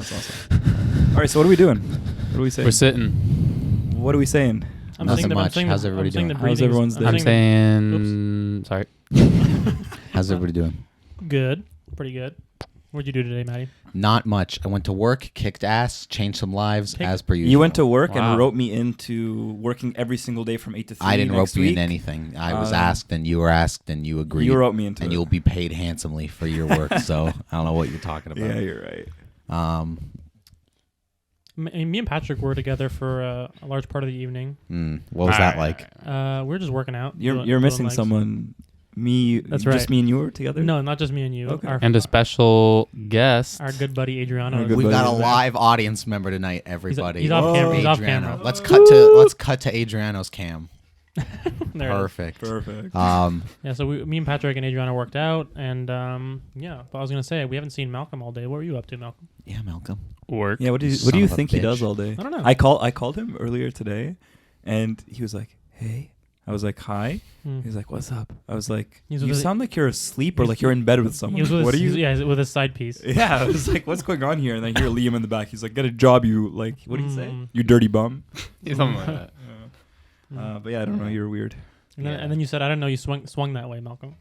That's awesome. All right, so what are we doing? What are we saying? We're sitting. What are we saying? Nothing much. How's everybody doing? How's everyone's day? I'm saying... Sorry. How's everybody doing? Good. Pretty good. What'd you do today, Matty? Not much. I went to work, kicked ass, changed some lives, as per usual. You went to work Wow. and wrote me into working every single day from 8 to 3 I didn't rope you week. in anything. I was asked, and you were asked, and you agreed. You wrote me into and it. you'll be paid handsomely for your work, so I don't know what you're talking about. Yeah, you're right. Me and Patrick were together for a large part of the evening. What was that like? We were just working out. You're doing missing legs. someone. Me. That's Just right. me and you were together? No, not just me and you. Okay. And a special guest. Our good buddy Adriano. Our good We've got a buddy. live audience member tonight, everybody. He's off camera. He's off Adriano. camera. Let's cut to Adriano's cam. There it is. Perfect. Yeah, so me and Patrick and Adriano worked out, and yeah. But I was gonna say we haven't seen Malcolm all day. What were you up to, Malcolm? Yeah, Malcolm. Work. Yeah, what do Son you of a think he bitch. does all day? I don't know. I called him earlier today, and he was like, "Hey." I was like, "Hi." Hmm. He's like, "What's up?" I was like, He's "You with sound like you're asleep or like you're in bed with someone." He was with What are his, you? he's with his side piece. Yeah, I was like, "What's going on here?" And I hear Liam in the back. He's like, "Get a job, you like." What did he say? You dirty bum. Something like that. But yeah, I don't know. You're weird. And then you said, "I didn't know you swung that way, Malcolm."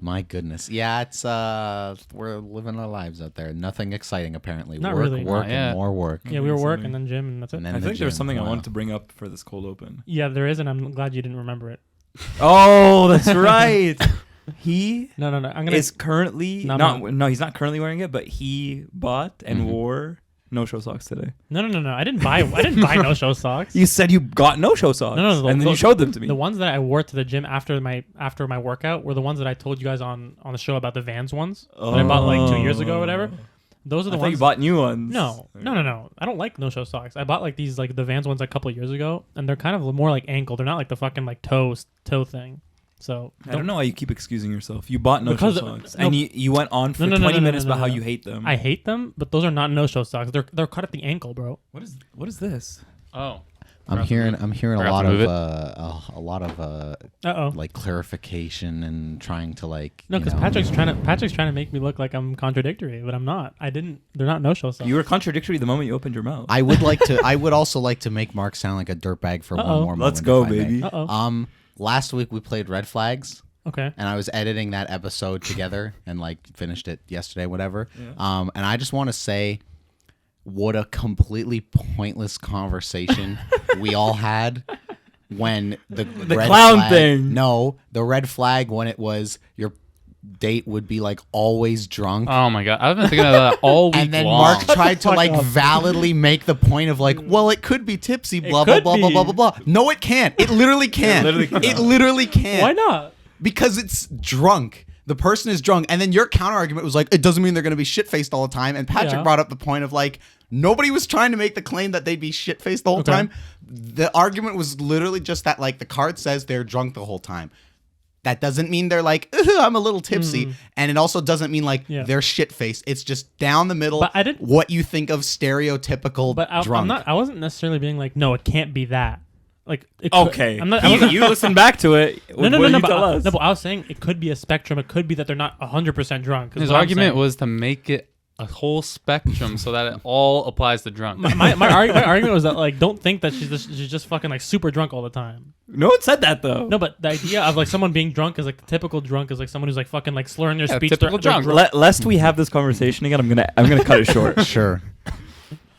My goodness. Yeah, it's we're living our lives out there. Nothing exciting apparently. Not work, really. work, Not yet. and more work. Yeah, we were work and then gym, and that's it. And then I the think there's gym. something I Wow. wanted to bring up for this cold open. Yeah, there is, and I'm glad you didn't remember it. Oh, that's right. He No. I'm gonna. is currently No, no, he's not currently wearing it, but he bought and Mhm. wore no-show socks today. No. I didn't buy no show socks. You said you got no-show socks. No, and then you showed them to me. The ones that I wore to the gym after my workout were the ones that I told you guys on the show about the Vans ones that I bought like 2 years ago or whatever. Those are the I thought ones. you bought new ones. No. I don't like no-show socks. I bought like these like the Vans ones a couple years ago, and they're kind of more like ankle. They're not like the fucking like toe thing. So I don't know why you keep excusing yourself. You bought no-show Because- socks, no. and you went on for 20 minutes about how you hate them. I hate them, but those are not no-show socks. They're cut at the ankle, bro. What is this? Oh. I'm hearing a Forgot lot to move of a lot of Uh-oh. like clarification and trying to like No, because Patrick's trying to make me look like I'm contradictory, but I'm not. They're not no-show socks. You were contradictory the moment you opened your mouth. I would also like to make Mark sound like a dirtbag for one more moment. Let's go, if I may. baby. Uh-oh. Last week we played Red Flags. Okay. And I was editing that episode together and like finished it yesterday, whatever. Yeah. And I just want to say, what a completely pointless conversation we all had when the red clown flag, thing. No, the red flag when it was your date would be like always drunk. Oh my god. I've been thinking of that all week And then long. Mark tried to fuck like up. validly make the point of like, well, it could be tipsy, blah, blah, could blah, blah, be. blah, blah, blah. No, it can't. It literally can't. It literally can't. Why not? Because it's drunk. The person is drunk. And then your counter argument was like, it doesn't mean they're going to be shit-faced all the time. And Patrick Yeah. brought up the point of like, nobody was trying to make the claim that they'd be shit-faced the whole Okay. time. The argument was literally just that like the card says they're drunk the whole time. That doesn't mean they're like, I'm a little tipsy. And it also doesn't mean like they're shit-faced. It's just down the middle But I didn't- what you think of stereotypical But drunk. I wasn't necessarily being like, no, it can't be that. Like, it Okay. I'm not. You listen back to it. No, What did you but, tell us? no, but I was saying it could be a spectrum. It could be that they're not 100% drunk. His argument was to make it a whole spectrum so that it all applies to drunk. my argument was that like don't think that she's just fucking like super drunk all the time. No one said that though. No, but the idea of like someone being drunk is like the typical drunk is like someone who's like fucking like slurring their speech. typical drunk. Lest we have this conversation again, I'm gonna cut it short. Sure.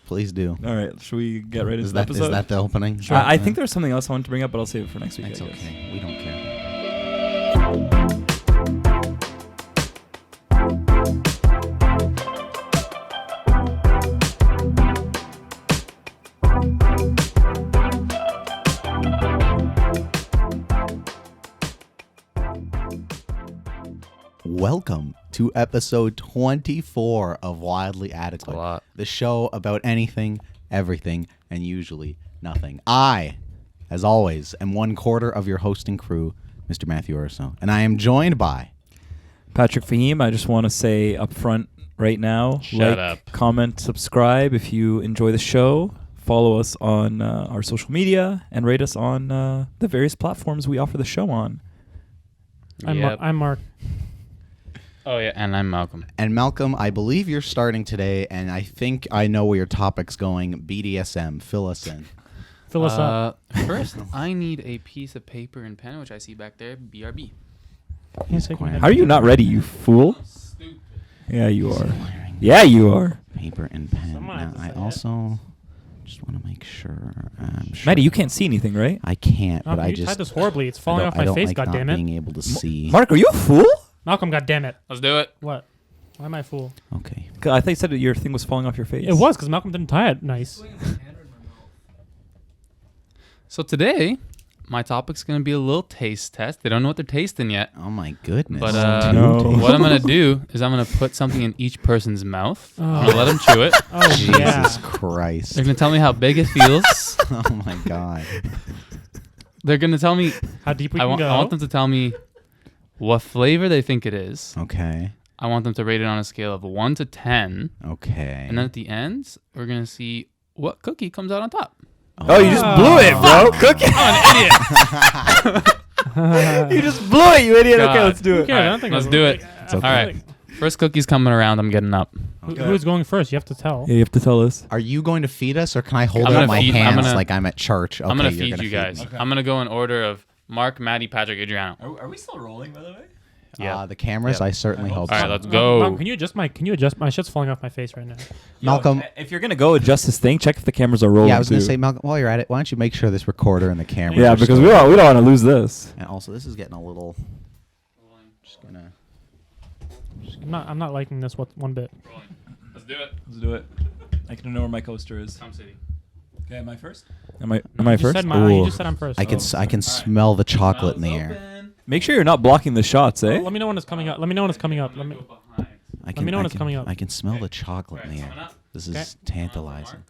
Please do. All right, should we get right into Is the that episode? the opening? I think there's something else I wanted to bring up, but I'll save it for next week. It's I guess. okay. We don't care. Welcome to episode 24 of Wildly Adequate, a lot. the show about anything, everything, and usually nothing. I, as always, am 1/4 of your hosting crew, Mr. Matthew Urso, and I am joined by Patrick Fahim, I just want to say up front right now, Shut like, up. comment, subscribe if you enjoy the show. Follow us on our social media and rate us on the various platforms we offer the show on. I'm Mark. Oh yeah, and I'm Malcolm. And Malcolm, I believe you're starting today, and I think I know where your topic's going. BDSM. Fill us in. Fill us up. First, I need a piece of paper and pen, which I see back there. BRB. How are you not ready, you fool? Stupid. Yeah, you are. Yeah, you are. Paper and pen. Someone Now, has to I say it. also just want to make sure. Matty, you can't see anything, right? I can't, Malcolm, but I you just. tied this horribly. It's falling I off don't- I my don't face. like God not damn it. being able to see. Mark, are you a fool? Malcolm, God damn it. Let's do it. What? Why am I a fool? Okay. 'Cause I thought you said that your thing was falling off your face. It was because Malcolm didn't tie it nice. So today, my topic's gonna be a little taste test. They don't know what they're tasting yet. Oh my goodness. But No. what I'm gonna do is I'm gonna put something in each person's mouth. Oh. I'm gonna let them chew it. Oh, Jesus yeah. Christ. They're gonna tell me how big it feels. Oh my God. They're gonna tell me. How deep we I can want, go. I want them to tell me what flavor they think it is. Okay. I want them to rate it on a scale of 1 to 10. Okay. And then at the end, we're gonna see what cookie comes out on top. Oh, you just blew it, bro. Cookie. I'm an idiot. You just blew it, you idiot. Okay, God. let's do Okay, it. I don't think let's I- do it. It's okay. All right. First cookie's coming around. I'm getting up. Who's going first? You have to tell. Yeah, you have to tell us. Are you going to feed us, or can I hold I'm it gonna in my feed- I'm hands gonna- like I'm at church? Okay, I'm gonna you're feed you guys. me. I'm gonna go in order of Mark, Matty, Patrick, Adriano. Are we still rolling, by the way? Yeah. The cameras, Yeah. I certainly hope All so. right, let's go. Malcolm, can you adjust my shit's falling off my face right now. Malcolm. If you're gonna go adjust this thing, check if the cameras are rolling. Yeah, I was going to too. say, Malcolm, while you're at it, why don't you make sure this recorder and the camera. Yeah, because we don't want to lose this. And also, this is getting a little. Just gonna. I'm not liking this one bit. Let's do it. Let's do it. I can know where my coaster is. Come City. Okay, am I first? Am I You first? said you Ooh. just said I'm first. I can I can smell the chocolate in the air. Make sure you're not blocking the shots, eh? Let me know when it's coming up. Let me know when it's coming up. Let me. I can, me know when I it's can- coming up. I can smell the chocolate in the coming air. up. This Okay. is tantalizing.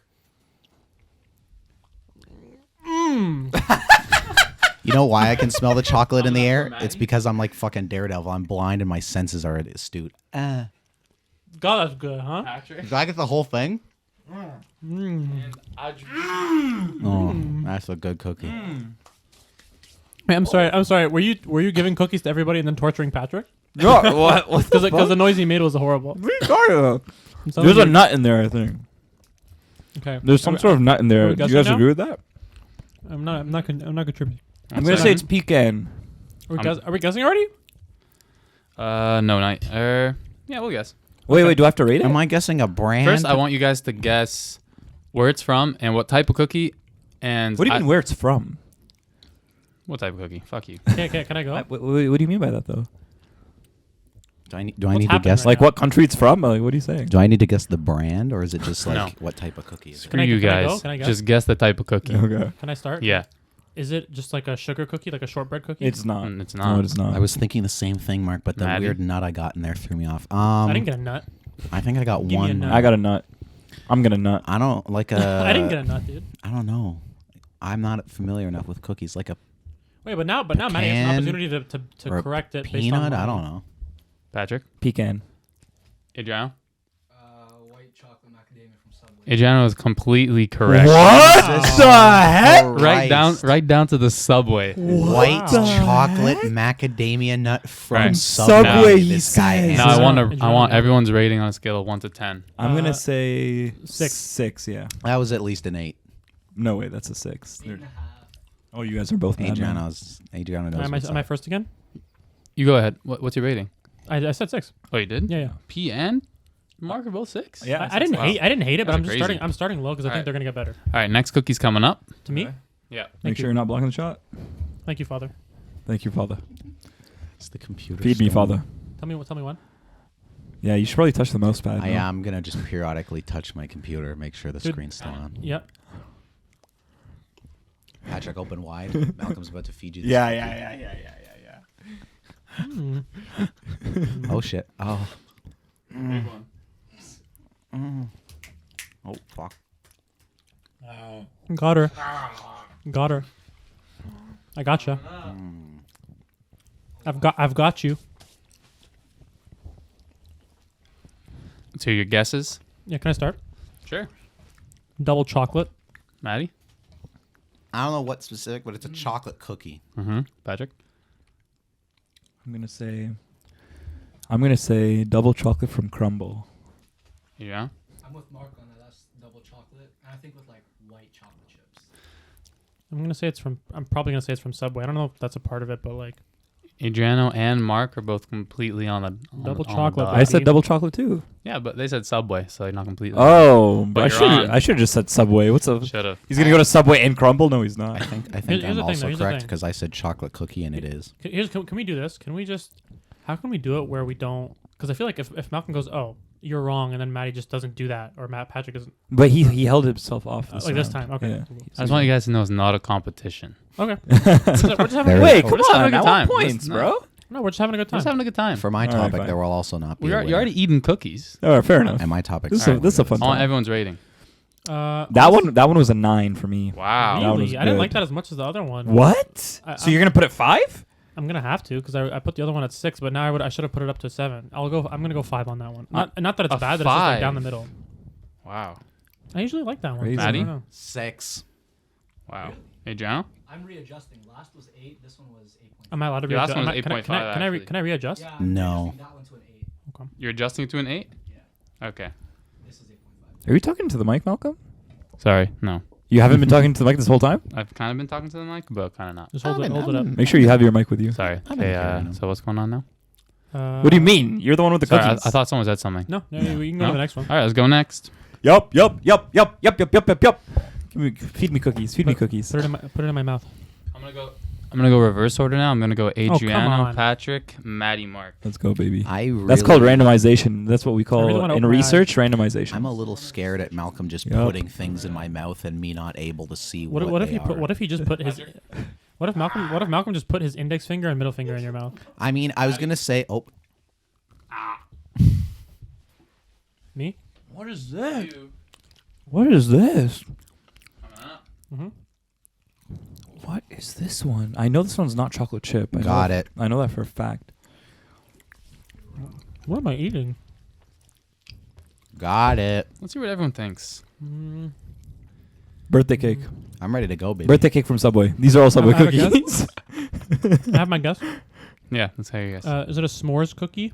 You know why I can smell the chocolate in the air? It's because I'm like fucking Daredevil. I'm blind and my senses are astute. God, that's good, huh? Patrick. Did I get the whole thing? And Adriano. Oh, that's a good cookie. Hey, I'm sorry. Were you giving cookies to everybody and then torturing Patrick? No, what? What the Because the noise he made was horrible. What are you talking about? I'm telling There's a you. nut in there, I think. Okay. There's some sort of nut in are there. we Do you guessing guys now? agree with that? I'm not contributing. I'm gonna say it's pecan. Are we guessing already? No, not. Yeah, we'll guess. Wait, do I have to rate it? Am I guessing a brand? First, I want you guys to guess where it's from and what type of cookie. And What do you mean where it's from? What type of cookie? Fuck you. Okay, can I go? What do you mean by that, though? Do I need What's to happening guess? right Like now? what country it's from? Like, what are you saying? Do I need to guess the brand, or is it just like No. what type of cookie is it? Screw I- you can I go? guys. Can I go? Just guess the type of cookie. Okay. Can I start? Yeah. Is it just like a sugar cookie, like a shortbread cookie? It's not. It's not. No, it's not. I was thinking the same thing, Mark, but the Matty? weird nut I got in there threw me off. I didn't get a nut. I think I got Give me a one. nut. I got a nut. I'm gonna nut. I don't like a. I didn't get a nut, dude. I don't know. I'm not familiar enough with cookies. Like a Wait, but now Matty has an Pecan opportunity to or a correct it based on peanut. I mine. don't know. Patrick? Pecan. Adriano? White chocolate macadamia from Subway. Adriano is completely correct. Jesus the heck? Right down to the Subway. White Wow. chocolate macadamia nut from Right. Subway, he This guy says. is- Now I want Adriano. everyone's rating on a scale of 1 to 10. I'm gonna Uh, say 6. 6. Yeah. That was at least an 8. No way, that's a 6. 8.5. Oh, you guys are both mad, man. Adriano knows. Am what's I up. first again? You go ahead. What's your rating? I said 6. Oh, you did? Yeah, yeah. P and Mark are both 6? Yeah. I didn't Wow. hate it, but That's I'm just crazy. starting. I'm starting low because I think Alright. they're gonna get better. All right, next cookie's coming up. To me, Okay. Yeah. Make Thank sure you. you're not blocking the shot. Thank you, Father. Thank you, Father. It's the computer. Feed me, still. Father. Tell me when. Yeah, you should probably touch the mouse pad. I no? am gonna just periodically touch my computer, make sure the Dude. screen's still on. Yep. Patrick, open wide. Malcolm's about to feed you. This Yeah. Mm. Oh shit. Oh. Big one. Oh fuck. Got her. Got her. I gotcha. I've got you. So your guesses? Yeah, can I start? Sure. Double chocolate. Matty? I don't know what specific, but it's a chocolate cookie. Mm-hmm. Patrick? I'm gonna say I'm gonna say double chocolate from Crumble. Yeah. I'm with Mark on that. That's double chocolate. And I think with like white chocolate chips. I'm probably gonna say it's from Subway. I don't know if that's a part of it, but like Adriano and Mark are both completely on the Double on the chocolate, dot. I said double chocolate too. Yeah, but they said Subway, so they're not completely. Oh, but But you're on. I should have just said Subway. What's up? Should have. He's gonna go to Subway and Crumble? No, he's not. I think Here's the I'm thing, also here's the correct thing. because I said chocolate cookie and it is. Can we do this? Can we just? How can we do it where we don't? Because I feel like if Malcolm goes, oh, you're wrong, and then Matty just doesn't do that, or Patrick isn't But he held himself off this like this round. time. Okay. Yeah. I just want you guys to know it's not a competition. Okay. We're just having There a it Wait, is. come We're just having on. a good I want time. points, Listen, bro. No, we're just having a good We're time. just having a good time. For my All right, topic, fine. there will also not be. You're already eating cookies. All right, fair enough. And my topic. This is a fun I want time. everyone's rating. That one was a 9 for me. Wow. That one was Really? I didn't good. like that as much as the other one. What? So you're gonna put it 5? I'm gonna have to because I put the other one at 6, but now I should have put it up to 7. I'm gonna go 5 on that one. Not that it's A bad, that it's just like 5. down the middle. Wow. I usually like that one. Crazy. I don't Matty? know. 6. Wow. Adriano? I'm readjusting. Last was 8. This one was 8.5. Am I allowed to Your last readjust? one was Can I- 8.5 Can actually. I readjust? Yeah, I'm No. readjusting that one to an 8. You're adjusting to an 8? Yeah. Okay. This is 8.5. Are you talking to the mic, Malcolm? Sorry. No. You haven't been talking to the mic this whole time? I've kind of been talking to the mic, but kind of not. Just hold it up. Make sure you have your mic with you. Sorry. I'm Okay, okay, so what's going on now? What do you mean? You're the one with the Sorry, cookies. I thought someone said something. No, we can go No? to the next one. All right, let's go next. Yup. Feed me cookies. Feed me cookies. Put it in my mouth. I'm gonna go reverse order now. I'm gonna go Adriano, on. Patrick, Matty, Mark. Let's go, baby. That's That's called randomization. That's what we I call really wanna in open my research randomization. I'm a little scared at Malcolm just Yup. putting things in my mouth and me not able to see what What if they he put? are. What if he just put his? What if Malcolm just put his index finger and middle finger in your mouth? I mean, I was gonna say, Me? What is that? What is this? Mm-hmm. What is this one? I know this one's not chocolate chip. Got it. I know that for a fact. What am I eating? got it. Let's see what everyone thinks. Birthday cake. I'm ready to go, baby. Birthday cake from Subway. These are all Subway I have a guess. cookies. I have my guess. Yeah, let's hear you guys. Is it a s'mores cookie?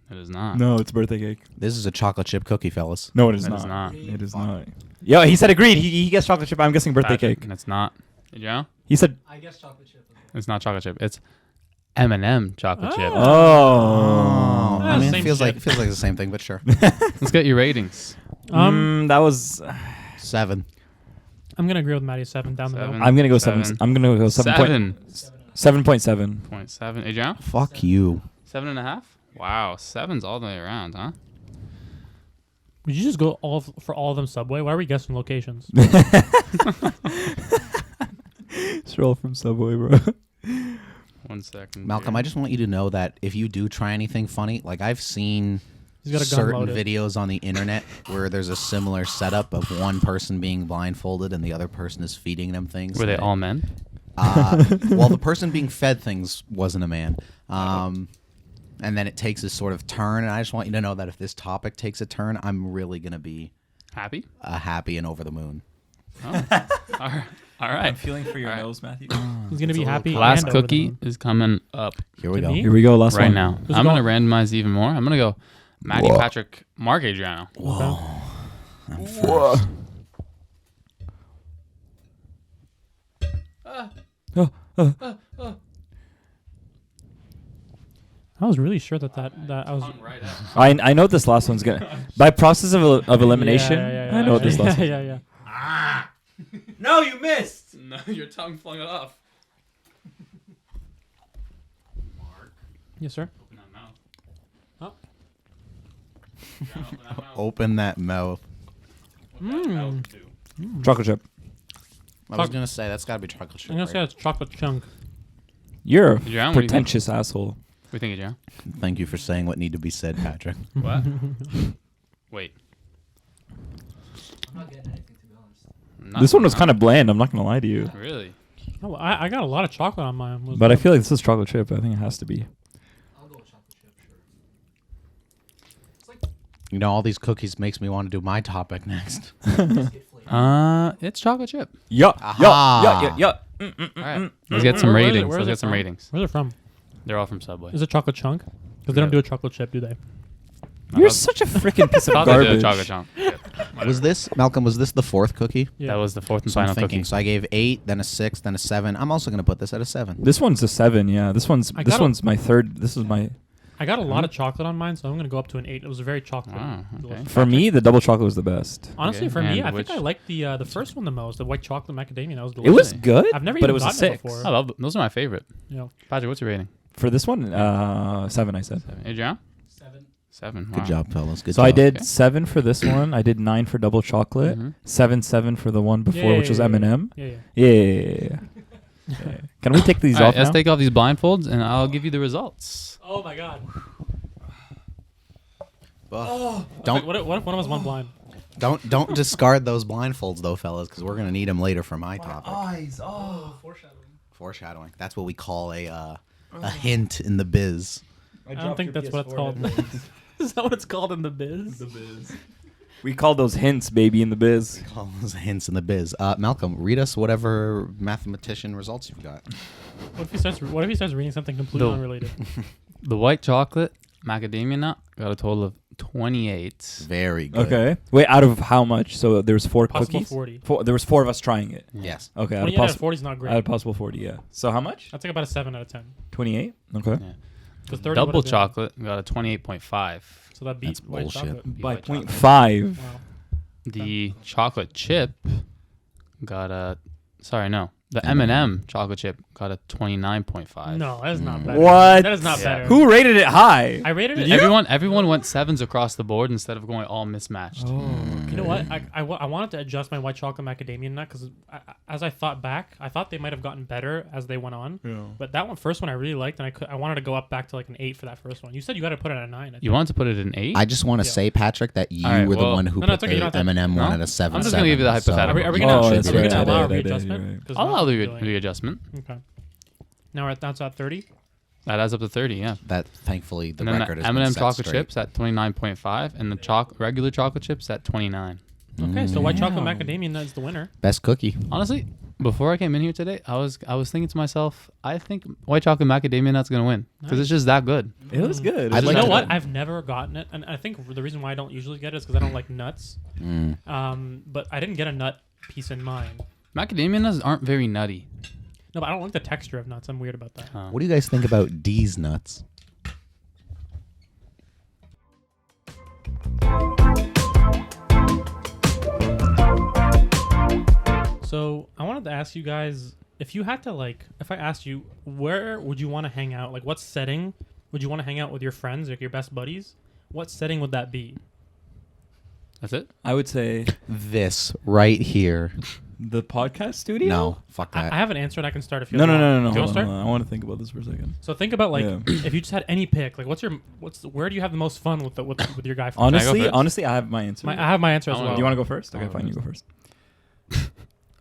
It is not. No, it's birthday cake. This is a chocolate chip cookie, fellas. No, it is It not. is not. It is not. Yeah, he said agreed. He guessed chocolate chip. I'm guessing birthday Patrick, cake. and it's not. Adriano? He said, I guess chocolate chip. As well. It's not chocolate chip. It's M&M chocolate chip. oh. I mean, same it feels shit. like the same thing, but sure. Let's get your ratings. That was. 7. I'm gonna agree with Matty. 7 down the middle. Seven. I'm gonna go 7. Seven. I'm gonna go 7. 7.7. 7.7. Adriano? Fuck you. 7.5? Wow, 7's all the way around, huh? Would you just go for all of them Subway? Why are we guessing locations? Stroll from Subway, bro. 1 second. Malcolm, here. I just want you to know that if you do try anything funny, like I've seen He's got a gun certain loaded. videos on the internet where there's a similar setup of one person being blindfolded and the other person is feeding them things. Were they and all men? well, the person being fed things wasn't a man. And then it takes this sort of turn, and I just want you to know that if this topic takes a turn, I'm really going to be Happy? happy and over the moon. Oh. All right. feeling for your All right. nose, Matthew. He's gonna be happy. Last and over the cookie moon. is coming up Here we To go. me? Here we go. Last right one. now. Who's I'm going to going? randomize even more. I'm going to go Matty, Patrick, Mark, Adriano. Okay. I'm first. I was really sure that I was. Right I know this last one's gonna. By process of elimination, Yeah, I know what this last one. yeah. No, you missed. No, your tongue flung it off. Yes, sir. Open that mouth. Oh. Open that mouth. Open that mouth. Chocolate chip. I was going to say, that's got to be chocolate chip. I'm gonna say right? it's chocolate chunk. You're a Adrian, what do you think? pretentious asshole. What do you think, Adriano? Thank you for saying what need to be said, Patrick. What? Wait. I'm not getting anything to be honest. This one was kind of bland. I'm not gonna lie to you. Really? Oh, I got a lot of chocolate on mine. But I feel like this is chocolate chip. I think it has to be. I'll go with chocolate chip, sure. It's like You know, all these cookies makes me want to do my topic next. biscuit flavor. It's chocolate chip. Yeah. Aha. Yeah. All right. Let's get some Where is it? ratings. Where Let's is it get some from? ratings. Where's it from? They're all from Subway. Is it chocolate chunk? Because they don't do a chocolate chip, do they? You're such a freaking piece of Thought they did a garbage. chocolate chunk. Was this Malcolm? Was this the fourth cookie? Yeah. That was the fourth and So I'm final thinking. cookie. So I gave 8, then a 6, then a 7. I'm also gonna put this at a 7. This one's a 7. Yeah, this one's I got a- one's my third. This is my. I got a lot of chocolate on mine, so I'm gonna go up to an 8. It was very chocolate. Ah, okay. delicious. For me, the double chocolate was the best. Honestly, Okay, for me, and I think which- I liked the first one the most, the white chocolate macadamia. That was It delicious. was good, I've never but even it was a gotten it 6. before. I love those are my favorite. Yeah. Patrick, what's your rating? For this one, 7. I said. 7. Adrian? 7. 7. Good job, fellas. Good So job. I did Okay. 7 for this one. I did 9 for double chocolate. Mhm. 7 for the one before, which was Yeah. M&M. Yeah. Yeah. Can we take these All right, off let's now? take off these blindfolds and I'll give you the results. Oh my god. Don't What if one of us went blind? don't discard those blindfolds though, fellas, because we're gonna need them later for my topic. eyes. Oh. Foreshadowing. Foreshadowing. That's what we call a hint in the biz. I don't think that's what it's called. Is that what it's called in the biz? We call those hints, baby, in the biz. Call those hints in the biz. Malcolm, read us whatever mathematician results you've got. What if he starts reading something completely No. unrelated? The white chocolate macadamia nut got a total of 28. Very good. Okay. Wait, out of how much? So there was 4 Possible cookies? 40. There was 4 of us trying it. Yes. Okay. Out 20 of, out of 40 is not great. out of possible 40, yeah. So how much? That's like about a 7 out of 10. 28? Okay. Yeah. 'Cause 30 Double would've been- chocolate got a 28.5. So that beat That's white bullshit. chocolate. By White chocolate. 0.5. Wow. The chocolate chip got a the M&M chocolate chip got a 29.5. No, that is not better. What? That is not Yeah. better. Who rated it high? I rated it. Everyone went 7s across the board instead of going all mismatched. You know what? I wanted to adjust my white chocolate macadamia nut because as I thought back, I thought they might have gotten better as they went on. Yeah. But that first one I really liked, and I wanted to go up back to like an 8 for that first one. You said you got to put it at a 9. I think. You wanted to put it in 8? I just want to Yeah. say, Patrick, that you All right, were the well- one who No, put it's okay, you the don't have to- M&M one No? at a 7. I'm just gonna give you the hypothetical. Are we gonna, Oh, are that's we right. gonna allow a I did, readjustment? you're right. 'Cause I'll we're allow not the doing- readjustment. Okay. Now that's at 30. That adds up to 30, yeah. That thankfully the And then record the has M&M been set chocolate straight. chips at 29.5 and the regular chocolate chips at 29. Okay, so white chocolate macadamia nut is the winner. Best cookie. Honestly, before I came in here today, I was thinking to myself, I think white chocolate macadamia nut's going to win because it's just that good. It was good. I'd You like know to- what? I've never gotten it, and I think the reason why I don't usually get it is because I don't like nuts. But I didn't get a nut piece in mine. Macadamia nuts aren't very nutty. No, but I don't like the texture of nuts. I'm weird about that. What do you guys think about D's nuts? So I wanted to ask you guys if you had to if I asked you where would you want to hang out? Like, what setting would you want to hang out with your friends, like your best buddies? What setting would that be? That's it? I would say This right here. the podcast studio? No, fuck I that. have an answer and I can start if you No, want. no. Do you Hold want on, to start? hold on. I want to think about this for a second. So think about Yeah. if you just had any pick, like where do you have the most fun with your guy friend? Honestly, first? I have my answer. I have my answer as I well. wanna Do you want to go first? Okay, I'll fine. go You go first.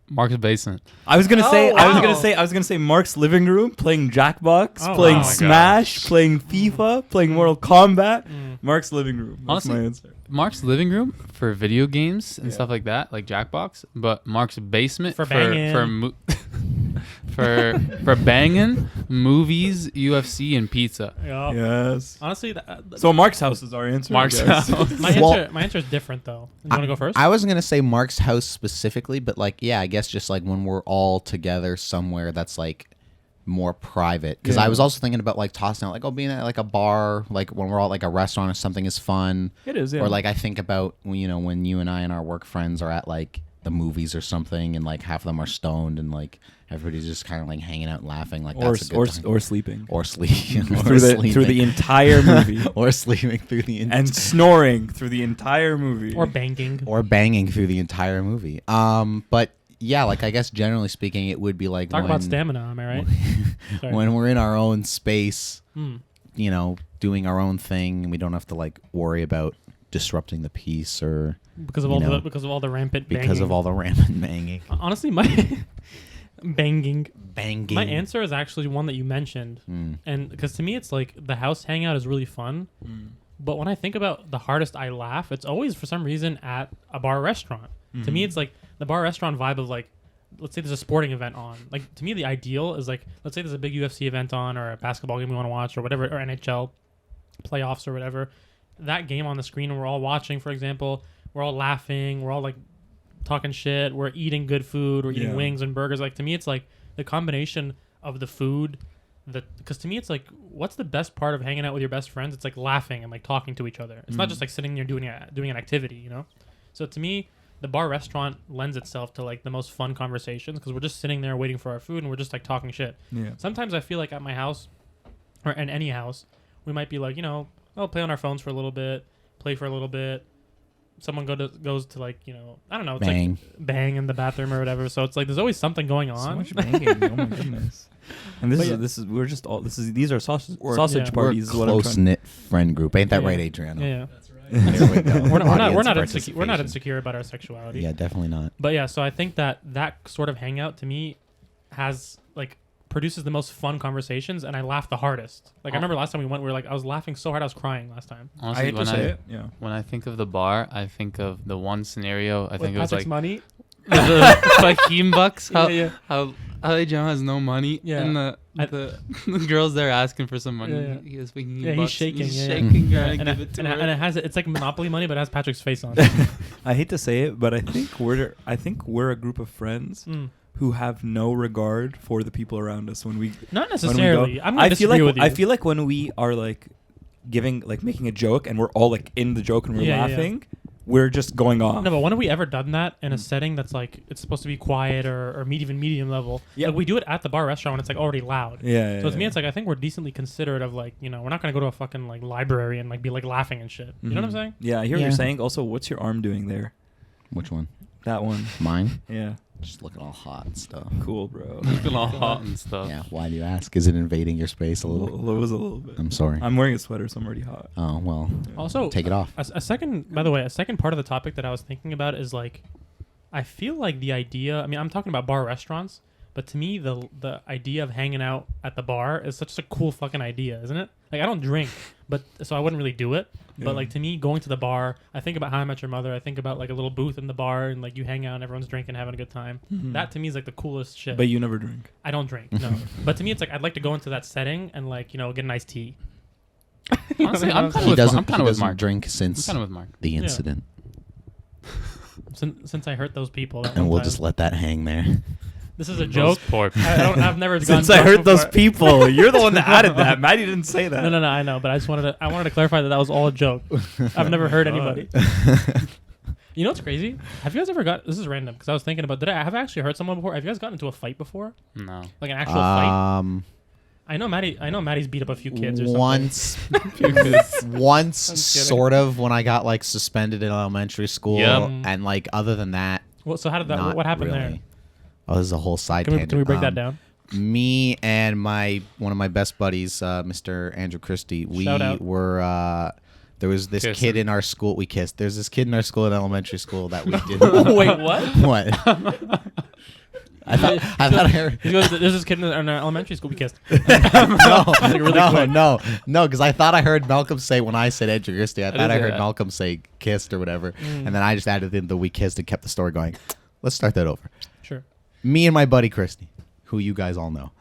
Mark's basement. I was gonna say. Oh, I was wow. gonna say Mark's living room, playing Jackbox, Oh, playing wow. Oh my Smash, playing FIFA, playing Mortal Kombat. Mm. Mark's living room. That's Honestly, my answer. Mark's living room for video games and stuff like that, like Jackbox, but Mark's basement For banging. for banging, movies, UFC, and pizza. Yeah. Yes. Honestly, So Mark's house is our answer. I Mark's guess. house. my answer is different though. You want to go first? I wasn't gonna say Mark's house specifically, but I guess just like when we're all together somewhere that's like more private. Because Yeah. I was also thinking about like tossing out being at like a bar, like when we're all like a restaurant or something is fun. It is. Yeah. Or like I think about when you and I and our work friends are at like the movies or something, and like half of them are stoned, and like everybody's just kind of like hanging out and laughing. Like or that's a good time. or sleeping. Or sleeping through the entire movie. or sleeping through the And snoring through the entire movie. or banging. or banging through the entire movie. But yeah, like I guess generally speaking, it would be like Talk when, about stamina. Am I right? Sorry. when we're in our own space, Hmm. doing our own thing, and we don't have to like worry about disrupting the peace or because of all the rampant banging. because of all the rampant banging. Honestly, my banging. Banging. My answer is actually one that you mentioned, and because to me it's like the house hangout is really fun. But when I think about the hardest I laugh, it's always for some reason at a bar restaurant. To me, it's like the bar restaurant vibe of like, let's say there's a sporting event on. Like to me, the ideal is like, let's say there's a big UFC event on or a basketball game we want to watch or whatever or NHL, playoffs or whatever, that game on the screen and we're all watching, for example, we're all laughing, we're all like talking shit, we're eating good food, we're eating wings and burgers. Like to me, it's like the combination of the food, because to me it's like, what's the best part of hanging out with your best friends? It's like laughing and like talking to each other. It's not just like sitting there doing an activity, you know. So to me, the bar restaurant lends itself to like the most fun conversations because we're just sitting there waiting for our food and we're just like talking shit. Yeah. Sometimes I feel like at my house or in any house, we might be like, you know, I'll play on our phones for a little bit, play for a little bit. Someone goes to like, you know, I don't know, it's Bang. like bang in the bathroom or whatever. So it's like there's always something going on. So much banging. Oh my goodness. And these are sausage Yeah. parties. Is We're what I'm close trying. knit friend group. Ain't that Yeah. right, Adriano? Yeah. That's right. There we go. We're not Audience insecure. We're not participation. insecure about our sexuality. Yeah, definitely not. But yeah, so I think that sort of hangout to me has like produces the most fun conversations, and I laugh the hardest. Like I remember last time we went, we were like, I was laughing so hard I was crying last time. I Honestly, hate to say it. Yeah. when I think of the bar, I think of the one scenario. I With think it was Patrick's like money. the Fahim bucks. How Yeah, how John has no money, Yeah. and the girls there asking for some money. Yeah. He has Fahim Yeah, he's bucks. shaking, He's yeah. shaking, Yeah, trying to and give it to and her. it has it's like Monopoly money, but it has Patrick's face on. I hate to say it, but I think we're a group of friends Mm. who have no regard for the people around us when we Not when we necessarily. go. I'm gonna I feel disagree like with you. I feel like when we are like making a joke and we're all like in the joke and we're Yeah, yeah. laughing, we're just going off. No, but when have we ever done that in a setting that's like it's supposed to be quiet or medium level? Yeah. Like we do it at the bar restaurant when it's like already loud. Yeah. So to me, it's like I think we're decently considerate of like, you know, we're not gonna go to a fucking like library and like be like laughing and shit. You know what I'm saying? Yeah, I hear what Yeah. you're saying. Also, what's your arm doing there? Which one? That one. Mine? Yeah. Just looking all hot and stuff. Cool, bro. Looking all hot and stuff. Yeah. Why do you ask? Is it invading your space a little? It was a little bit. I'm sorry. I'm wearing a sweater, so I'm already hot. Oh well. Also, Take it off. a second, by the way, a second part of the topic that I was thinking about is like, I feel like the idea. I mean, I'm talking about bar restaurants, but to me, the idea of hanging out at the bar is such a cool fucking idea, isn't it? Like I don't drink, but so I wouldn't really do it. But Yeah. like to me, going to the bar, I think about How I Met Your Mother. I think about like a little booth in the bar and like you hang out and everyone's drinking, having a good time. That to me is like the coolest shit. But you never drink. I don't drink, no. But to me, it's like I'd like to go into that setting and like, you know, get a nice tea. Honestly, I'm kind He of doesn't. I'm kind He of with doesn't Mark. drink I'm since kind of with Mark. the incident, Since I hurt those people, that and one we'll time. just let that hang there. This is a Those joke. poor I've never gone Since I drunk heard those before. people, you're the one that added that. Maddie didn't say that. No, I know, but I wanted to clarify that was all a joke. I've never hurt anybody. You know what's crazy? Have you guys ever got? This is random because I was thinking about. Have I actually hurt someone before? Have you guys gotten into a fight before? No. Like an actual fight? Um, I know Maddie's beat up a few kids or something. once, I'm once, kidding. sort of when I got like suspended in elementary school, Yep. and like other than that, Well, so how did that? not What happened really. there? Oh, this is a whole side Can tangent. we break that down? Me and one of my best buddies, Mr. Andrew Christie, we Shout out. were. There was this Kissing. kid in our school. We kissed. There's this kid in our school in elementary school that we didn't. Wait, what? What? I thought I heard. He goes, "There's this kid in our elementary school we kissed." No, really no, quick. no, because I thought I heard Malcolm say when I said Andrew Christie, I thought did I say heard that. Malcolm say kissed or whatever, and then I just added in the we kissed and kept the story going. Let's start that over. Sure. Me and my buddy Christie, who you guys all know.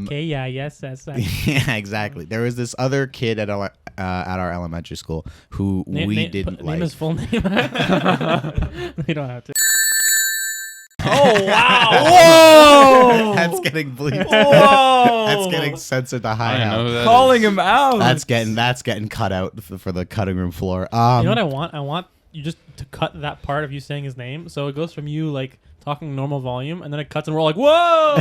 Okay. Yeah. Yes. That's. Yeah, exactly. There was this other kid at our elementary school who we didn't like. Name his full name. We don't have to. Oh wow! Whoa! That's getting bleeped. Whoa! That's getting censored to high I know hell. who that Calling is. him out. That's getting cut out for the cutting room floor. You know what I want? I want you just to cut that part of you saying his name, so it goes from you like talking normal volume, and then it cuts, and we're all like, "Whoa!"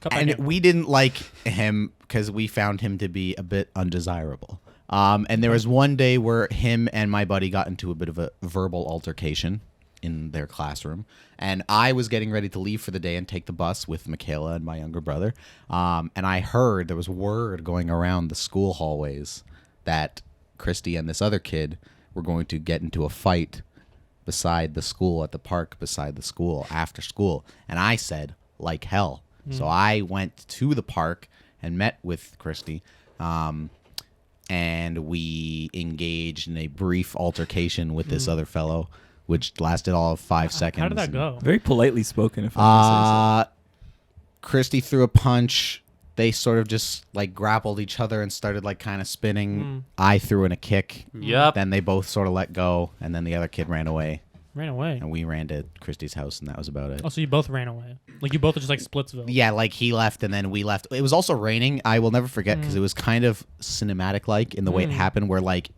Cut back and in. we didn't like him because we found him to be a bit undesirable. And there was one day where him and my buddy got into a bit of a verbal altercation in their classroom, and I was getting ready to leave for the day and take the bus with Michaela and my younger brother. And I heard there was word going around the school hallways that Christy and this other kid were going to get into a fight beside the school, at the park beside the school, after school. And I said, like hell. So I went to the park and met with Christy, and we engaged in a brief altercation with this other fellow, which lasted all of 5 seconds. How did that go? Very politely spoken. If I may say Christy threw a punch. they sort of just like grappled each other and started like kind of spinning. I threw in a kick. Yep. Then they both sort of let go, and then the other kid ran away, Ran away. and we ran to Christy's house, and that was about it. Oh, so you both ran away. Like you both are just like Splitsville. Yeah, like he left and then we left. It was also raining. I will never forget because it was kind of cinematic like in the way it happened, where like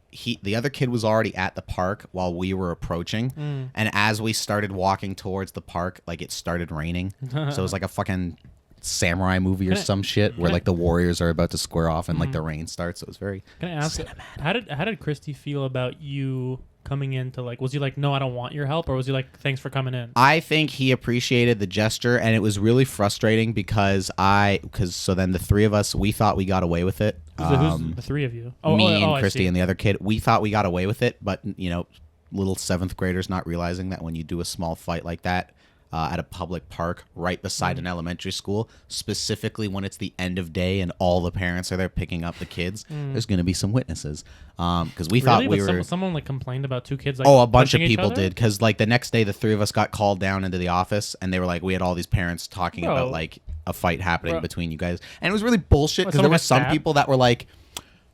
the other kid was already at the park while we were approaching, and as we started walking towards the park, like it started raining. So it was like a fucking samurai movie or some shit where like the warriors are about to square off and like the rain starts. So it was very Can I ask, how did Christy feel about you coming in to like, was he like, no, I don't want your help, or was he like, thanks for coming in? I think he appreciated the gesture, and it was really frustrating because so then the three of us, we thought we got away with it. Who's the three of you? Me and I Christy see. and the other kid, we thought we got away with it, but you know, little 7th graders not realizing that when you do a small fight like that at a public park right beside an elementary school, specifically when it's the end of day and all the parents are there picking up the kids, there's going to be some witnesses. Because we thought we were. Someone like complained about two kids. Like, Oh, a bunch of punching each people other? did. Because like the next day, the three of us got called down into the office, and they were like, we had all these parents talking Bro. about like a fight happening Bro. between you guys, and it was really bullshit. What, Because there someone were got some stabbed? people that were like,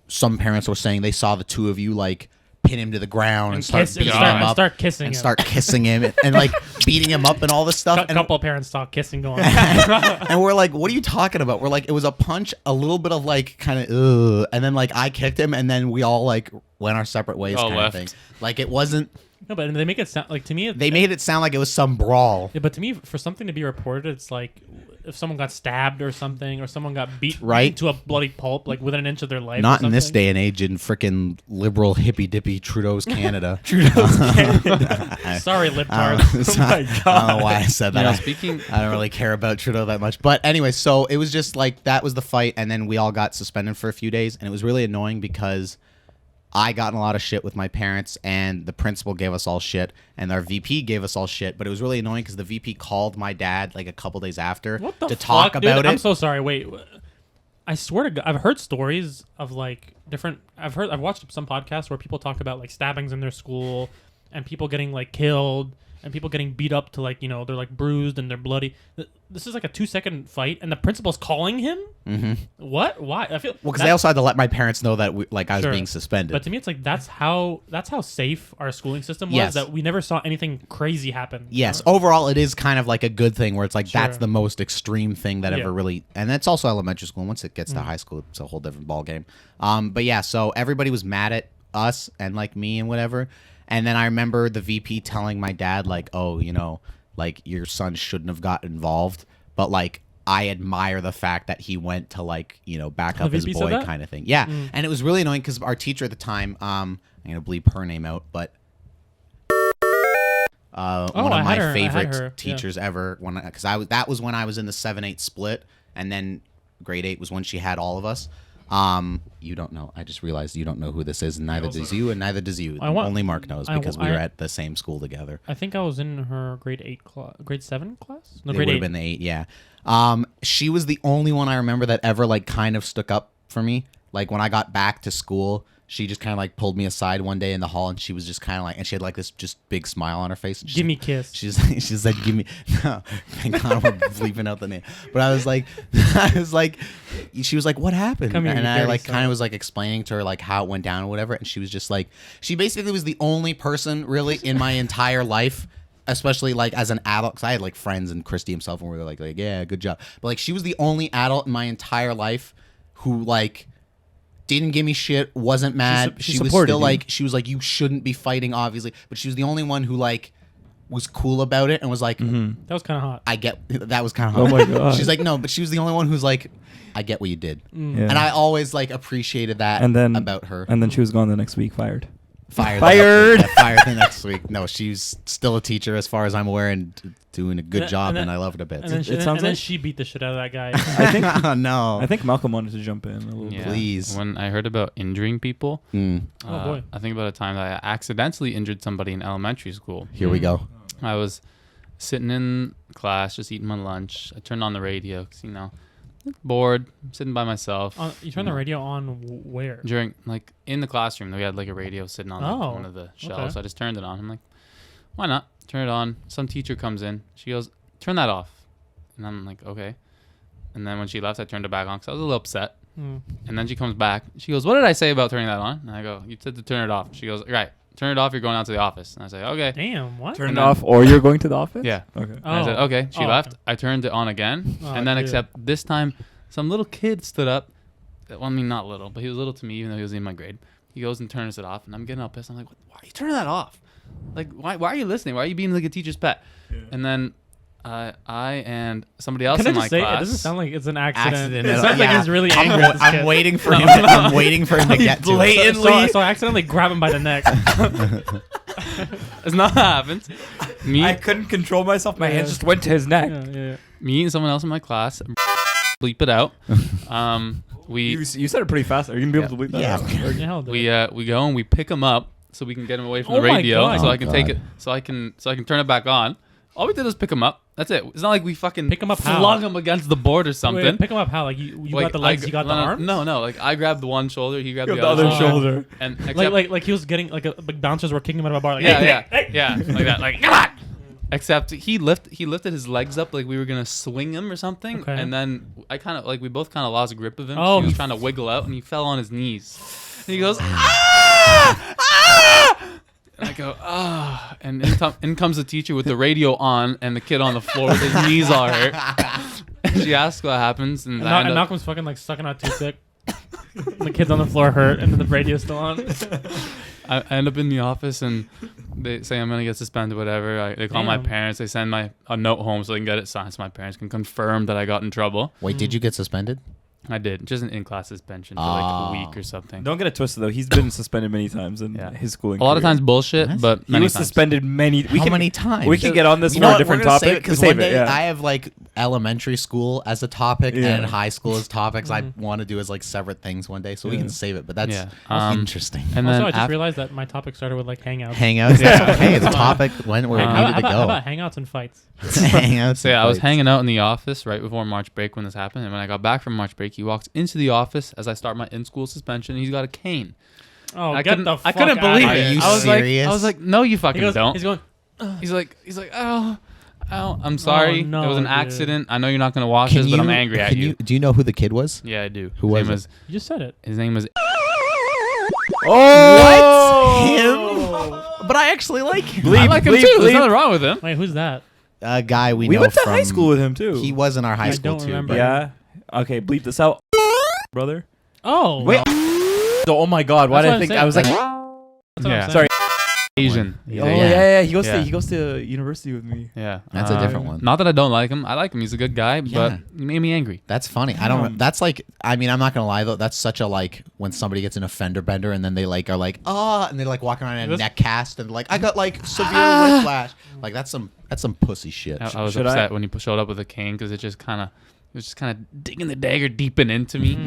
some parents were saying they saw the two of you like pin him to the ground and start beating him up, start kissing and him. start kissing him and like beating him up and all this stuff. A And, couple of parents saw kissing going on. and we're like, what are you talking about? We're like, it was a punch, a little bit of like kind of, and then like I kicked him, and then we all like went our separate ways, All kind left. of thing. Like it wasn't. No, but they make it sound like, to me. They made it sound like it was some brawl. Yeah, but to me, for something to be reported, it's like if someone got stabbed or something, or someone got beat Right. to a bloody pulp, like within an inch of their life. Not or in this something. day and age in frickin' liberal hippy dippy Trudeau's Canada. Sorry, libtards. I don't know why I said that. You know, I- speaking, I don't really care about Trudeau that much. But anyway, so it was just like that was the fight, and then we all got suspended for a few days, and it was really annoying because I got in a lot of shit with my parents, and the principal gave us all shit, and our VP gave us all shit. But it was really annoying because the VP called my dad like a couple days after What the to fuck, talk dude? about it. I'm so sorry. Wait, I swear to God, I've heard stories of like different. I've watched some podcasts where people talk about like stabbings in their school, and people getting like killed, and people getting beat up to like, you know, they're like bruised and they're bloody. This is like a 2-second fight, and the principal's calling him. Mm-hmm. What? Why? I feel Well, because they also had to let my parents know that I was Sure. being suspended. But to me, it's like that's how safe our schooling system was. Yes. That we never saw anything crazy happen. Yes, overall, it is kind of like a good thing where it's like that's Sure. the most extreme thing that Yeah. ever really, and that's also elementary school. And once it gets to high school, it's a whole different ball game. But yeah, so everybody was mad at us and like me and whatever. And then I remember the VP telling my dad like, "Oh, you know, like your son shouldn't have got involved," but like I admire the fact that he went to like, you know, back The up his VP said boy that? kind of thing. Yeah, and it was really annoying because our teacher at the time, I'm gonna bleep her name out, but. One I of had my her- I had favorite her, yeah. teachers ever, because that was when I was in the 7-8 split, and then grade 8 was when she had all of us. You don't know. I just realized you don't know who this is, and neither does you, and neither does you. Only Mark knows because we were at the same school together. I think I was in her grade 7 class. No, It grade would 8. have been the 8, yeah. She was the only one I remember that ever like kind of stuck up for me. Like when I got back to school, she just kind of like pulled me aside one day in the hall, and she was just kind of like, and she had like this just big smile on her face. And she's Give like, me a kiss. she said, "Give me." No, thank God we're bleeping out the name. But I was like, she was like, "What happened?" Come here, and you I dirty like son. kind of was like explaining to her like how it went down or whatever, and she was just like, she basically was the only person really in my entire life. Especially like as an adult, because I had like friends and Christy himself, and we were like, yeah, good job. But like she was the only adult in my entire life who like didn't give me shit, wasn't mad. she She was supported still you. like, she was like, you shouldn't be fighting, obviously. But she was the only one who like was cool about it and was like, That was kind of hot. I get that was kind of Oh hard. my God. She's like, no, but she was the only one who's like, I get what you did, Yeah. and I always like appreciated that and then about her. And then she was gone the next week, fired. Fired. Fired. Fired the next week. No, she's still a teacher as far as I'm aware and doing a good And- job, and then- and I love it a bit. And then, It she, sounds and then like- she beat the shit out of that guy. I think Oh, no. I think Malcolm wanted to jump in a little yeah, bit. Please. when I heard about injuring people, Mm, Oh, boy. I think about a time that I accidentally injured somebody in elementary school. here we go. I was sitting in class, just eating my lunch. I turned on the radio because, you know, bored, sitting by myself. You turn the radio on where? During, like, in the classroom, we had, like, a radio sitting on like, Oh, one of the shelves. okay. So I just turned it on. I'm like, why not? Turn it on. Some teacher comes in. She goes, turn that off. And I'm like, okay. And then when she left, I turned it back on because I was a little upset. Mm. And then she comes back. She goes, "What did I say about turning that on?" And I go, "You said to turn it off." She goes, "Right, turn it off. You're going out to the office." And I say, "Okay." Damn, what? Turn And it then- off, or you're going to the office. Yeah. Okay. And I said, Oh. "Okay." She Oh, left. okay. I turned it on again. Oh, And then dude. except this time, some little kid stood up. Well, I mean, not little, but he was little to me, even though he was in my grade. He goes and turns it off. And I'm getting all pissed. I'm like, "Why are you turning that off? Like, why are you listening? Why are you being like a teacher's pet?" Yeah. And then I and somebody else Can I in my just say, class. it doesn't sound like it's an accident. It at all. sounds like Yeah. he's really angry at this kid. I'm waiting for him. I'm waiting for him to get to it. Blatantly- So I accidentally grab him by the neck. It's not what happened. Me, I couldn't control myself. My Yeah. hand just went to his neck. Yeah. me and someone else in my class, bleep it out. We You said it pretty fast. Are you gonna be able to believe that? Yeah. Yeah, hell, dude. we go and we pick him up so we can get him away from Oh the my radio, God. so Oh I can take God. it, so I can turn it back on. All we did was pick him up. That's it. It's not like we fucking Pick him up how? flung him against the board or something. Wait, pick him up how? Like you Like, got the legs, you got the arms? No. Like I grabbed the one shoulder, he grabbed You the have the other other shoulder. shoulder. And except, Like he was getting like bouncers were kicking him out of a bar. Like, yeah, hey, yeah, hey, hey. yeah, like that. Like come on. Except he lifted his legs up like we were gonna swing him or something, Okay. and then I kind of like we both kind of lost grip of him. Oh. He was trying to wiggle out, and he fell on his knees. And he goes, "Ah! Ah!" And I go, "Ah!" And in comes the teacher with the radio on, and the kid on the floor with his knees all hurt. And she asks what happens, and, I And end up- Malcolm's fucking like sucking out toothpick. The kid's on the floor hurt, and the radio's still on. I end up in the office and they say I'm gonna get suspended, whatever. They call my Damn. parents. They send a note home so they can get it signed, so my parents can confirm that I got in trouble. Wait, did you get suspended? I did, just an in-class suspension for like a week or something. Don't get it twisted though. He's been suspended many times in Yeah. his schooling. A lot of career. times bullshit, What? but He many was times. suspended many. How many times? We can get on this You for know a what, different we're gonna topic. save it, 'cause Save one day yeah. I have like elementary school as a topic Yeah. and high school as topics. I Mhm. want to do as like separate things one day, so we Yeah. can save it. But that's Yeah. interesting. And Also, then I just af- realized that my topic started with like hangouts. Hangouts. Yeah. Okay, the topic when we're How needed how to about, how go. about hangouts and fights? Hangouts. so yeah, I was fights. hanging out in the office right before March break when this happened, and when I got back from March break, he walks into the office as I start my in-school suspension. And he's got a cane. Oh, I get couldn't, the fuck I couldn't outta believe Are it. you I was serious? like, no, you He fucking goes, don't. he's going. He's like, oh, I'm sorry. no, it was an dude. accident. I know you're not gonna wash this, but I'm angry at can you. Do you know who the kid was? Yeah, I do. Who was it? You just said it. His name was. Oh, Him? But I actually like him. I like him bleep, too. There's bleep. nothing wrong with him. Wait, who's that? A guy we We know went to from high school with him too. He was in our high I school don't too. remember. but- Yeah. Okay, bleep this out, brother. Oh, Wait. Oh my God! Why That's did what I I'm think saying. I was like? That's what I'm Yeah. saying. Sorry. Asian. Oh He's Yeah. Asian. yeah. Yeah. He goes to university with me. Yeah. That's a different one. Not that I don't like him. I like him. He's a good guy, Yeah. but he made me angry. That's funny. I don't. That's like. I mean, I'm not gonna lie though. That's such a like when somebody gets an offender bender and then they like are like and they like walking around in a This- neck cast and like I got like severe whiplash. Like that's some pussy shit. I was Should upset when he showed up with a cane because it was just kind of digging the dagger deeper into me,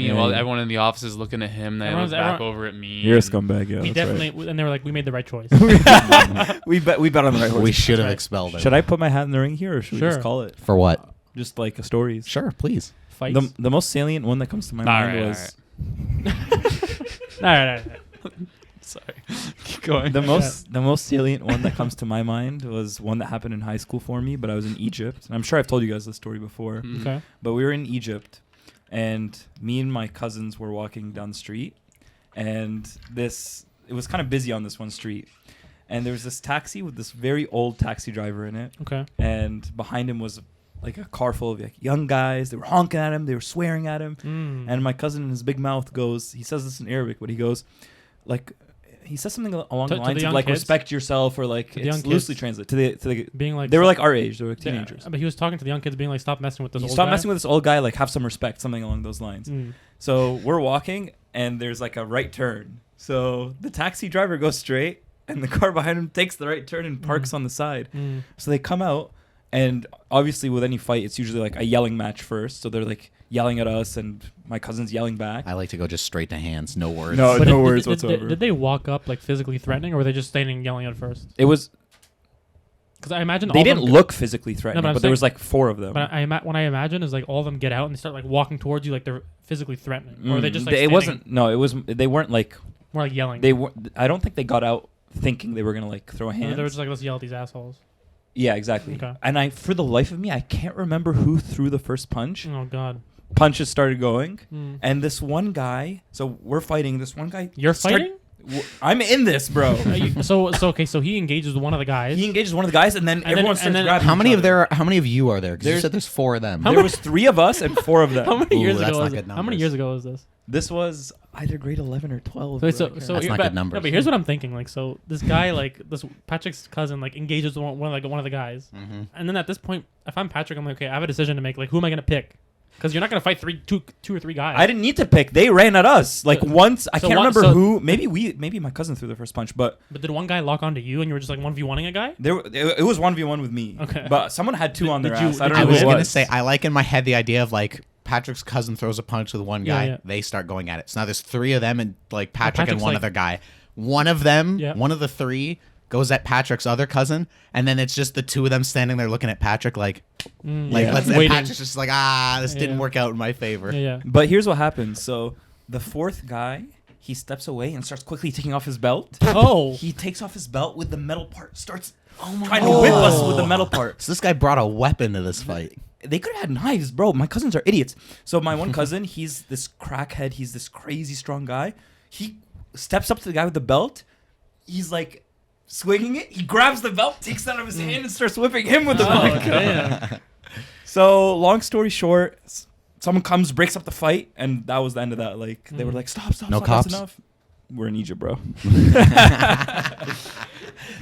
Yeah. while everyone in the office is looking at him. They look back over at me. You're a and- scumbag. Yeah. We that's right. definitely, and they were like, we made the right choice. we bet on the right horse. We should have right. expelled him. Should I put my hat in the ring here, or should we Sure. just call it For what? just like a stories? Sure, please. Fights. The most salient one that comes to my mind All was All right. Sorry. Keep going. the most salient one that comes to my mind was one that happened in high school for me, but I was in Egypt. And I'm sure I've told you guys this story before. Mhm. Okay. But we were in Egypt, and me and my cousins were walking down the street, and it was kind of busy on this one street, and there was this taxi with this very old taxi driver in it, Okay. and behind him was like a car full of like young guys. They were honking at him, they were swearing at him, and my cousin in his big mouth he says this in Arabic, but he goes like. He says something along To the the lines of young like kids? respect yourself, or like To the young it's loosely kids? translated to the being like they were like our age, they were like Yeah, teenagers. but he was talking to the young kids, being like, "Stop messing with this You old stop guy." messing with this old guy, like have some respect, something along those lines. So we're walking, and there's like a right turn. So the taxi driver goes straight, and the car behind him takes the right turn and parks on the side. So they come out, and obviously with any fight, it's usually like a yelling match first. So they're like yelling at us, and my cousin's yelling back. I like to go just straight to hands, no words. No, But no did- words did- whatsoever. Did they walk up like physically threatening, or were they just standing yelling at first? It was. Because I imagine They all didn't them, look physically threatening, but I'm but there saying- was like four of them. But when I imagine is like all of them get out and they start like walking towards you like they're physically threatening, or are they just like it standing, wasn't. No, it was. They weren't like. more like yelling. They were. I don't think they got out thinking they were gonna like throw Or hands. they were just like, let's yell at these assholes. Yeah, exactly. Okay. And for the life of me, I can't remember who threw the first punch. Oh God. Punches started going, Mm. and this one guy. So we're fighting. This one guy. You're fighting? I'm in this, bro. So he engages with one of the guys. He engages one of the guys, and then everyone starts grabbing. How many each of other. How many of you are there? Because you said there's 4 of them. There was 3 of us and 4 of them. How many years that's ago not was good it? How many numbers. years ago was this? This was either grade 11 or 12. So, bro. so, I can't so That's you're- not good but- numbers. No, but here's what I'm thinking. Like, so this guy, like this Patrick's cousin, like engages one of the guys, and then at this point, if I'm Patrick, I'm like, okay, I have a decision to make. Like, who am I gonna pick? Because you're not gonna fight two or three guys. I didn't need to pick. They ran at us. Like once, I so can't what- remember so- who. Maybe my cousin threw the first punch, but But did one guy lock onto you, and you were just like 1v1ing a guy? it was 1v1 with me. Okay. But someone had 2 on their did you- ass. I did don't I know was who it gonna was. say I like in my head the idea of like Patrick's cousin throws a punch with one guy, Yeah, yeah. they start going at it. So now there's 3 of them and like Patrick and Patrick's one like- other guy. One of them, Yeah. one of the 3 goes at Patrick's other cousin, and then it's just the 2 of them standing there looking at Patrick like Yeah. let's and Waiting. Patrick's just like this didn't Yeah. work out in my favor. Yeah. But here's what happens. So the 4th guy, he steps away and starts quickly taking off his belt. Oh. He takes off his belt with the metal part. Starts trying to whip us with the metal part. So this guy brought a weapon to this fight. They could have had knives, bro. My cousins are idiots. So my one cousin, he's this crackhead. He's this crazy strong guy. He steps up to the guy with the belt. He's like swinging it. He grabs the belt, takes it out of his hand, and starts whipping him with the belt. damn. So long story short, someone comes, breaks up the fight, and that was the end of that. Like they were like, stop, No stop, cops? that's enough. We're in Egypt, bro.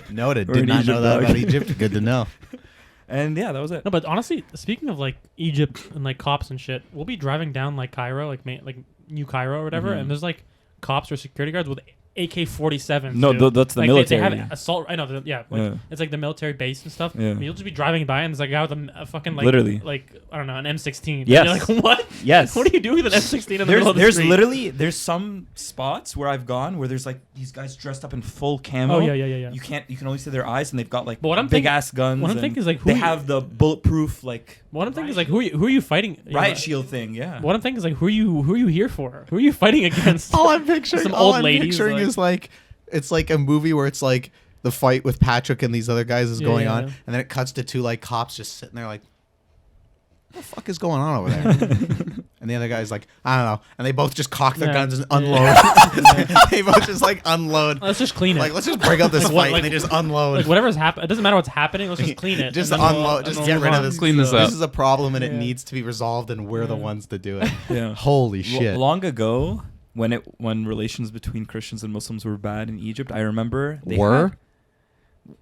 Noted. We're Did in not Egypt, know that dog. about Egypt. Good to know. And yeah, that was it. No, but honestly, speaking of like Egypt and like cops and shit, we'll be driving down like Cairo, like New Cairo or whatever, and there's like cops or security guards with AK-47s. No, dude. that's the Like, military. They have assault. I know. Like, Yeah. it's like the military base and stuff. Yeah. I mean, you'll just be driving by and there's like a guy with a fucking like Literally. like I don't know, an M16. Yes. And you're like, what? Yes. What are you doing with an M16 in the middle of the There's street? literally there's some spots where I've gone where there's like these guys dressed up in full camo. Oh, yeah. You can only see their eyes, and they've got like But what I'm big thinking- ass guns. what I'm and thinking is, like, who they you- have the bulletproof like What I'm thinking is like, who are you fighting? You riot know, shield thing. Yeah. What I'm thinking is like, who are you here for? Who are you fighting against? All I'm picturing, Some all old I'm ladies, picturing like- is like it's like a movie where it's like the fight with Patrick and these other guys is Yeah, going yeah, on, yeah. and then it cuts to 2 like cops just sitting there like, what the fuck is going on over there? And the other guy's like, I don't know, and they both just cock their Yeah. guns and unload. They both just like unload. Let's just clean it. Like let's just break up this Like, what- fight, like- and they just unload. Like whatever's happening, it doesn't matter what's happening. Let's just clean it. Just and then unload. and Just then get move rid of on. this. Clean this This up. is a problem, and it Yeah. needs to be resolved, and we're the Yeah. ones to do it. Yeah. Holy shit! Long ago, when relations between Christians and Muslims were bad in Egypt, I remember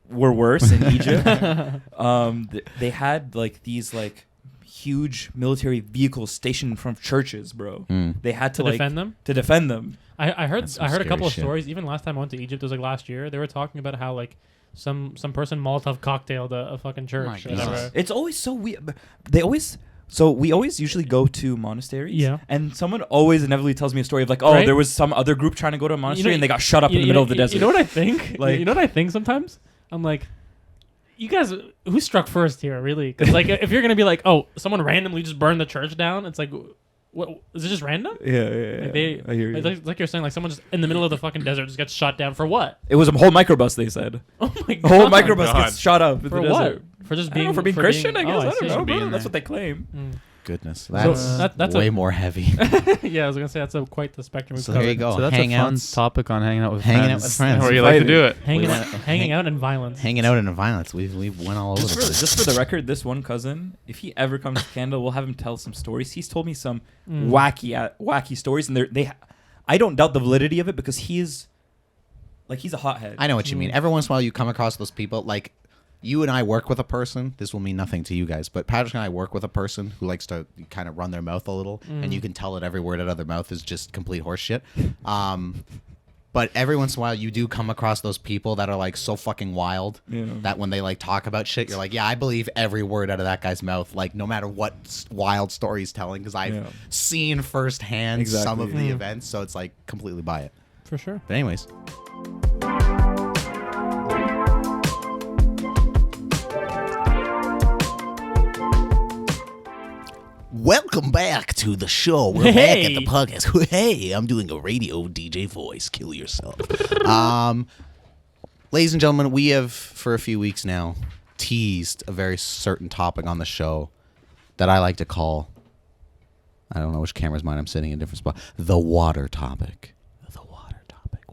were worse in Egypt. They had like these like huge military vehicles stationed in front of churches, bro. They had to To like defend them? To defend them. I heard That's some a couple scary of shit. stories. Even last time I went to Egypt, it was like last year. They were talking about how like some person Molotov cocktailed a fucking church. My or whatever. God. It's always so weird. We always usually go to monasteries. Yeah. And someone always inevitably tells me a story of like, oh, Right? there was some other group trying to go to a monastery and they got shut up in the You middle know- of the you- desert. You know what I think? Like- you know what I think sometimes? I'm like, you guys, who struck first here, really? Because like, if you're gonna be like, oh, someone randomly just burned the church down, it's like, what is it? Just random? Yeah. Like they, I hear you. like you're saying, like someone just in the middle of the fucking desert just gets shot down for what? It was a whole microbus, they said. Oh my The whole god! microbus God. gets shot up in For the what? desert. For just I don't being know, for being Christian, I guess. Oh, I don't see. know. being Bro. That's there. what they claim. Mm. Goodness, So that's, that's way a- more heavy. Yeah, I was gonna say that's quite the spectrum. we've So there you covered. go. So that's a fun Hangouts. topic on hanging out with Hanging friends. out with friends. Or you like to Fighting. do it. Hanging out in violence. Hanging out in violence. We went all over the place. Just for the record, this one cousin, if he ever comes to Canada, we'll have him tell some stories. He's told me some wacky stories, and I don't doubt the validity of it because he's a hothead. I know what you mean. Every once in a while, you come across those people. Like, you and I work with a person. This will mean nothing to you guys, but Patrick and I work with a person who likes to kind of run their mouth a little, and you can tell that every word out of their mouth is just complete horseshit. But every once in a while, you do come across those people that are like so fucking wild that when they like talk about shit, you're like, yeah, I believe every word out of that guy's mouth, like no matter what wild story he's telling, because I've seen firsthand some of Exactly. the events, so it's like completely buy it. For sure. But anyways. Welcome back to the show. We're back at the podcast. Hey, I'm doing a radio DJ voice. Kill yourself. Ladies and gentlemen, we have for a few weeks now teased a very certain topic on the show that I like to call, I don't know which camera's mine, I'm sitting in a different spot, the water topic. The water topic.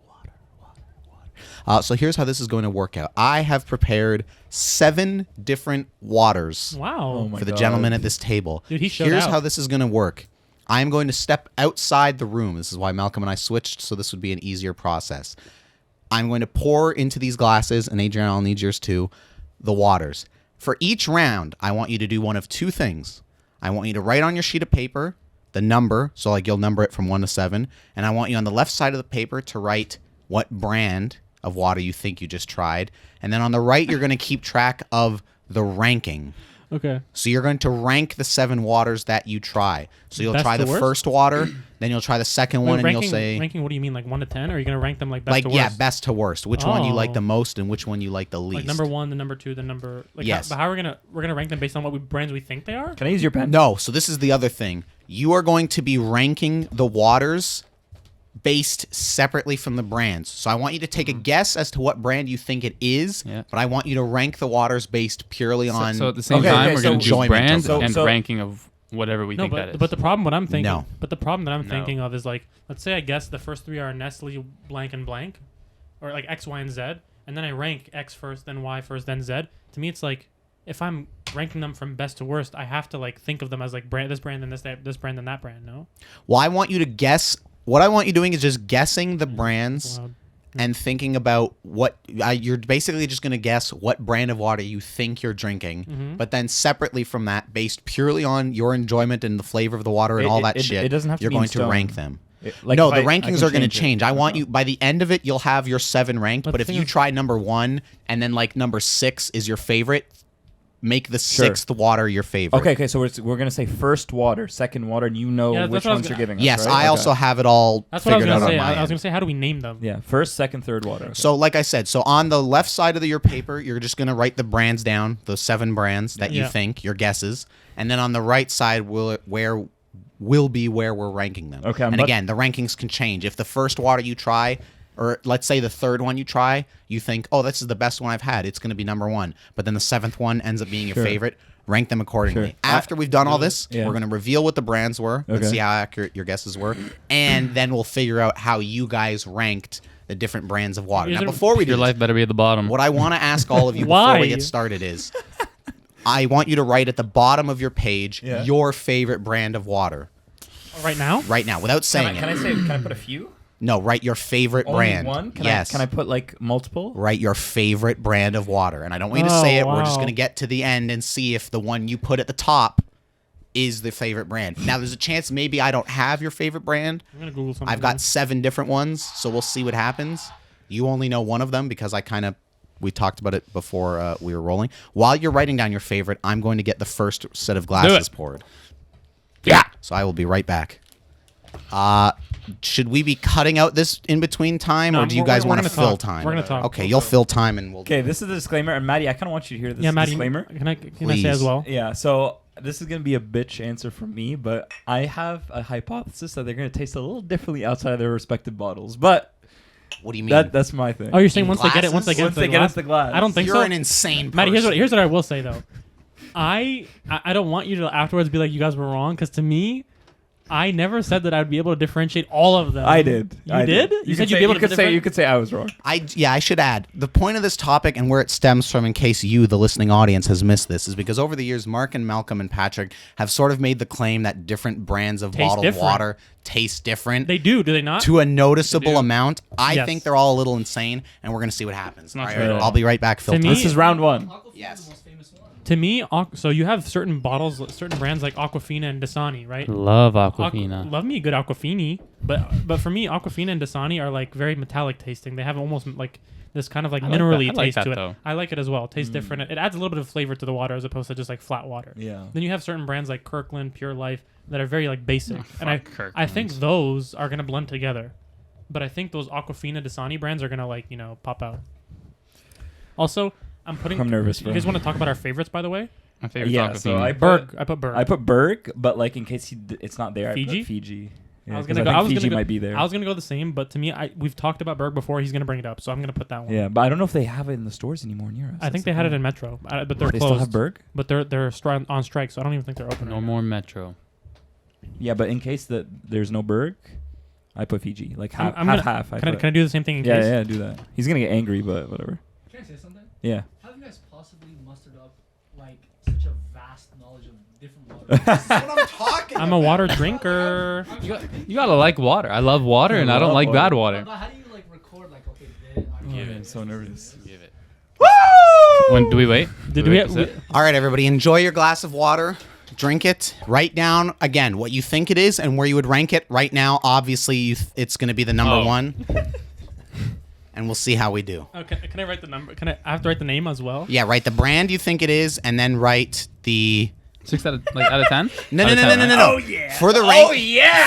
Water. So here's how this is going to work out. I have prepared 7 different waters Wow. Oh my for the God. gentleman at this table. Dude, he showed Here's out. how this is going to work. I'm going to step outside the room. This is why Malcolm and I switched, so this would be an easier process. I'm going to pour into these glasses, and Adrian, I'll need yours too, the waters. For each round, I want you to do one of 2 things. I want you to write on your sheet of paper the number, so like you'll number it from 1 to 7, and I want you on the left side of the paper to write what brand of water you think you just tried, and then on the right, you're going to keep track of the ranking. Okay. So you're going to rank the 7 waters that you try. So you'll Best try to the worst? first water, then you'll try the second one, and ranking, you'll say, ranking. What do you mean, like 1 to 10? Or are you gonna rank them like best like, to yeah, worst? best to worst. Which one you like the Oh. most, and which one you like the least. Like number 1, the number 2, the number. Like Yes. But how are we're gonna rank them based on what brands we think they are? Can I use your pen? No, so this is the other thing. You are going to be ranking the waters based separately from the brands. So I want you to take a guess as to what brand you think it is, Yeah. but I want you to rank the waters based purely on So at the same Okay, time, okay, we're so going to do enjoyment of brand them. and So- ranking of whatever we No, think that is. but the problem what I'm thinking. No. But the problem that I'm No. thinking of is like, let's say I guess the first 3 are Nestle blank and blank, or like X, Y, and Z, and then I rank X first, then Y first, then Z. To me, it's like if I'm ranking them from best to worst, I have to like think of them as like this brand and this brand and that brand. No. Well, I want you to guess. What I want you doing is just guessing the brands Loud. and thinking about what you're basically just going to guess what brand of water you think you're drinking, Mm-hmm. but then separately from that, based purely on your enjoyment and the flavor of the water and all that shit, it doesn't have to you're be in going to stone. rank them. Like No, if the I rankings can are going to it. change. I want you, by the end of it, you'll have your 7 ranked, But but the if thing you is- try number 1 and then like number 6 is your favorite, make the Sure. 6th water your favorite. Okay, so we're gonna say first water, second water, and you know Yeah, that's which what I was ones you're gonna- giving us. Yes, right? I Okay. also have it all That's what I was figured out gonna say. on my I was end. gonna say, how do we name them? Yeah, first, second, third water. Okay. So, like I said, so on the left side of your paper, you're just going to write the brands down, those 7 brands that you Yeah. think, your guesses, and then on the right side will be where we're ranking them. Okay, and but- again, the rankings can change. If the first water you try, or let's say the third one you try, you think, oh, this is the best one I've had, it's going to be number 1, but then the 7th one ends up being your Sure. favorite, rank them accordingly. Sure. After we've done all this, Yeah. we're going to reveal what the brands were, and Okay. see how accurate your guesses were, and then we'll figure out how you guys ranked the different brands of water. Is Now, it- before we do Your this, life better be at the bottom. what I want to ask all of you before Why? we get started is, I want you to write at the bottom of your page Yeah. your favorite brand of water Right now? right now, without saying Can it. Can I put a few? No, write your favorite Only brand. one? Yes. Can I put like multiple? Write your favorite brand of water, and I don't want you to Oh, say it. We're just wow. going to get to the end and see if the one you put at the top is the favorite brand. Now, there's a chance maybe I don't have your favorite brand. I'm gonna Google something. I've got 7 different ones, so we'll see what happens. You only know one of them because we talked about it before we were rolling. While you're writing down your favorite, I'm going to get the first set of glasses poured. Yeah. So I will be right back. Should we be cutting out this in between time, No, or do you we're- guys we're want to gonna fill talk. time? We're gonna talk. Okay, you'll fill time, and we'll. Okay, this is the disclaimer, and Matty, I kind of want you to hear this Yeah, Matty. disclaimer. Can I Please. say as well? Yeah, so this is gonna be a bitch answer from me, but I have a hypothesis that they're gonna taste a little differently outside of their respective bottles. But What do you mean? that's my thing. Oh, you're saying In once they get it, once they glasses? get Once into they the get glass? into the glass. I don't think You're so. an insane person. Matty, here's what I will say though. I don't want you to afterwards be like you guys were wrong, because to me, I never said that I would be able to differentiate all of them. I did. You I did? You said you'd be able to differentiate. You could say I was wrong. I should add the point of this topic and where it stems from, in case you, the listening audience, has missed this, is because over the years, Mark and Malcolm and Patrick have sort of made the claim that different brands of Taste bottled different. water taste different. They do they not? to a noticeable They do. amount. I Yes. think they're all a little insane, and we're gonna see what happens. not All true at all. I'll be right back. Phil. To me- This is round one. Aquafina's Yes. the most famous one. To me, so you have certain bottles, certain brands like Aquafina and Dasani, right? Love Aquafina. Love me a good Aquafini, but for me, Aquafina and Dasani are like very metallic tasting. They have almost like this kind of like I like minerally that. I like taste that, to it. though. I like it as well. It tastes different. It adds a little bit of flavor to the water as opposed to just like flat water. Yeah. Then you have certain brands like Kirkland, Pure Life that are very like basic, and I Kirkland. think those are gonna blend together. But I think those Aquafina Dasani brands are gonna like pop out. Also, I'm nervous. You guys want to talk about our favorites, by the way? My favorite Yeah, Aquafina. so I Berg. I put Berg. I put Berg, but like in case it's not there, I Fiji? put Fiji. Yeah, I was 'cause gonna go. think I was Fiji gonna go, might be there. I was gonna go the same, but to me, we've talked about Berg before. He's gonna bring it up, so I'm gonna put that one. Yeah, but I don't know if they have it in the stores anymore near us. I think they had it in Metro, but they're They closed. still have Berg. But they're on strike, so I don't even think they're open. No right more Metro. Yeah, but in case that there's no Berg, I put Fiji. Like half, I'm gonna- half. Can I do the same thing in Yeah, case? yeah, do that. He's gonna get angry, but whatever. Can I say something? Yeah. How have you guys possibly mustered up like such a vast knowledge of different waters? That's what I'm talking I'm a water drinker. You gotta like water. I love water, and I don't love like water. bad water. But how do you like record like okay, this, I'm so nervous. Give it. When do we wait? Did Do we? wait to sit? All right, everybody, enjoy your glass of water. Drink it. Write down again what you think it is and where you would rank it. Right now, obviously, it's going to be the number one, and we'll see how we do. Oh, can I write the number? I have to write the name as well? Yeah, write the brand you think it is, and then write the. 6 out of 10. No. Oh yeah. For the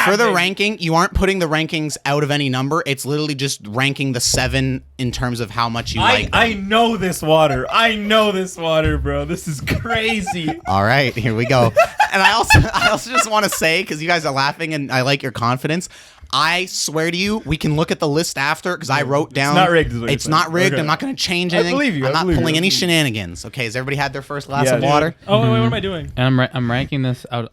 for the baby. ranking, you aren't putting the rankings out of any number. It's literally just ranking the 7 in terms of how much you like them. I know this water. I know this water, bro. This is crazy. All right, here we go. And I also just want to say, because you guys are laughing and I like your confidence, I swear to you, we can look at the list after, because I wrote down. not rigged, is what you're It's saying. not rigged. Okay. I'm not going to change I anything. believe you. I'm I not believe you. pulling I any believe you. shenanigans. Okay, has everybody had their first glass Yeah, of dude. water? Oh, wait, what am I doing? And I'm ranking this out.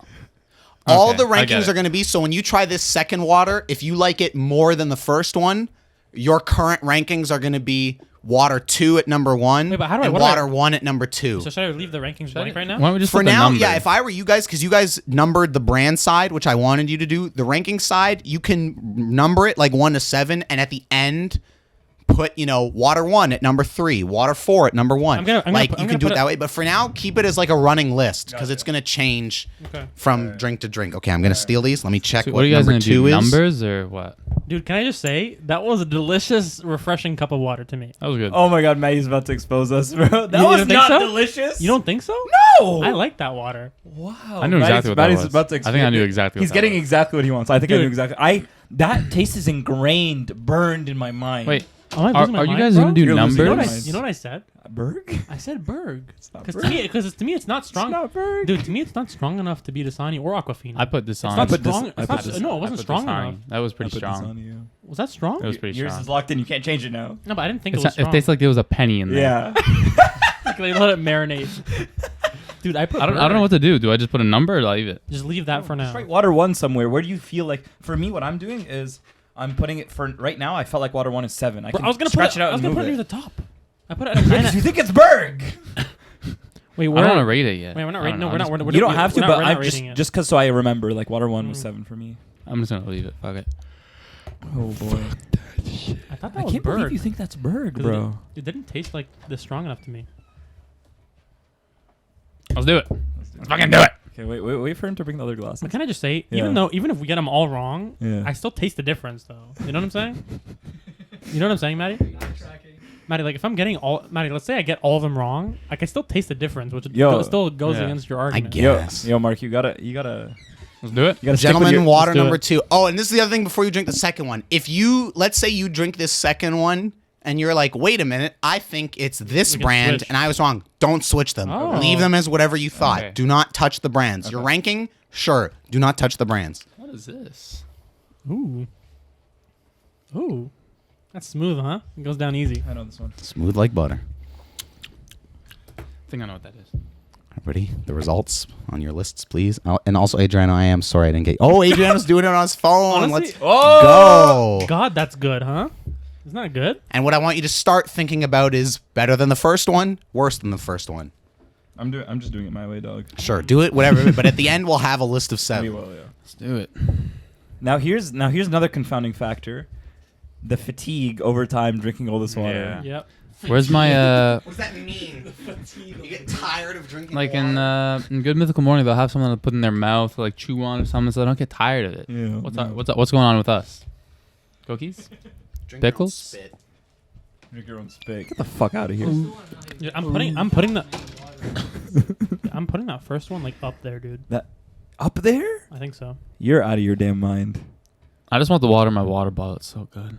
All Okay, the I get rankings it. are going to be, so when you try this second water, if you like it more than the first one, your current rankings are going to be water 2 at number 1 Wait, but how do I- and what do I- water 1 at number 2. So should I leave the rankings blank right now? Why don't we just For put the now, numbers? yeah, if I were you guys, because you guys numbered the brand side, which I wanted you to do, the ranking side, you can number it like 1 to 7, and at the end, put, water 1 at number 3, water 4 at number 1. I'm gonna like, put- you I'm can gonna do it put that it- way, but for now, keep it as like a running list, because it's going to change Okay. from drink to drink. Okay, I'm going to steal these. Let me check So what what are you guys number gonna 2 do? is. Numbers or what? Dude, can I just say, that was a delicious, refreshing cup of water to me. That was good. Oh my god, Maddie's about to expose us, bro. That You was don't think not so? delicious. You don't think so? No. I like that water. Wow. I knew exactly what that Maddie's was. about to I think I knew experience- exactly what He's that getting was. exactly what he wants. I think I Dude. knew exactly. That taste is ingrained, burned in my mind. Wait, Am I losing my are you mind, guys bro? gonna do You're losing your numbers? mind. You know what I said? Berg? I said Berg. not Because Berg. to me, it's not strong. It's not Berg. Dude, to me, it's not strong enough to be Dasani or Aquafina. I put this on. It's not put this- strong. I It's put not, this- no, it wasn't strong enough. That was I pretty put this strong. on you. Was that strong? It was pretty Yours strong. is locked in. You can't change it now. No, but I didn't think It's it was strong. it tastes like there was a penny in there. Yeah. Like they let it marinate. Dude, I put. I don't know what to do. Do I just put a number or leave it? Just leave that for now. Just write water 1 somewhere. Where do you feel like? For me, what I'm doing is I'm putting it for right now. I felt like water 1 is 7. Bro, can I was gonna scratch put it out I was and gonna move put it near it. the top. I put it at a 9. Because you think it's Berg. Wait, I where? don't want to rate it yet. Wait, we're not I rating. don't No, we're know. not. We're, You don't have to, we're but not I'm rating it. just because so I remember like water 1 was 7 for me. I'm just gonna leave it. Fuck it. Oh boy. I thought that I was can't Berg. believe you think that's Berg, 'Cause bro. It didn't taste like this strong enough to me. Let's do it. Let's fucking do it. Okay, wait for him to bring the other glasses. But can I just say, Yeah. even if we get them all wrong, Yeah. I still taste the difference, though. You know what I'm saying? You know what I'm saying, Matty? Backtracking. Matty, like if I'm getting Matty, let's say I get all of them wrong, I can still taste the difference, which still goes Yeah. against your argument. guess. Yo, Mark, you gotta Let's do it. stick with Gentlemen, your, water let's do number it. 2. Oh, and this is the other thing before you drink the second one. If you, let's say you drink this second one and you're like, wait a minute, I think it's this We can brand switch. and I was wrong. Don't switch them. Oh. Leave them as whatever you thought. Okay. Do not touch the brands. Your ranking, sure. Do not touch the brands. What is this? Ooh. That's smooth, huh? It goes down easy. I know this one. Smooth like butter. I think I know what that is. Everybody, the results on your lists, please. Oh, and also, Adriano, I am sorry I didn't get. Oh, Adriano's doing it on his phone. Honestly- Let's Oh! go. God, that's good, huh? Isn't that good? And what I want you to start thinking about is better than the first one, worse than the first one. I'm just doing it my way, dog. Sure, do it, whatever. But at the end, we'll have a list of We 7. will, yeah. Let's do it. Now here's another confounding factor: the fatigue over time drinking all this water. Yeah. Yep. Where's my What does that mean? You get tired of drinking like in Good Mythical Morning they'll have something to put in their mouth, like chew on or something, so they don't get tired of it. Yeah. What's going on with us? Cookies? Pickles? Drink your own spit. Get the fuck out of here. Yeah, I'm putting that first one like up there, dude. That up there? I think so. You're out of your damn mind. I just want the water in my water bottle. It's so good.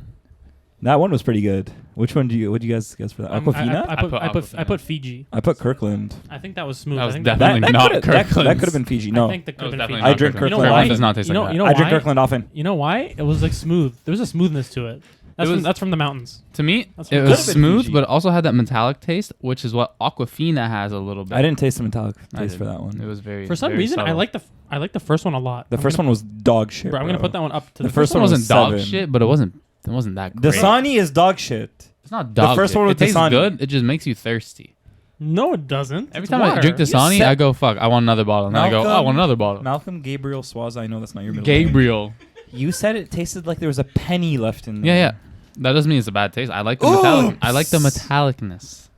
That one was pretty good. Which one would you guys guess for that? Aquafina? I put Fiji. I put Kirkland. I think that was smooth. That was I think definitely not Kirkland. That could have been Fiji. No. I think that could have been Fiji. I drink Kirkland. You know why? Kirkland does not taste like that. You know I drink why? Kirkland often. You know why? It was like smooth. There was a smoothness to it. That's from the mountains. To me, That's it what- was Could've been smooth, Fiji. but it also had that metallic taste, which is what Aquafina has a little bit. I didn't taste the metallic I taste did. for that one. It was very. For some very reason, subtle. I like the first one a lot. The first one was dog shit. Bro, I'm gonna bro. put that one up to The the first This one one was wasn't dog 7. shit, but it wasn't that great. Dasani is dog shit. It's not dog. first shit. one it with tastes Dasani. good. It just makes you thirsty. No, it doesn't. Every It's time I water. drink Dasani, said- I go fuck. I want another bottle. And then I go, oh, I want another bottle. Malcolm Gabriel Swaza. I know that's not your middle name. Gabriel. You said it tasted like there was a penny left in there. Yeah. That doesn't mean it's a bad taste. I like the metallic. I like the metallicness.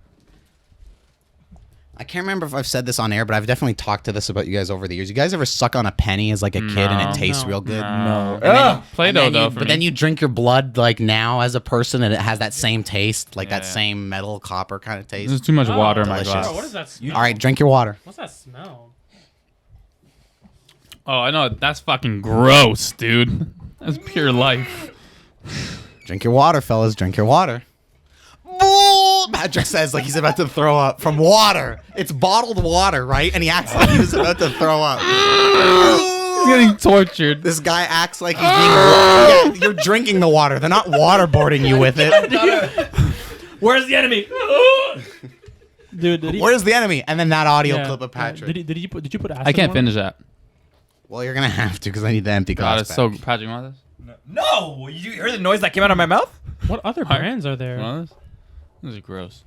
I can't remember if I've said this on air, but I've definitely talked to this about you guys over the years. You guys ever suck on a penny as like a kid and No. it tastes No. real good? No. And then- Play-Doh and then though. you- For but me. then you drink your blood like now as a person, and it has that same taste, like that Yeah. same metal copper kind of taste. There's too much Oh, water in my delicious. glass. Bro, what is that smell? All right, drink your water. What's that smell? Oh, I know. That's fucking gross, dude. That's pure life. Drink your water, fellas. Drink your water. Bull! Patrick says like he's about to throw up from water. It's bottled water, right? And he acts like he was about to throw up. He's getting tortured. This guy acts like he's being. Yeah, you're drinking the water. They're not waterboarding you with it. Where's the enemy? Dude, did he? Where's the enemy? And then that audio Yeah. clip of Patrick. Did you put acid I can't in one? finish that. Well, you're gonna have to because I need the empty God, glass. it's back. so. Patrick, you want this? No. You heard the noise that came out of my mouth? What other Alright. brands are You there? want this? This is gross.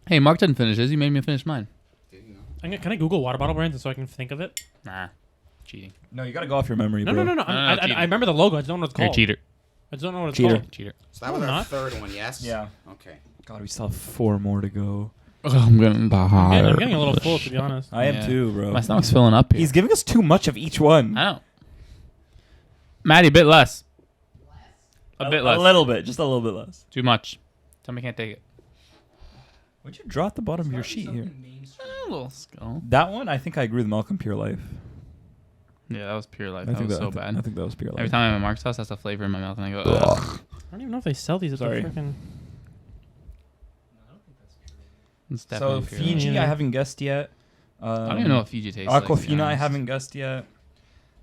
Hey, Mark didn't finish his. You made me finish mine. Can I Google water bottle brands so I can think of it? Nah, cheating. No, you gotta go off your memory, No, bro. no. I cheating. remember the logo. I just don't know what it's You're a called. cheater. I just don't know what it's Cheater. called. Cheater. So that was No, our not. third one, yes? Yeah. Okay. God, we still have 4 more to go. Oh, I'm getting I'm getting a little full, to be honest. I am too, bro. My stomach's filling up here. He's giving us too much of each one. I know. Matty, a bit less. A bit less. A little bit. Just a little bit less. Too much. Somebody can't take it. Why'd you draw at the bottom of your sheet here? A little skull. That one, I think I agree with Malcolm Pure Life. Yeah, that was pure life. I That think was that, so I thi- bad. I think that was Pure Life. Every time I'm at Mark's house, that's the flavor in my mouth, and I go, ugh. I don't even know if they sell these at Sorry. the freaking. It's So definitely pure life. Fiji, Yeah. I haven't guessed yet. I don't even know what Fiji tastes like. to be Aquafina, I honest. haven't guessed yet.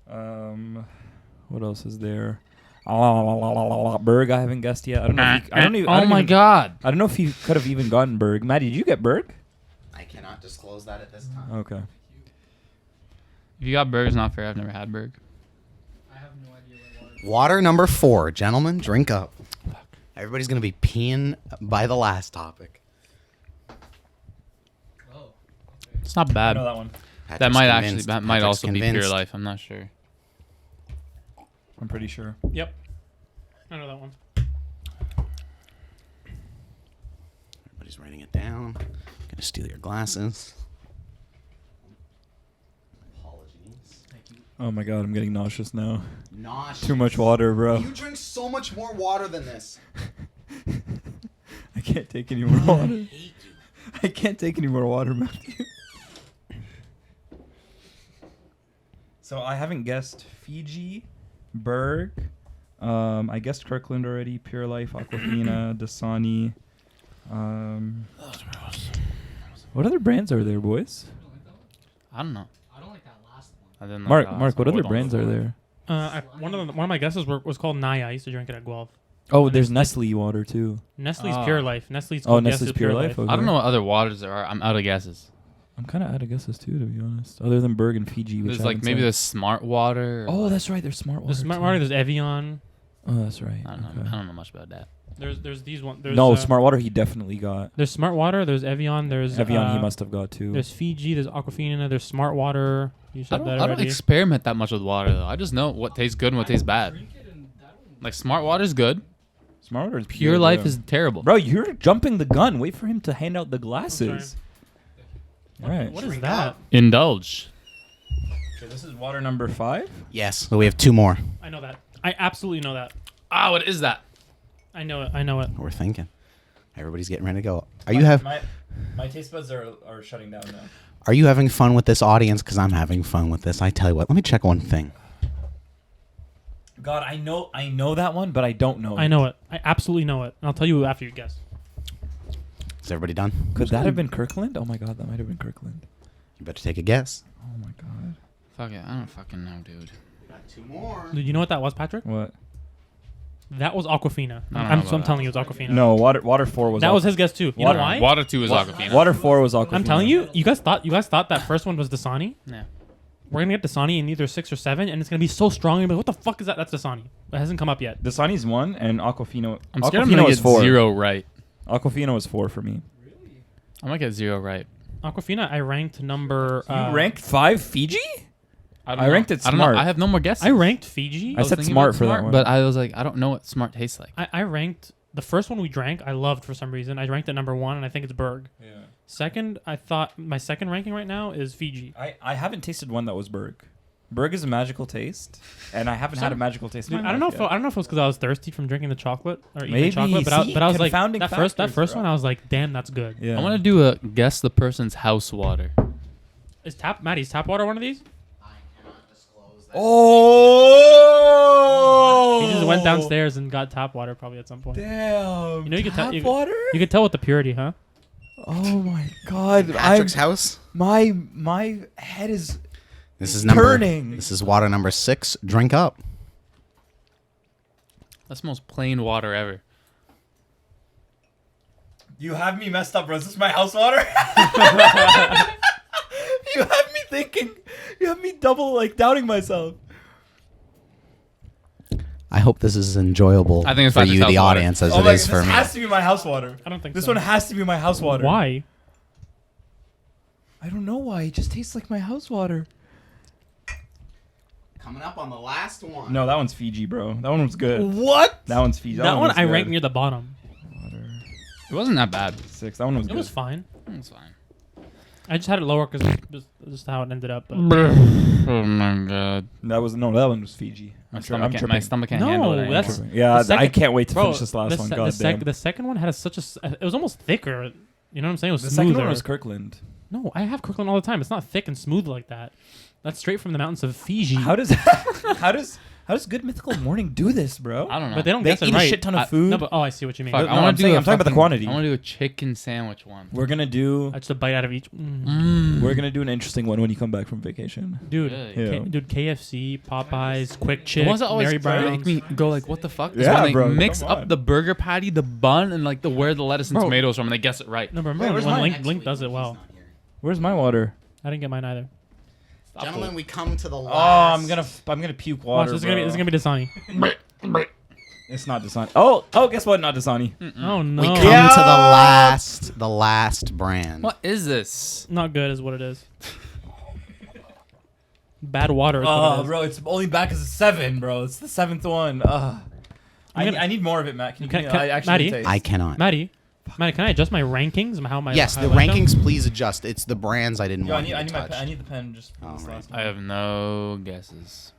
What else is there? Berg, I haven't guessed yet. I don't know. If I don't even. Oh my god. I don't know if you could have even gotten Berg. Maddie, did you get Berg? I cannot disclose that at this time. Okay. If you got burgers, not fair. I've never had burg. I have no idea what water. Water number 4. Gentlemen, drink up. Everybody's going to be peeing by the last topic. Oh. It's not I bad. know that one. That Patrick's might convinced. actually. That might Patrick's also be pure convinced. life. I'm not sure. I'm pretty sure. Yep. I know that one. Everybody's writing it down. Gonna steal your glasses. Apologies. Oh my god, I'm getting nauseous now. Nauseous. Too much water, bro. You drink so much more water than this. I can't take any more water. I can't take any more water, Matthew. So I haven't guessed Fiji, Berg. I guessed Kirkland already. Pure Life, Aquafina, Dasani. What other brands are there, boys? I don't know. I don't like that last one. I didn't like Mark, that. Mark, what other Hold on. brands are there? One of my guesses was called Naya. I used to drink it at Guelph. Oh, there's Nestle water too. Nestle's Oh. Pure Life. Nestle's Oh, called Nestle's Pure Life. Okay. I don't know what other waters there are. I'm out of guesses. I'm kind of out of guesses too, to be honest. Other than Berg and Fiji, which There's I like haven't maybe said. there's smart water. or Oh, like- that's right. There's smart water. There's Smart too. Water. There's Evian. Oh, that's right. I don't know. Okay. I don't know much about that. There's these one. There's, No, smart water he definitely got. There's Smart Water. There's Evian. There's Evian he must have got too. There's Fiji. There's Aquafina. There's Smart Water. You I said don't, that I don't already. experiment that much with water though. I just know what tastes good and what tastes bad. Drink it and that one. Like smart water's good. Smart water is Pure good, life yeah. is terrible. Bro, you're jumping the gun. Wait for him to hand out the glasses. All right. What is that? Indulge. Okay, this is water number 5. Yes. So we have 2 more. I know that. I absolutely know that. Ah, what is that? I know it. I know it. We're thinking. Everybody's getting ready to go. My taste buds are shutting down now. Are you having fun with this audience? Because I'm having fun with this. I tell you what. Let me check one thing. God, I know that one, but I don't know. I know it. I absolutely know it. And I'll tell you after you guess. Is everybody done? Could that have been Kirkland? Oh my God, that might have been Kirkland. You better take a guess. Oh my God. Fuck it. I don't fucking know, dude. We got 2 more. Dude, you know what that was, Patrick? What? That was Aquafina. I don't know I'm about telling you, it was Aquafina. No, water 4 was. That was his guess too. You Water- know why? Water 2 is Aquafina. Water 4 was Aquafina. I'm telling you, you guys thought that first one was Dasani. Yeah. We're gonna get Dasani in either 6 or 7, and it's gonna be so strong. You're gonna be like, what the fuck is that? That's Dasani. It hasn't come up yet. Dasani's 1 and Aquafina. I'm scared I'm Aquafina gonna was get 4. 0 right. Aquafina was 4 for me. I might get 0 right. Aquafina, I ranked number. You ranked 5 Fiji? don't I know. ranked it I don't know. smart. I have no more guesses. I ranked Fiji. I said thinking smart about for that one. But I was like, I don't know what smart tastes like. I ranked the first one we drank. I loved for some reason. I ranked it number 1, and I think it's Berg. Yeah. Second, I thought my second ranking right now is Fiji. I haven't tasted one that was Berg. Berg is a magical taste, and I haven't had a magical taste. Dude, in I my don't know life if yet. I don't know if it was because I was thirsty from drinking the chocolate or eating Maybe. the chocolate, but See, I was like confounding that factors, first bro. one. I was like, damn, that's good. Yeah. I want to do a guess the person's house water. Is Matty's tap water one of these? I cannot disclose that. Oh! He just went downstairs and got tap water probably at some point. Damn. You know, you could tell- tap water. You could tell with the purity, huh? Oh my God! Patrick's house. My head is. This is turning. This is water number 6. Drink up. That's the most plain water ever. You have me messed up, bro. Is this my house water? You have me thinking. You have me double doubting myself. I hope this is enjoyable I think it's for Patrick's you, house the water. audience, as Oh it my is God, for this me. has to be my house water. I don't think This so. one has to be my house water. Why? I don't know why. It just tastes like my house water. Coming up on the last one. No, that one's Fiji, bro. That one was good. What? That one's Fiji. That one was I good. ranked near the bottom. Water. It wasn't that bad. 6. That one was It good. was fine. It's fine. I just had it lower because just how it ended up. But Oh my god. That one was Fiji. My I'm stomach can't tripping. handle it. No, anymore. that's- Yeah, The second- I can't wait to Bro, finish this last one. God damn. the second one had it was almost thicker. You know what I'm saying? It was The smoother. second one was Kirkland. No, I have Kirkland all the time. It's not thick and smooth like that. That's straight from the mountains of Fiji. How does how does Good Mythical Morning do this, bro? I don't know. But they don't They guess eat it a right. shit ton of food. No, but I see what you mean. Fuck, No, I want I'm to do. saying- a I'm talking about the fucking- quantity. I want to do a chicken sandwich one. We're gonna do Just a bite out of each. we're gonna do an interesting one when you come back from vacation. Dude, Really? Yeah. dude, KFC, Popeyes, Quick The Chick, ones that always Mary Brown's. make me go like, what the fuck? Is Yeah, when they bro, mix come up on. the burger patty, the bun, and like where the lettuce and Bro. tomatoes from, and they guess it right. No, but remember Wait, where's when mine? Link does it well. Where's my water? I didn't get mine either. Gentlemen, we come to the Oh, last. I'm gonna puke Watch, water. this is gonna be Dasani. It's not Dasani. Oh, guess what? Not Dasani. Oh no, We come Yeah. to the last brand. What is this? not good is what it is. Bad water. Is what Oh, it is. bro, it's only back as a 7, bro. It's the 7th one. I need more of it, Matt. Can you Can- give can- me? I actually Matty? taste. I cannot. Maddie, can I adjust my rankings? How my Yes, how the I like them? rankings, please adjust. It's the brands I didn't Yo, I want need, you I to need my touch. pen. I need the pen just for Oh, this right. last I one. have no guesses.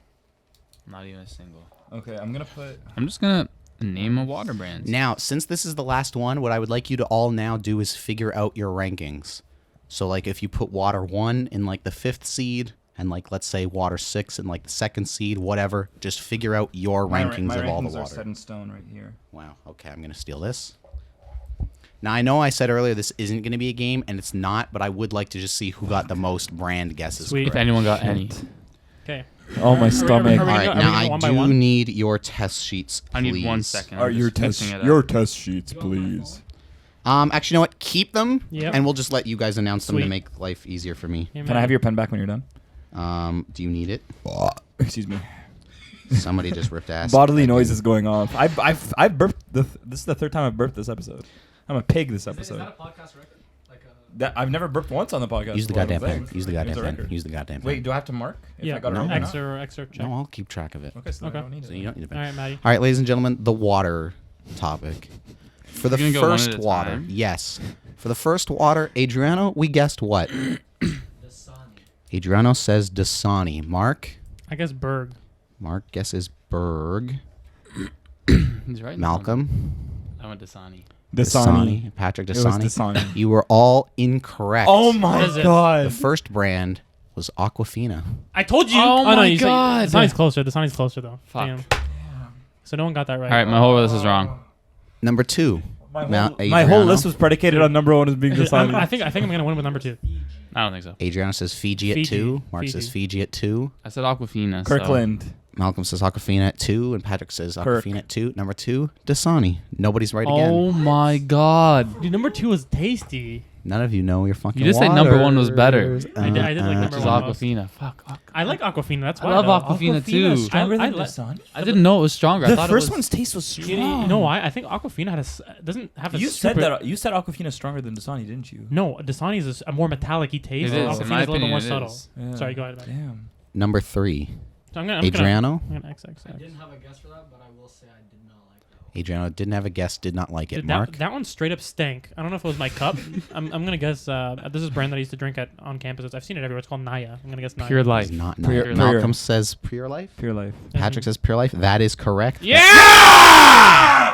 Not even a single. Okay, I'm gonna put. I'm just gonna name a water brand. Now, since this is the last one, what I would like you to all now do is figure out your rankings. So, like, if you put water 1 in, like, the 5th seed, and, like, let's say water 6 in, like, the 2nd seed, whatever, just figure out your rankings my of all the rankings are water. set in stone right here. Wow. Okay, I'm going to steal this. Now, I know I said earlier this isn't going to be a game, and it's not, but I would like to just see who got the most brand guesses Sweet. If correct. anyone got any. Okay. Oh, my Are stomach. we All right, gonna now go I one by do one? need your test sheets, please. I need 1 second. Are I'm your just test mixing it up. test sheets, please? Actually, you know what? Keep them, Yep. and we'll just let you guys announce them to Sweet. make life easier for me. Hey, Can I have your pen back when you're done? Do you need it? Excuse me. Somebody just ripped ass. Bodily noise is going off. I've burped. This is the 3rd time I've burped this episode. I'm a pig this Is episode. that a podcast record? Like I've never burped once on the podcast. Use the before, goddamn I don't pen. think. Use the There's goddamn a pen. record. Use the goddamn pen. Wait, do I have to mark if I got it No. wrong? or not? extra check. No, I'll keep track of it. Okay, so then I Okay. don't need So it. you don't need a pen. All right, Maddie. All right, ladies and gentlemen, the water topic. For the You're gonna go one first at a water, time? yes. For the first water, Adriano, we guessed what? Dasani. Adriano says Dasani. Mark? I guess Berg. Mark guesses Berg. He's right. Malcolm? I went Dasani. Dasani. Patrick It was Dasani. Dasani. You were all incorrect. Oh What my is it? The god. first brand was Aquafina. I told you. Oh my you said- God. Dasani's closer. Dasani's closer though. Fuck. Damn. So no one got that right. All right, my whole list is wrong. Number 2. My Now, whole, my Adriano. whole list was predicated on number 1 as being Dasani. I think I'm gonna win with number 2. I don't think so. Adriano says Fiji at Fiji. 2. Mark says Fiji at 2. I said Aquafina. so- Kirkland. Malcolm says Aquafina at 2, and Patrick says Kirk. Aquafina at 2. Number 2, Dasani. Nobody's right again. Oh my God. Dude, number 2 was tasty. None of you know your fucking. You just said number 1 was better. waters. I did like number Which is 1 most. Aquafina. Fuck. I like Aquafina. That's I why. love though. Aquafina too. Stronger I than like- Dasani. I didn't know it was stronger. I The thought first it was, one's taste was strong. You know why? I think Aquafina doesn't have a You said super, that. You said Aquafina is stronger than Dasani, didn't you? No, Dasani's is a more metallic-y taste. It and is. In Aquafina's my a little bit opinion, more it subtle. is. Yeah. Sorry, go ahead. Man. Damn. Number 3, So I'm Adriano. gonna XXX. I didn't have a guess for that, but I will say I did not like that one. Adriano didn't have a guess, did not like it. Dude, Mark. that one straight up stank. I don't know if it was my cup. I'm gonna guess this is a brand that I used to drink on campuses. I've seen it everywhere. It's called Naya. I'm gonna guess Naya. Pure It's life. not Pure- Pure, Pure. Malcolm says Pure Life. Pure life. Patrick says Pure Life. That is correct. Yeah!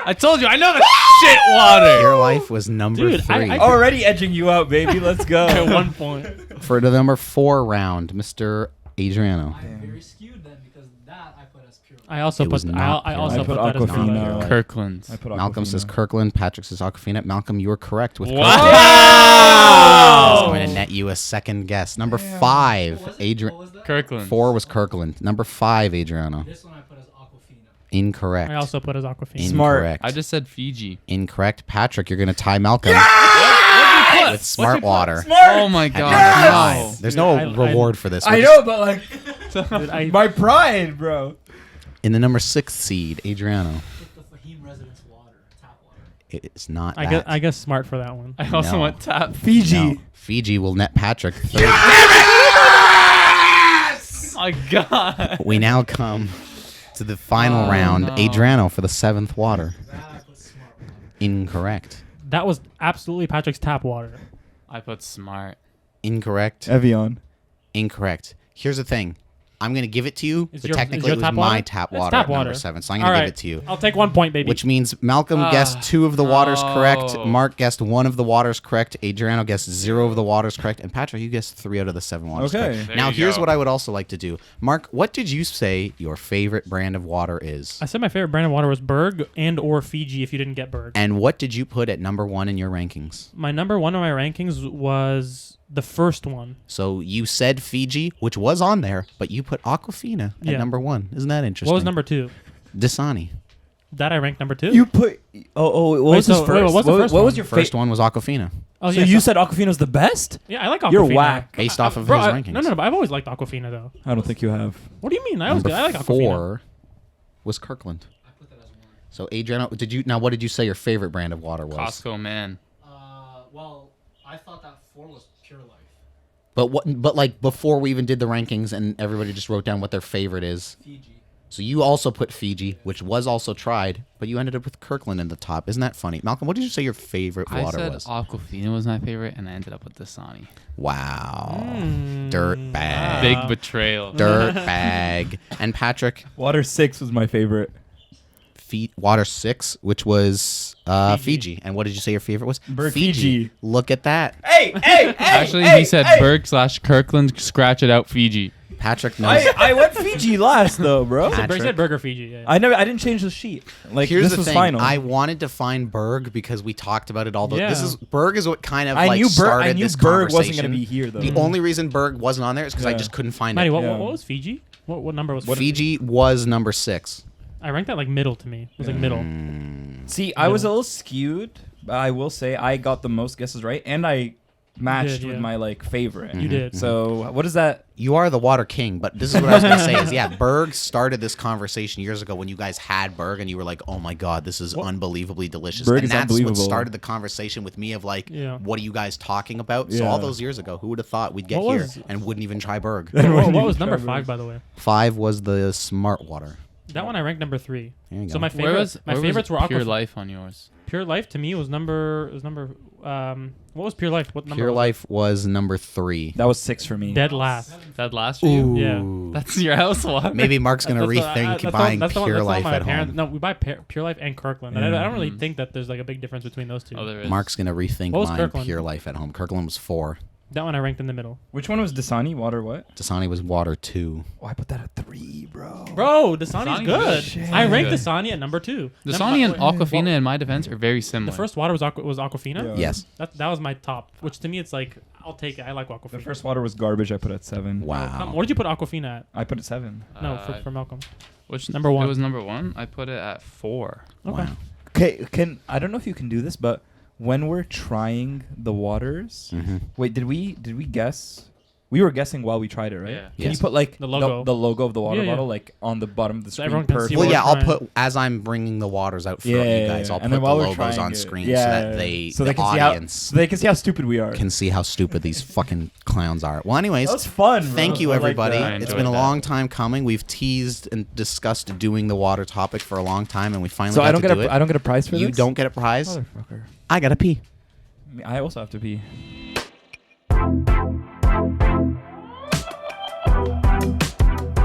I told you. I know the shit water. Pure Life was number Dude, 3. I- Already edging you out, baby. Let's go. At 1 point. For the number 4 round, Mr. Adriano. I'm very skewed then because that I put as pure. I also It was put. not I Pure also Life. put I that put as Pure Aquafina. Life. Kirkland's. I put Malcolm Aquafina. says Kirkland. Patrick says Aquafina. Malcolm, you are correct with Kirkland. Wow! It's going to net you a second guess. Number 5, What Adrian. was that? Kirkland. 4 was Kirkland. Number 5, Adriano. This one I put as Aquafina. Incorrect. I also put as Aquafina. Smart. Incorrect. I just said Fiji. Incorrect. Patrick, you're going to tie Malcolm with Smart Water. Oh my God. Nine. No. There's no Dude, I- reward for this. I We're know, but like Dude, I- my pride, bro. In the number 6 seed, Adriano. With the Fahim residence water, tap water. It's not I that. guess smart for that one. I also No. went tap. Fiji. No. Fiji will net Patrick 30. My God. We now come to the final Oh, round. no. Adriano for the 7th water. That I put smart water. Incorrect. That was absolutely Patrick's tap water. I put smart. Incorrect. Evian. Incorrect. Here's the thing. I'm going to give it to you, Is but your- technically is it your was tap my water? tap It's water tap at number water. 7, so I'm going to give it to you. I'll take 1 point, baby. Which means Malcolm guessed 2 of the waters correct. No. Mark guessed 1 of the waters correct. Adriano guessed 0 of the waters correct. And Patrick, you guessed 3 out of the 7 waters Okay. correct. There Now, you here's go. what I would also like to do. Mark, what did you say your favorite brand of water is? I said my favorite brand of water was Berg and or Fiji if you didn't get Berg. And what did you put at number 1 in your rankings? My number 1 on my rankings was the first one. So you said Fiji, which was on there, but you put Aquafina at Yeah. number 1. Isn't that interesting? What was number 2? Dasani. That I ranked number 2? You put. What was his so- first? what's the first what one? was your First one was Aquafina, Oh, So yeah, you said Aquafina's the best? Yeah, I like Aquafina. You're whack. based off of Bro, his I- rankings. No, but I've always liked Aquafina though. I don't think you have. What do you mean? I always Number I like Aquafina. 4 was Kirkland. I put that as 1. So Adriano, what did you say your favorite brand of water was? Costco man. Well, I thought that 4 was pure life. But like before we even did the rankings and everybody just wrote down what their favorite is. Fiji. So you also put Fiji, which was also tried, but you ended up with Kirkland in the top. Isn't that funny? Malcolm, what did you say your favorite I water said was? Aquafina was my favorite, and I ended up with Dasani. Wow. Mm. Dirt bag. Big betrayal. Dirt bag. And Patrick, Water 6 was my favorite. water 6, which was Fiji. And what did you say your favorite was? Berg Fiji. Look at that. Hey! Actually, he said Berg/Kirkland. Scratch it out, Fiji. Patrick knows. I went Fiji last though, bro. Patrick. Berg said Burger Fiji. Yeah. I didn't change the sheet. Like Here's this the was thing. final. I wanted to find Berg because we talked about it all. Yeah. Berg is what kind of I like knew started I knew this Berg wasn't conversation. gonna be here though. The only reason Berg wasn't on there is because I Yeah. just couldn't find Matty, it. what Yeah. was Fiji? What number was Fiji was number 6. I ranked that like middle to me. It was like middle. See, I was a little skewed, but I will say I got the most guesses right, and I matched did, with yeah. my like favorite. You did. So what is that? You are the water king, but this is what I was going to say is, yeah, Berg started this conversation years ago when you guys had Berg and you were like, oh my God, this is unbelievably delicious. Berg and is that's what unbelievable. started the conversation with me of like, Yeah. what are you guys talking about? So Yeah. all those years ago, who would have thought we'd get What here was- and wouldn't even try Berg? What was number 5, by the way? 5 was the smart water. That one I ranked number 3. There you So go. my Where was favorites were Pure Aquafina. Life on yours? Pure Life to me was number what was Pure Life? What number? Pure was Life was number 3. That was 6 for me. it? Dead last. That last for you? Yeah. That's your house water. Maybe Mark's going to That's what- rethink that's buying that's the one- Pure that's the one Life my at parents- home. No, we buy Pure Life and Kirkland. And I don't really think that there's like a big difference between those two. Oh, there is. Mark's going to rethink What was buying Kirkland? Pure Life at home. Kirkland was 4. That one I ranked in the middle. Which one was Dasani? Water what? Dasani was water 2. Oh, I put that at 3, bro. Bro, Dasani's Dasani's good. good. I ranked Good. Dasani at number 2. Dasani and Well, Aquafina, in my defense, are very similar. the first water was Aquafina. Yeah. Yes. That was my top. Which to me, it's like I'll take it. I like Aquafina. The first water was garbage. I put at 7. Wow. What did you put Aquafina at? I put it 7. No, for Malcolm. which number 1? It was number 1. I put it at 4. Okay. Wow. Okay, I don't know if you can do this, but when we're trying the waters, Mhm. wait, did we guess? We were guessing while we tried it, right? Yeah. Can Yes. you put like The logo. the logo of the water Yeah, yeah. bottle like on the bottom of the So screen? everyone can see perfect? Well, what yeah, we're I'll trying. put as I'm bringing the waters out for Yeah, you yeah, guys. yeah. I'll And put then the while we're logos trying on it, screen yeah, so that they, so the they can audience, see they can see how stupid we are. can see how stupid these fucking clowns are. Well, anyways, That was fun. Bro. thank you, I like everybody. that. I It's enjoyed been a that. long time coming. We've teased and discussed doing the water topic for a long time, and we finally So got I don't to get do it. I don't get a prize for You this. don't get a prize. Motherfucker. I gotta pee. I also have to pee.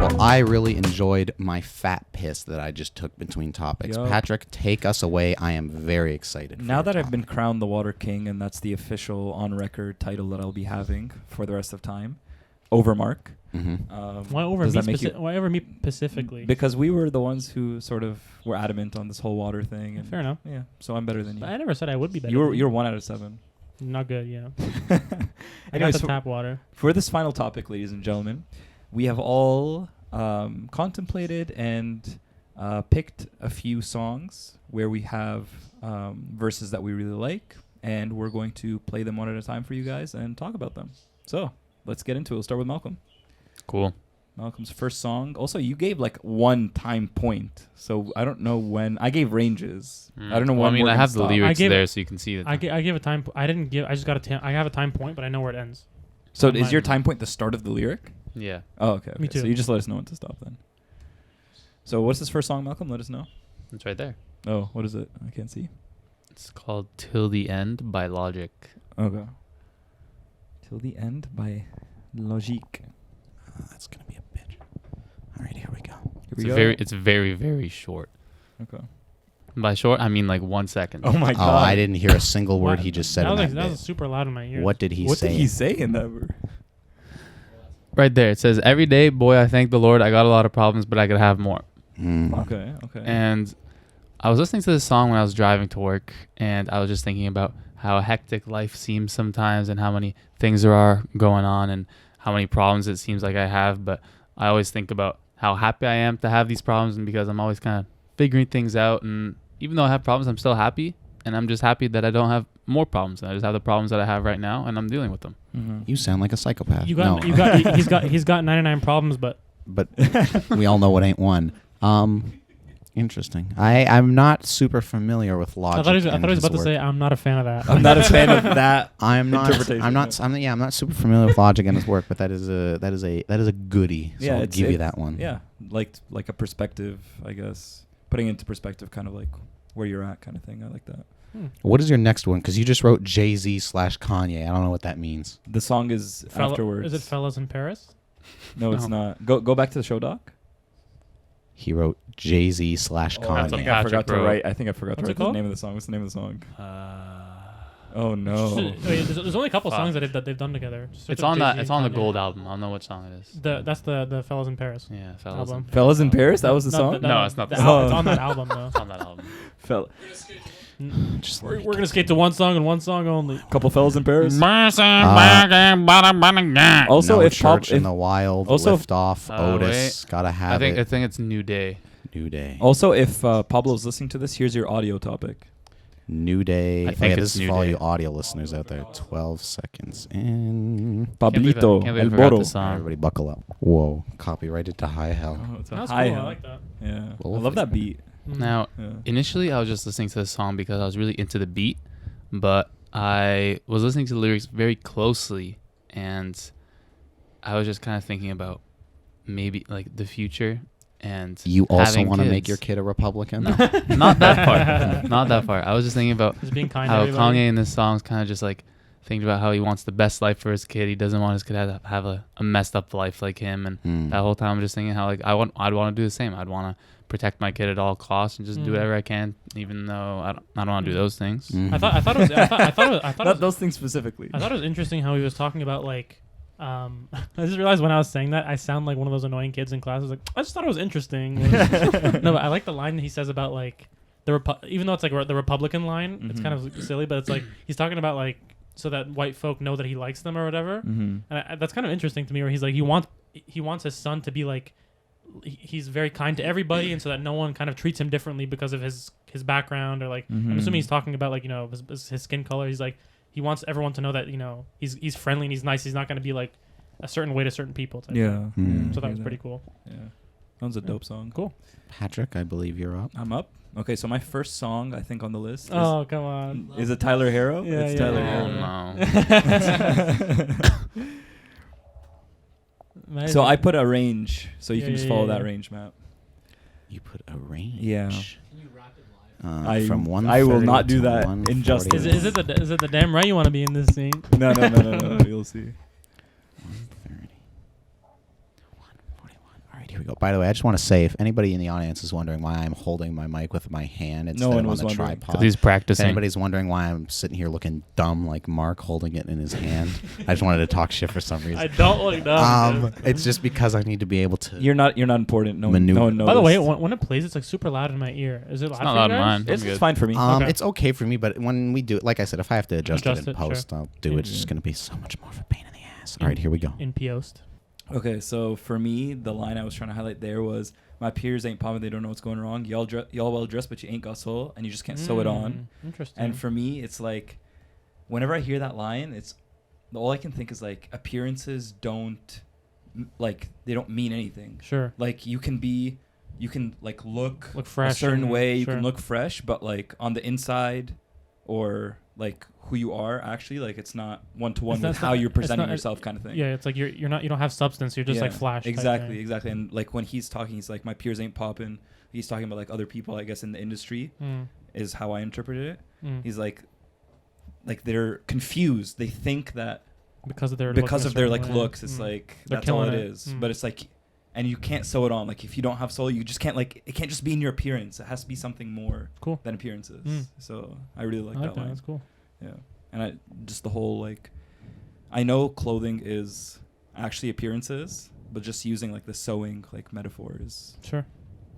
Well, I really enjoyed my fat piss that I just took between topics. Yup. Patrick, take us away. I am very excited. Now for that your I've been topic. crowned the Water King, and that's the official on-record title that I'll be having for the rest of time, over Mark. Mhm. Why over does me? that make you- Why over me specifically? Because we were the ones who sort of were adamant on this whole water thing. And Fair enough. Yeah, so I'm better than you. I never said I would be better. You're than you're 1 out of 7. not good. Yeah. I got Anyways, the tap water. for this final topic, ladies and gentlemen, we have all contemplated and picked a few songs where we have verses that we really like, and we're going to play them one at a time for you guys and talk about them. So let's get into it. We'll start with Malcolm. Cool. Malcolm's first song. Also, you gave like 1 time point, so I don't know when. I gave ranges. I don't know Well, when. I mean, we're I gonna have the stop. lyrics I gave there it- so you can see it. I gave a time. I didn't give. I just got a. I have a time point, but I know where it ends. So on is mine. your time point the start of the lyric? Yeah. Oh, okay. Me So too. you just let us know when to stop then. So what's this first song, Malcolm? Let us know. It's right there. Oh, what is it? I can't see. It's called Till the End by Logic. Okay. Till the End by Logique. That's gonna be a bitch. All right, here we go. It's very, very short. Okay. By short, I mean like 1 second. Oh my Oh, god. I didn't hear a single word What? he just said That in was that like, that bit. was super loud in my ear. What did he What say? did he say in that word? Right there. It says, every day, boy, I thank the Lord. I got a lot of problems, but I could have more. Mm. Okay. Okay. And I was listening to this song when I was driving to work, and I was just thinking about how hectic life seems sometimes and how many things there are going on and how many problems it seems like I have. But I always think about how happy I am to have these problems, and because I'm always kind of figuring things out. And even though I have problems, I'm still happy. And I'm just happy that I don't have more problems. I just have the problems that I have right now, and I'm dealing with them. Mm-hmm. You sound like a psychopath. You got. No. You got. He's got 99 problems, but But we all know what ain't one. Interesting. I'm not super familiar with Logic. I thought he was and about his to work. say I'm not a fan of that. I'm not a fan of that. I'm not. interpretation, I'm not. yeah. I'm not super familiar with Logic and his work, but that is a goodie. So Yeah, I'll it's- give you it's- that one. Yeah, like a perspective, I guess. Putting into perspective, kind of like where you're at, kind of thing. I like that. What is your next one? Because you just wrote Jay-Z/Kanye. I don't know what that means. The song is afterwards. Is it Fellas in Paris? No, it's not. Go back to the show doc. He wrote Jay-Z/Kanye. I That's think a I forgot Patrick to wrote. write. I think I forgot What's to it write the called? name of the song. What's the name of the song? Oh no. Wait, there's only a couple Fuck. songs that they've done together. Just It's search up on that. Jay-Z It's on the and Kanye. Gold album. I don't know what song it is. That's the Fellas in Paris. Yeah, fellas. Album. Fellas in Paris. That was the song. No, it's not the It's song. on that album though. It's on that album. Just We're gonna skate to one song and one song only. Couple fellas in Paris. Also, no if pop, Church in the Wild, also- Lift Off, Otis, gotta I have think it. it's New Day. New Day. also if Pablo's listening to this, here's your audio topic. New Day. I think this it's is New for all Day. you audio listeners out there. 12 seconds in. Pablito, Can't believe I El forgot Boro. the song. Everybody buckle up. Whoa. Copyrighted to high hell. Oh, it's a That's high cool. I hat. like that. Yeah, I Well, love that beat. Now, Yeah. initially, I was just listening to the song because I was really into the beat, but I was listening to the lyrics very closely, and I was just kind of thinking about maybe like the future and You also having want to make kids. your kid a Republican? No, not that part. Not that part. I was just thinking about Just being kind to how everybody. Kanye in this song is kind of just like thinking about how he wants the best life for his kid. He doesn't want his kid to have a messed up life like him. And Hmm. that whole time I'm just thinking how like I'd want to do the same. I'd want to protect my kid at all costs and just do whatever I can, even though I don't want to do those things. Mhm. I thought it was Not those things specifically. I thought it was interesting how he was talking about like. I just realized when I was saying that I sound like one of those annoying kids in class. I was like, I just thought it was interesting. No, but I like the line that he says about like even though it's like the Republican line, it's kind of silly, but it's like he's talking about like so that white folk know that he likes them or whatever. And that's kind of interesting to me. Where he's like he wants his son to be like he's very kind to everybody, and so that no one kind of treats him differently because of his background or like I'm assuming he's talking about like his skin color. He's like. He wants everyone to know that he's friendly and he's nice. He's not going to be like a certain way to certain people. Type Yeah. thing. So that was pretty cool. Yeah, that was a dope song. Cool. Patrick, I believe you're up. I'm up. Okay, so my first song I think on the list. Oh come on! Is it Tyler Hero? Yeah, It's yeah, Tyler yeah. Hero. So I put a range, so you can just follow that range map. You put a range. Yeah. Can you rap it live? From 1:30 I will not do to that 1:41. injustice. Is it the damn right you want to be in this scene? No. You'll see. 1:30. 1:41. All right, here we go. By the way, I just want to say, if anybody in the audience is wondering why I'm holding my mic with my hand instead one of on was the wondering. tripod, Because he's if practicing. anybody's wondering why I'm sitting here looking dumb like Mark holding it in his hand, I just wanted to talk shit for some I reason. don't look dumb. It's just because I need to be able to. You're not important. No Maneuver. one knows. By the way, when it plays, it's like super loud in my ear. Is it loud? It's not for you loud in guys? mine. it's I'm good. fine for me. Okay. It's okay for me, but when we do it, like I said, if I have to adjust Adjust it in it, post, sure. I'll do it. It's just going to be so much more of a pain in the ass. All right, here we go. In Post. Okay, so for me, the line I was trying to highlight there was, "My peers ain't popping, they don't know what's going wrong. Y'all well dressed, but you ain't got soul, and you just can't sew it on." Interesting. And for me, it's like, whenever I hear that line, it's all I can think is like appearances don't they don't mean anything. sure. Like you can like look fresh a certain and- way, you sure. can look fresh, but like on the inside, or like who you are actually, like it's not one to one It's with not- how you're it's presenting not- yourself, kind of thing. Yeah, it's like you don't have substance. You're just like Yeah, flash. type Exactly, thing. exactly. And like when he's talking, he's like, "My peers ain't popping." He's talking about like other people, I guess, in the industry, is how I interpreted it. He's like they're confused. They think that because of their like looks, it's like They're that's all it killing it. is. But it's like, and you can't sew it on. Like if you don't have soul, you just can't it can't just be in your appearance. It has to be something more Cool. than appearances. Mm. So I really like I like that that. line. That's cool. Yeah, and I just the whole like, I know clothing is actually appearances, but just using like the sewing like metaphor is Sure.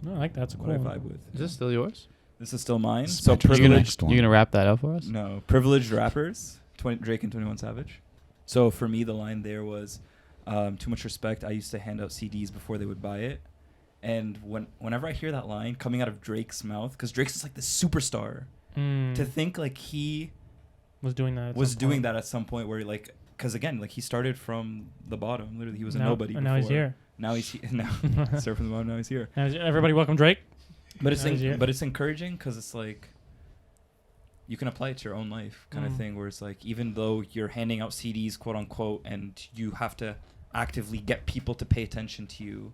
No, I like that. That's what cool. I vibe with. Is this still yours? This is still mine. This is So Patrick's privileged. next one. You gonna wrap that up for us? No, privileged rappers, Drake and 21 Savage. So for me, the line there was, "Too much respect. I used to hand out CDs before they would buy it." And whenever I hear that line coming out of Drake's mouth, because Drake's just like this superstar, to think like he was doing that. was doing that at some point where like, because again, like he started from the bottom. Literally, he was a nobody. And now he's before. here. Now he's now started from the bottom. Now he's here. Everybody, welcome Drake. But it's Now he's here. but it's encouraging because it's like you can apply it to your own life kind of Mm. thing, where it's like even though you're handing out CDs, quote unquote, and you have to actively get people to pay attention to you,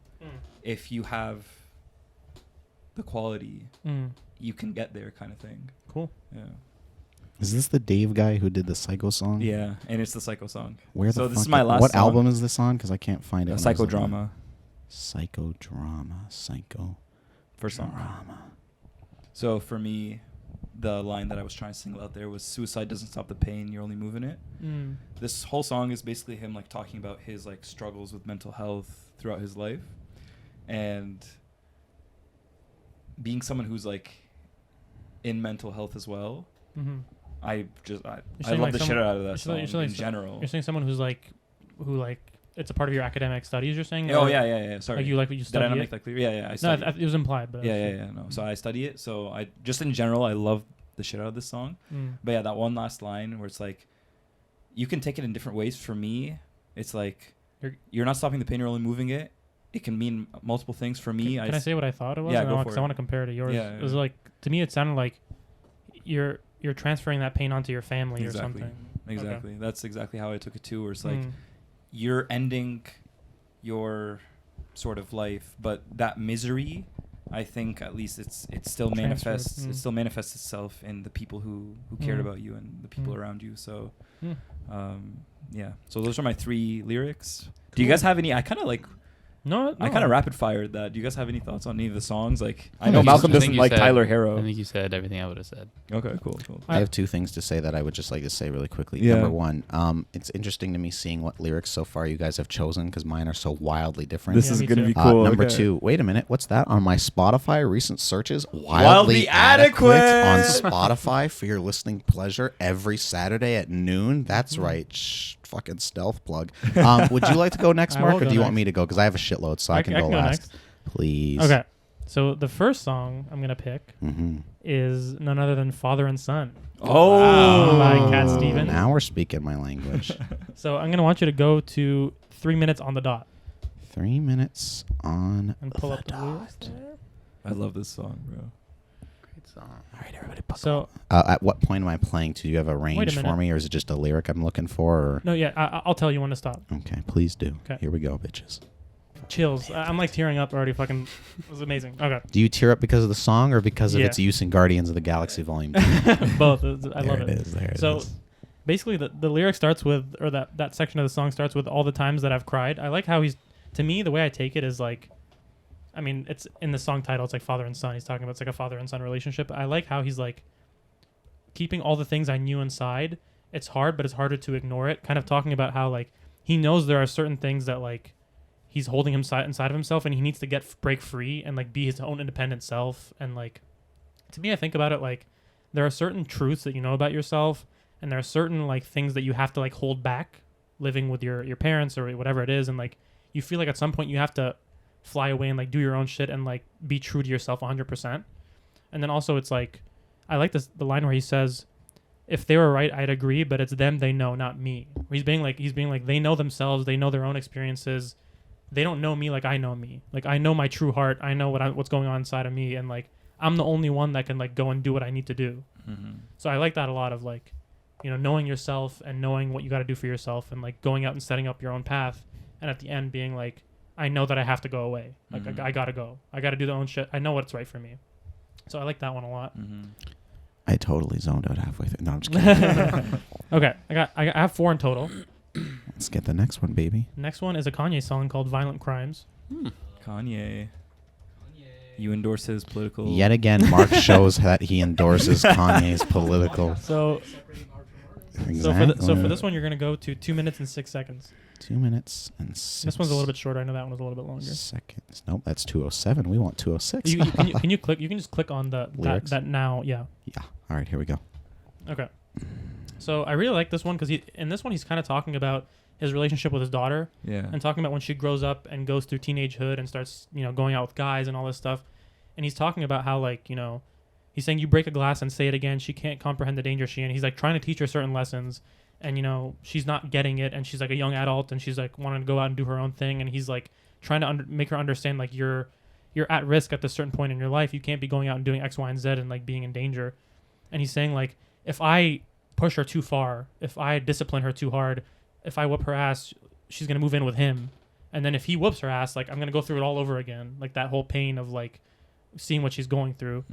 if you have the quality, you can get there kind of thing. Cool. Yeah. Is this the Dave guy who did the Psycho song? Yeah, and it's the Psycho song. Where the So fuck this is my last What song. album is this on? Because I can't find it. when I was looking. Psychodrama. Psychodrama. First song. So for me, the line that I was trying to single out there was, "Suicide doesn't stop the pain, you're only moving it." This whole song is basically him like talking about his like struggles with mental health throughout his life, and being someone who's like in mental health as well. I saying, love like, the shit out of that song you're saying in general. You're saying someone who it's a part of your academic studies. You're saying. Oh or yeah. Sorry. Like what you Did study. I not it? make that clear? Yeah. I No, study it. it was implied, but Yeah. No. So I study it. So I just in general, I love the shit out of this song. But yeah, that one last line where it's like, you can take it in different ways. For me, it's like you're not stopping the pain, you're only moving it. It can mean multiple things. For me, Can I say what I thought it was? Yeah, go for Because I it. want to compare it to yours. Yeah, It was yeah. like, to me, it sounded like you're transferring that pain onto your family Exactly. or something. Exactly. Okay. That's exactly how I took it too. Where it's like Mm. you're ending your sort of life, but that misery, I think at least it still Transferred, manifests. mm. It still manifests itself in the people who cared Mm. about you and the people Mm. around you. So, Mm. yeah. So those are my 3 lyrics. Do you guys have any? I kind of like No, I kind of rapid fired that. Do you guys have any thoughts on any of the songs? Like, I I know think Malcolm you doesn't like said- Tyler I Harrow. think you said everything I would have said. Okay, cool. I have 2 things to say that I would just like to say really quickly. Yeah. Number one, it's interesting to me seeing what lyrics so far you guys have chosen because mine are so wildly different. This Yeah, is me gonna too. be cool. Number okay. 2, wait a minute, what's that on my Spotify recent searches? Wildly adequate. on Spotify for your listening pleasure every Saturday at noon. That's right. Fucking stealth plug. Would you like to go next, I Mark, will or go do you want next. me to go? Because I have a shitload, so I can go last. next. Please. Okay. So the first song I'm gonna pick Mm-hmm. is none other than "Father and Son" Oh, by Cat Stevens. Now we're speaking my language. So I'm gonna want you to go to 3 minutes on the dot 3 minutes on and pull the up the lyrics dot. there. I love this song, bro. Great song. All right, everybody. Buckle So up. At what point am I playing to? Do you have a Wait a range for minute. me, or is it just a lyric I'm looking for? Or? no, yeah, I'll tell you when to stop. Okay, please do. 'Kay. Here we go, bitches. Chills. I'm like tearing up already. Fucking, it was amazing. Okay, Do you tear up because of the song or because of Yeah. its use in Guardians of the Galaxy Volume 2? both. I love it. There it is. There it So is. basically, the lyric starts with, or that section of the song starts with all the times that I've cried. I like how to me, the way I take it is like, I mean, it's in the song title, it's like father and son. He's talking about it's like a father and son relationship. I like how he's like keeping all the things I knew inside. It's hard, but it's harder to ignore it. Kind of talking about how like he knows there are certain things that like he's holding inside of himself, and he needs to break free and like be his own independent self. And like, to me, I think about it like there are certain truths that you know about yourself, and there are certain like things that you have to like hold back living with your parents or whatever it is, and like you feel like at some point you have to fly away and like do your own shit and like be true to yourself 100%. And then also it's like I like the line where he says, if they were right, I'd agree, but it's them they know, not me. Where he's being like they know themselves, they know their own experiences, they don't know me like I know me. Like I know my true heart, I know what's going on inside of me, and like I'm the only one that can like go and do what I need to do. Mm-hmm. So I like that a lot of like, you know, knowing yourself and knowing what you got to do for yourself, and like going out and setting up your own path, and at the end being like, I know that I have to go away. Like Mhm. I gotta go. I gotta do the own shit. I know what's right for me. So I like that one a lot. Mm-hmm. I totally zoned out halfway through. No, I'm just kidding. Okay, I have 4 in total. Let's get the next one, baby. Next one is a Kanye song called "Violent Crimes." Kanye. You endorse his political. Yet again, Mark shows that he endorses Kanye's political. So Exactly. so for this one, you're gonna go to 2 minutes and 6 seconds. 2 minutes and 6 This one's a little bit shorter. I know that one was a little bit longer. seconds. Nope, that's 2:07. We want 2:06. Can you click? You can just click on Lyrics? that now. Yeah. Yeah. All right, here we go. Okay. So I really like this one because in this one he's kind of talking about his relationship with his daughter Yeah. and talking about when she grows up and goes through teenagehood and starts, you know, going out with guys and all this stuff. And he's talking about how, like, you know, he's saying you break a glass and say it again. She can't comprehend the danger she in. He's like trying to teach her certain lessons, and you know she's not getting it, and she's like a young adult and she's like wanting to go out and do her own thing, and he's like trying to make her understand like you're at risk at this certain point in your life. You can't be going out and doing X, Y, and Z and like being in danger. And he's saying like if I push her too far, if I discipline her too hard, if I whoop her ass, she's gonna move in with him. And then if he whoops her ass, like I'm gonna go through it all over again, like that whole pain of like seeing what she's going through.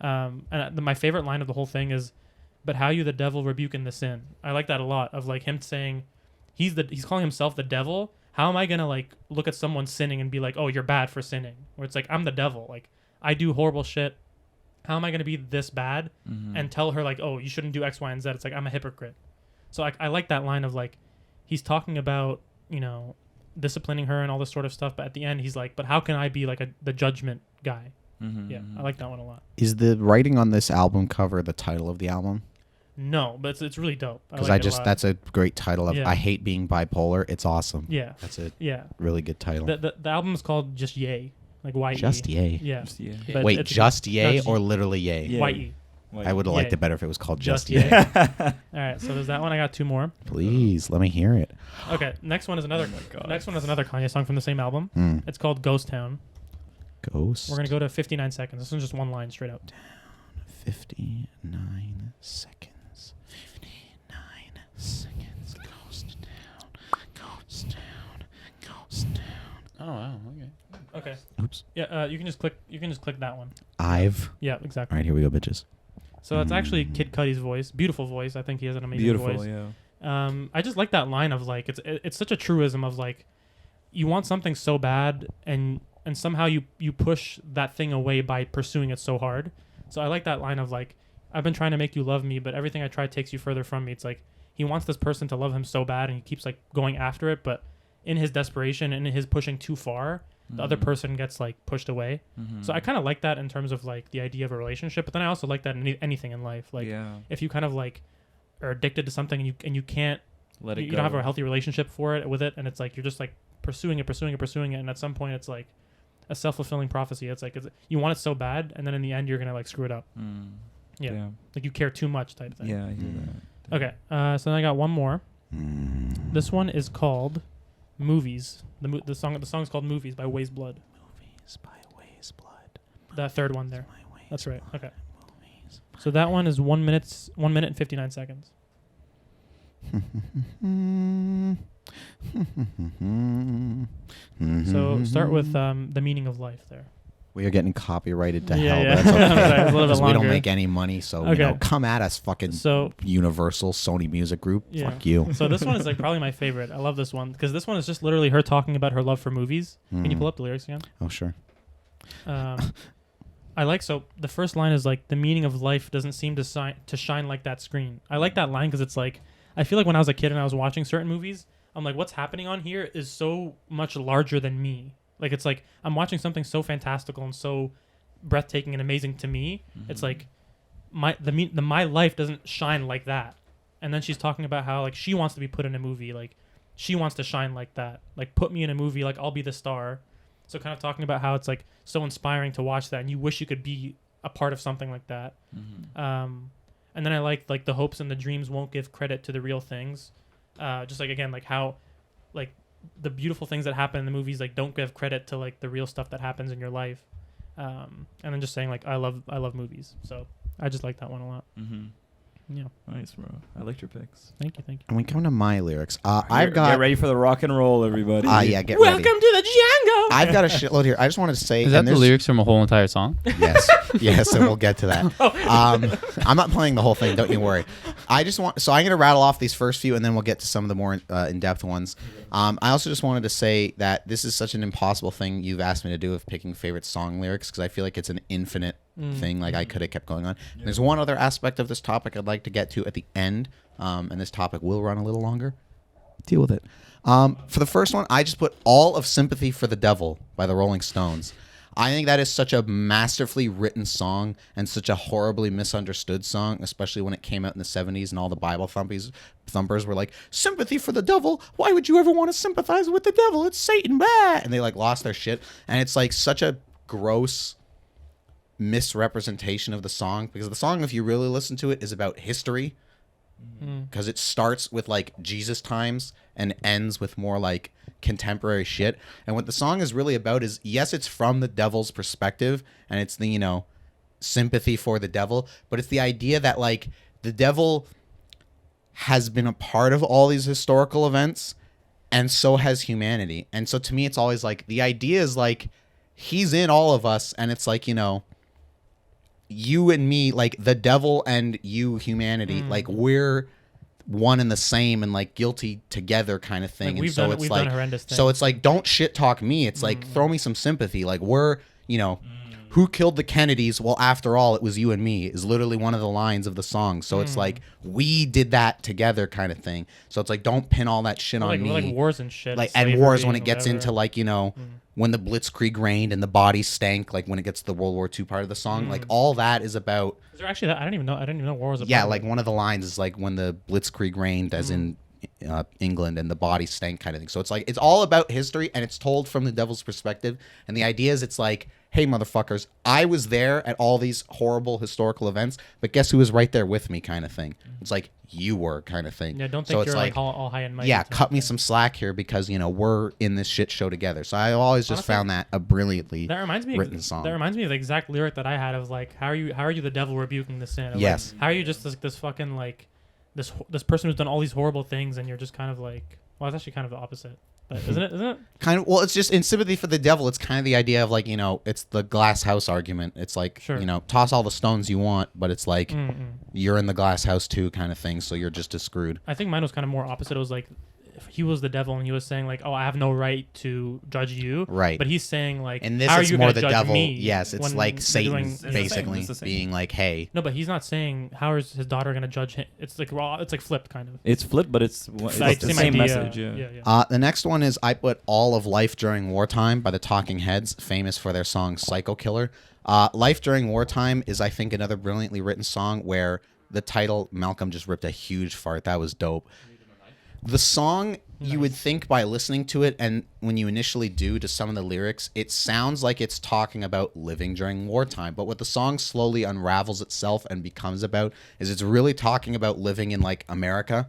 Mm-hmm. My favorite line of the whole thing is, "But how you the devil rebuking the sin." I like that a lot. Of like him saying, he's calling himself the devil. How am I gonna like look at someone sinning and be like, "Oh, you're bad for sinning"? Where it's like I'm the devil. Like I do horrible shit. How am I gonna be this bad Mm-hmm. and tell her like, "Oh, you shouldn't do X, Y, and Z"? It's like I'm a hypocrite. So I like that line of like, he's talking about, you know, disciplining her and all this sort of stuff, but at the end he's like, "But how can I be like the judgment guy?" Mm-hmm. Yeah, I like that one a lot. Is the writing on this album cover the title of the album? No, but it's really dope. Because like it a lot. that's a great title. Yeah. I hate being bipolar. It's awesome. Yeah, That's a yeah. really good title. The album is called Just Yay, like Y-E. Just Yay. Yeah. Just, yeah. But Wait, it's- just Yay just or literally Yay? Yeah. Y-E. I would have liked Yay. it better if it was called Just Just, Yay. Yay. All right, so there's that one. I got 2 more. Please, let me hear it. Okay, next one is another. Oh my God. Next one is another Kanye song from the same album. Mm. It's called Ghost Town. Ghost. We're gonna go to 59 seconds. This one's just one line straight up. 59 seconds. 59 seconds. Ghost Town. Ghost Town. Ghost Town. Oh wow. Okay. Okay. Oops. Yeah. You can just click. You can just click that one. I've. Yeah. All Exactly. right, here we go, bitches. So it's actually Kid Cudi's voice. Beautiful voice. I think he has an amazing Beautiful, voice. yeah. I just like that line of like it's such a truism of like you want something so bad, and somehow you push that thing away by pursuing it so hard. So I like that line of like, I've been trying to make you love me, but everything I try takes you further from me. It's like he wants this person to love him so bad, and he keeps like going after it, but in his desperation and in his pushing too far, the other person gets like pushed away. So I kind of like that in terms of like the idea of a relationship, but then I also like that in anything in life. Like if you kind of like are addicted to something and you can't let it you go. don't have a healthy relationship with it, and it's like you're just like pursuing it, and at some point it's like a self-fulfilling prophecy. It's like you want it so bad, and then in the end you're gonna like screw it up. Yeah. Like you care too much type thing. Yeah, I hear that. Okay, so then I got one more. This one is called Movies. The song's called Movies by Ways Blood. Movies by Ways Blood. That third one there. That's right. Okay. So that one is 1 minute and 59 seconds. So start with the meaning of life there. We are getting copyrighted to Yeah, hell, yeah. but that's okay. Sorry, it's a little bit Because we don't longer. make any money, so Okay. come at us, fucking So Universal, Sony Music Group. Yeah. Fuck you. So this one is like probably my favorite. I love this one because this one is just literally her talking about her love for movies. Can you pull up the lyrics again? Oh, sure. I like, so the first line is like, the meaning of life doesn't seem to shine like that screen. I like that line because it's like, I feel like when I was a kid and I was watching certain movies, I'm like, what's happening on here is so much larger than me. Like, it's like I'm watching something so fantastical and so breathtaking and amazing to me. It's like my life doesn't shine like that. And then she's talking about how like she wants to be put in a movie, like she wants to shine like that. Like, put me in a movie, like I'll be the star. So kind of talking about how it's like so inspiring to watch that, and you wish you could be a part of something like that. And then I like the hopes and the dreams won't give credit to the real things. Just like, again, like how like the beautiful things that happen in the movies like don't give credit to like the real stuff that happens in your life. And then just saying like I love movies. So I just like that one a lot. Yeah. Nice, bro. I liked your picks. Thank you. And we come to my lyrics. I've got. Get ready for the rock and roll, everybody. Yeah, get Welcome ready. to the Django. I've got a shitload here. I just wanted to say. Is that and the there's- lyrics from a whole entire song? Yes. Yes, and we'll get to that. I'm not playing the whole thing. Don't you worry. I just want. So I'm going to rattle off these first few, and then we'll get to some of the more in-depth ones. I also just wanted to say that this is such an impossible thing you've asked me to do of picking favorite song lyrics, because I feel like it's an infinite thing. Like, I could have kept going on. And there's one other aspect of this topic I'd like to get to at the end, and this topic will run a little longer. Deal with it. For the first one, I just put All of Sympathy for the Devil by the Rolling Stones. I think that is such a masterfully written song and such a horribly misunderstood song, especially when it came out in the 70s and all the Bible thumpers were like, sympathy for the devil? Why would you ever want to sympathize with the devil? It's Satan, bah! And they like lost their shit. And it's like such a gross misrepresentation of the song, because the song, if you really listen to it, is about history, because it starts with like Jesus times and ends with more like contemporary shit. And what the song is really about is, yes, it's from the devil's perspective, and it's the, sympathy for the devil, but it's the idea that like the devil has been a part of all these historical events, and so has humanity. And so to me, it's always like the idea is like he's in all of us, and it's like, you and me, like the devil and you, humanity, like we're one and the same and like guilty together kind of thing. Like, And we've so done- it's we've like, done horrendous so things. it's like, don't shit talk me. It's like, throw me some sympathy. Like, we're, who killed the Kennedys? Well, after all, it was you and me, is literally one of the lines of the song. So it's like, we did that together kind of thing. So it's like, don't pin all that shit on Like, me. like wars and shit. Like, and wars when slavery it gets and into whatever. like, when the Blitzkrieg reigned and the bodies stank, like when it gets to the World War II part of the song, like all that is about. Is there actually that? I didn't even know war was a Yeah, part of like it. one of the lines is like when the Blitzkrieg reigned, as in England, and the bodies stank kind of thing. So it's like, it's all about history, and it's told from the devil's perspective. And the idea is, it's like, hey, motherfuckers, I was there at all these horrible historical events, but guess who was right there with me kind of thing. It's like, you were kind of thing. Yeah, don't So think it's you're like all high and mighty. yeah, type cut me thing. some slack here, because we're in this shit show together. So I always just Honestly, found that a brilliantly That reminds me. written song. That reminds me of the exact lyric that I had of like, how are you the devil rebuking the sin? Or, like, Yes. how are you just this fucking like this person who's done all these horrible things, and you're just kind of like, well, it's actually kind of the opposite. But isn't it? Kind of. Well, it's just in sympathy for the devil. It's kind of the idea of like, it's the glass house argument. It's like, Sure. toss all the stones you want, but it's like you're in the glass house too, kind of thing. So you're just as screwed. I think mine was kind of more opposite. It was like, he was the devil and he was saying like, oh, I have no right to judge you. Right. But he's saying like, And this how are is you more gonna the judge devil. me Yes, it's when like you're Satan doing- It's the same. basically It's the same. being like, hey. No, but he's not saying how is his daughter gonna judge him. It's like raw. It's like flipped kind of. It's flipped, but it's the Like, same idea. message. Yeah. Yeah. The next one is I Put All of Life During Wartime by the Talking Heads, famous for their song Psycho Killer. Life During Wartime is, I think, another brilliantly written song where the title, Malcolm just ripped a huge fart. That was dope. The song, you would think by listening to it, and when you initially do to some of the lyrics, it sounds like it's talking about living during wartime. But what the song slowly unravels itself and becomes about is it's really talking about living in like America.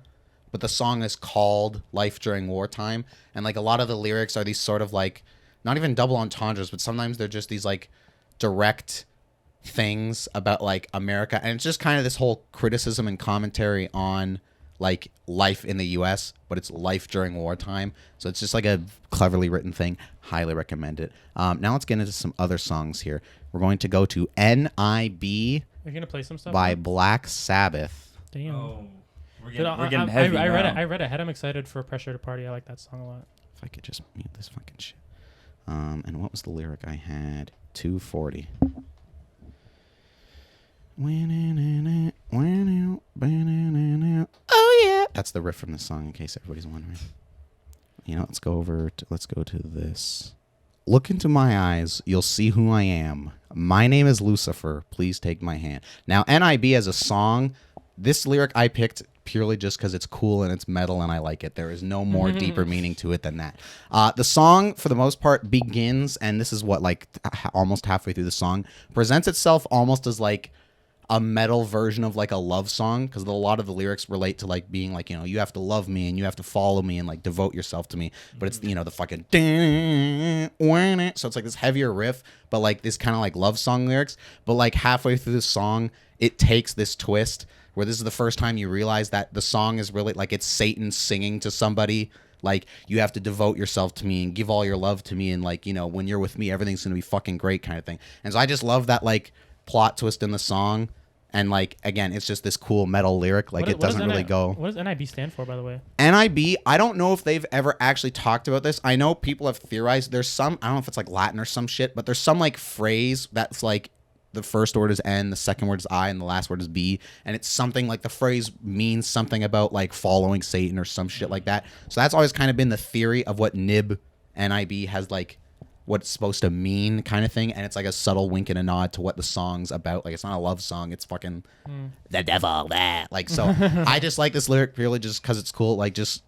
But the song is called Life During Wartime. And like a lot of the lyrics are these sort of like, not even double entendres, but sometimes they're just these like direct things about like America. And it's just kind of this whole criticism and commentary on like life in the US, but it's life during wartime. So it's just like a cleverly written thing. Highly recommend it. Now let's get into some other songs here. We're going to go to N.I.B. You're gonna play some stuff by now? Black Sabbath. Damn. Oh, we're Dude, getting heavy I read now. it. I read ahead. I'm excited for Pressure to Party. I like that song a lot. If I could just mute this fucking shit. And what was the lyric I had? 240. Oh yeah, that's the riff from the song. In case everybody's wondering, you know, let's go to this. Look into my eyes, you'll see who I am. My name is Lucifer. Please take my hand. Now, N.I.B. as a song, this lyric I picked purely just because it's cool and it's metal and I like it. There is no more deeper meaning to it than that. The song, for the most part, begins, and this is what, like, almost halfway through the song, presents itself almost as, like, a metal version of, like, a love song, because a lot of the lyrics relate to, like, being, like, you know, you have to love me and you have to follow me and, like, devote yourself to me. But it's, you know, the fucking... So it's, like, this heavier riff, but, like, this kind of, like, love song lyrics. But, like, halfway through the song, it takes this twist where this is the first time you realize that the song is really, like, it's Satan singing to somebody. Like, you have to devote yourself to me and give all your love to me. And, like, you know, when you're with me, everything's going to be fucking great kind of thing. And so I just love that, like, plot twist in the song. And, like, again, it's just this cool metal lyric. Like, it doesn't really go. What does NIB stand for, by the way? NIB, I don't know if they've ever actually talked about this. I know people have theorized. There's some, I don't know if it's, like, Latin or some shit, but there's some, like, phrase that's, like, the first word is N, the second word is I, and the last word is B. And it's something, like, the phrase means something about, like, following Satan or some shit like that. So that's always kind of been the theory of what NIB has, like, what it's supposed to mean kind of thing, and it's like a subtle wink and a nod to what the song's about. Like, it's not a love song, it's fucking the devil, that. Like, so I just like this lyric purely just because it's cool. Like, just,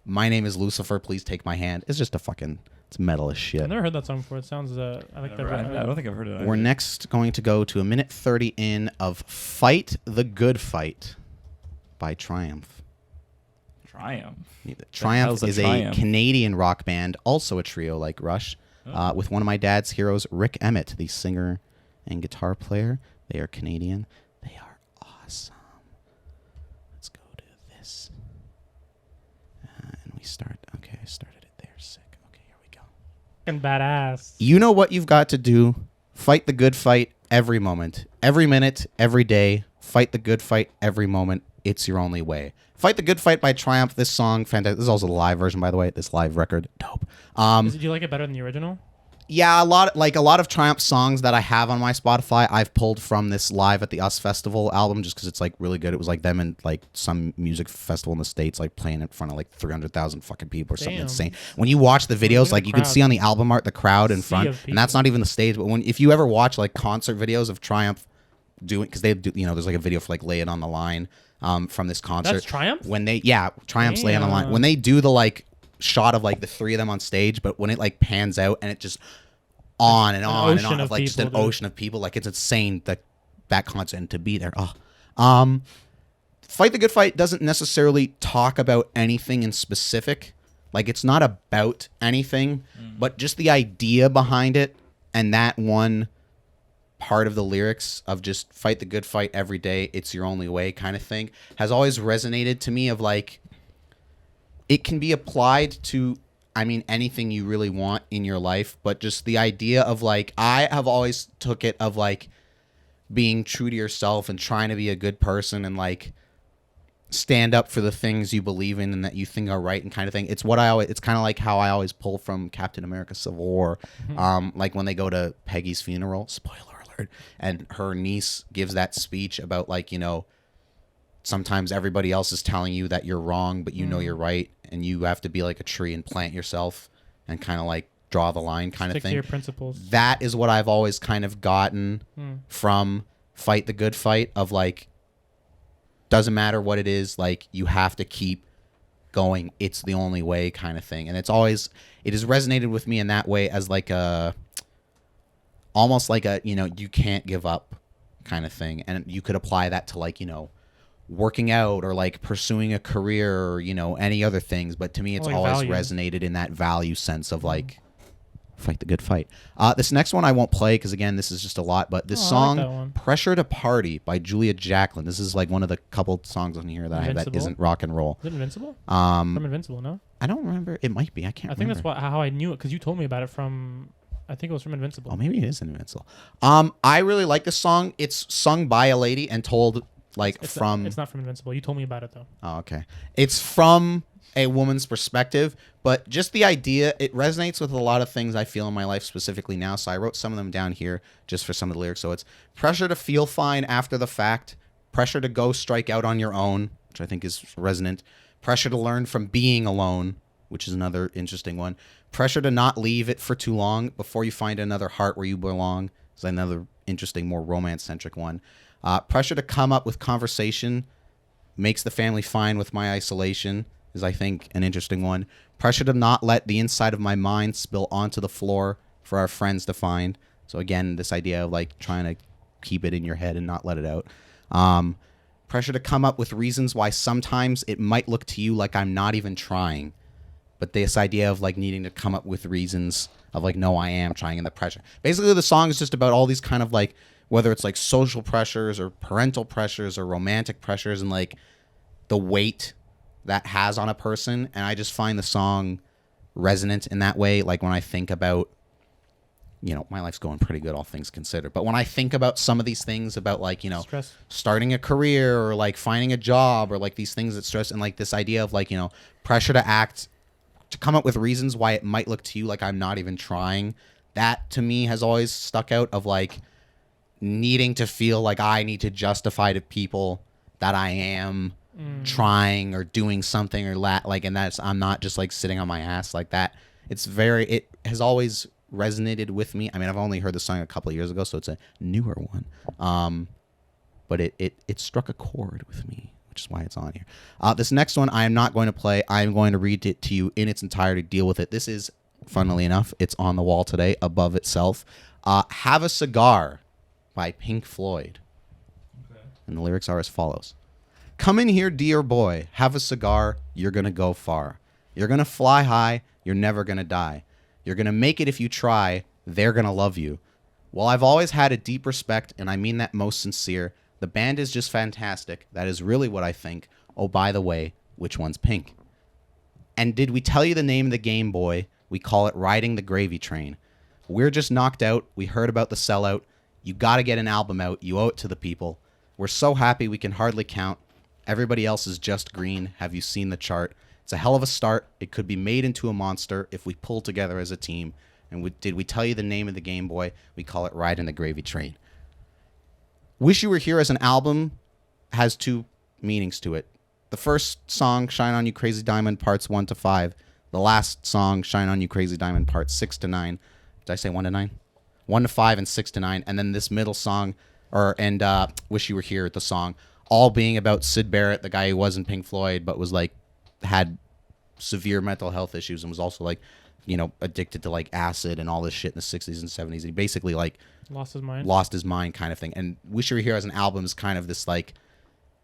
my name is Lucifer, please take my hand. It's just a fucking, it's metal as shit. I've never heard that song before. It sounds, I like that. I don't think I've heard it. We're either. next going to go to a minute 30 in of Fight the Good Fight by Triumph. Triumph. Triumph hell's a is a Triumph? Canadian rock band, also a trio like Rush, with one of my dad's heroes, Rick Emmett, the singer and guitar player. They are Canadian. They are awesome. Let's go to this. And we start. Okay, I started it there. Sick. Okay, here we go. Fucking badass. You know what you've got to do. Fight the good fight every moment, every minute, every day. Fight the good fight every moment. It's your only way. Fight the Good Fight by Triumph. This song, fantastic. This is also the live version, by the way. This live record, dope. Do you like it better than the original? Yeah, a lot of Triumph songs that I have on my Spotify, I've pulled from this Live at the US Festival album, just because it's like really good. It was like them and like some music festival in the States, like playing in front of like 300,000 fucking people or something Damn. insane. When you watch the videos, like you can crowd. see on the album art the crowd in Sea front, of and that's people. not even the stage. But if you ever watch like concert videos of Triumph doing, because they do, you know, there's like a video for like Lay It on the Line from this concert. That's Triumph? When they, yeah, Triumph's Lay It on the Line. Damn. When they do the like shot of like the three of them on stage, but when it like pans out and it just on and on and ocean on of like just an people, dude. ocean of people, like it's insane that concert and to be there. Fight the Good Fight doesn't necessarily talk about anything in specific. Like, it's not about anything, but just the idea behind it and that one part of the lyrics of just fight the good fight every day, it's your only way kind of thing has always resonated to me. Of like, it can be applied to, I mean, anything you really want in your life, but just the idea of like, I have always took it of like being true to yourself and trying to be a good person and like stand up for the things you believe in and that you think are right and kind of thing. It's what I always. It's kind of like how I always pull from Captain America: Civil War. Like when they go to Peggy's funeral. Spoiler alert. And her niece gives that speech about like, you know, sometimes everybody else is telling you that you're wrong, but you know you're right, and you have to be like a tree and plant yourself and kind of like draw the line kind Stick of thing. to your principles. That is what I've always kind of gotten from Fight the Good Fight of like, doesn't matter what it is, like you have to keep going. It's the only way kind of thing. And it has resonated with me in that way as like almost like a, you know, you can't give up kind of thing. And you could apply that to like, you know, working out or like pursuing a career or, you know, any other things. But to me, it's like always value. resonated in that value sense of like, fight the good fight. This next one I won't play because, again, this is just a lot. But this I like song, that one. Pressure to Party by Julia Jacqueline. This is like one of the couple songs on here that I have that Invincible? isn't rock and roll. Is it Invincible? From Invincible, no? I don't remember. It might be. I can't I think remember. that's how I knew it, because you told me about it from, I think it was from Invincible. Oh, maybe it is Invincible. I really like this song. It's sung by a lady and told like It's from... it's not from Invincible. You told me about it, though. Oh, okay. It's from a woman's perspective, but just the idea, it resonates with a lot of things I feel in my life specifically now. So I wrote some of them down here just for some of the lyrics. So it's pressure to feel fine after the fact, pressure to go strike out on your own, which I think is resonant, pressure to learn from being alone, which is another interesting one, pressure to not leave it for too long before you find another heart where you belong is another interesting, more romance-centric one. Pressure to come up with conversation makes the family fine with my isolation is, I think, an interesting one. Pressure to not let the inside of my mind spill onto the floor for our friends to find. So again, this idea of like trying to keep it in your head and not let it out. Pressure to come up with reasons why sometimes it might look to you like I'm not even trying. But this idea of like needing to come up with reasons of like, no, I am trying, and the pressure. Basically, the song is just about all these kind of like, whether it's like social pressures or parental pressures or romantic pressures and like the weight that has on a person. And I just find the song resonant in that way. Like when I think about, you know, my life's going pretty good, all things considered. But when I think about some of these things about like, you know, Stress. starting a career or like finding a job or like these things that stress, and like this idea of like, you know, pressure to act, to come up with reasons why it might look to you like I'm not even trying. That to me has always stuck out of like needing to feel like I need to justify to people that I am trying or doing something or like, and that's, I'm not just like sitting on my ass like that. It has always resonated with me. I mean, I've only heard the song a couple of years ago, so it's a newer one. But it struck a chord with me, which is why it's on here. This next one I am not going to play. I am going to read it to you in its entirety, deal with it. This is, funnily enough, it's on the wall today above itself. Have a Cigar by Pink Floyd. Okay. And the lyrics are as follows. Come in here, dear boy. Have a cigar. You're going to go far. You're going to fly high. You're never going to die. You're going to make it if you try. They're going to love you. Well, I've always had a deep respect, and I mean that most sincere. The band is just fantastic. That is really what I think. Oh, by the way, which one's pink? And did we tell you the name of the game, boy? We call it Riding the Gravy Train. We're just knocked out. We heard about the sellout. You got to get an album out. You owe it to the people. We're so happy we can hardly count. Everybody else is just green. Have you seen the chart? It's a hell of a start. It could be made into a monster if we pull together as a team. And did we tell you the name of the game, boy? We call it Riding the Gravy Train. Wish You Were Here as an album has two meanings to it. The first song, Shine On You Crazy Diamond, parts 1 to 5. The last song, Shine On You Crazy Diamond, parts 6 to 9. Did I say 1 to 9? 1 to 5 and 6 to 9. And then this middle song, Wish You Were Here, the song, all being about Syd Barrett, the guy who was in Pink Floyd, but was like, had severe mental health issues and was also like, you know, addicted to like acid and all this shit in the 60s and 70s. He basically like Lost his mind kind of thing. And Wish You Were Here as an album is kind of this like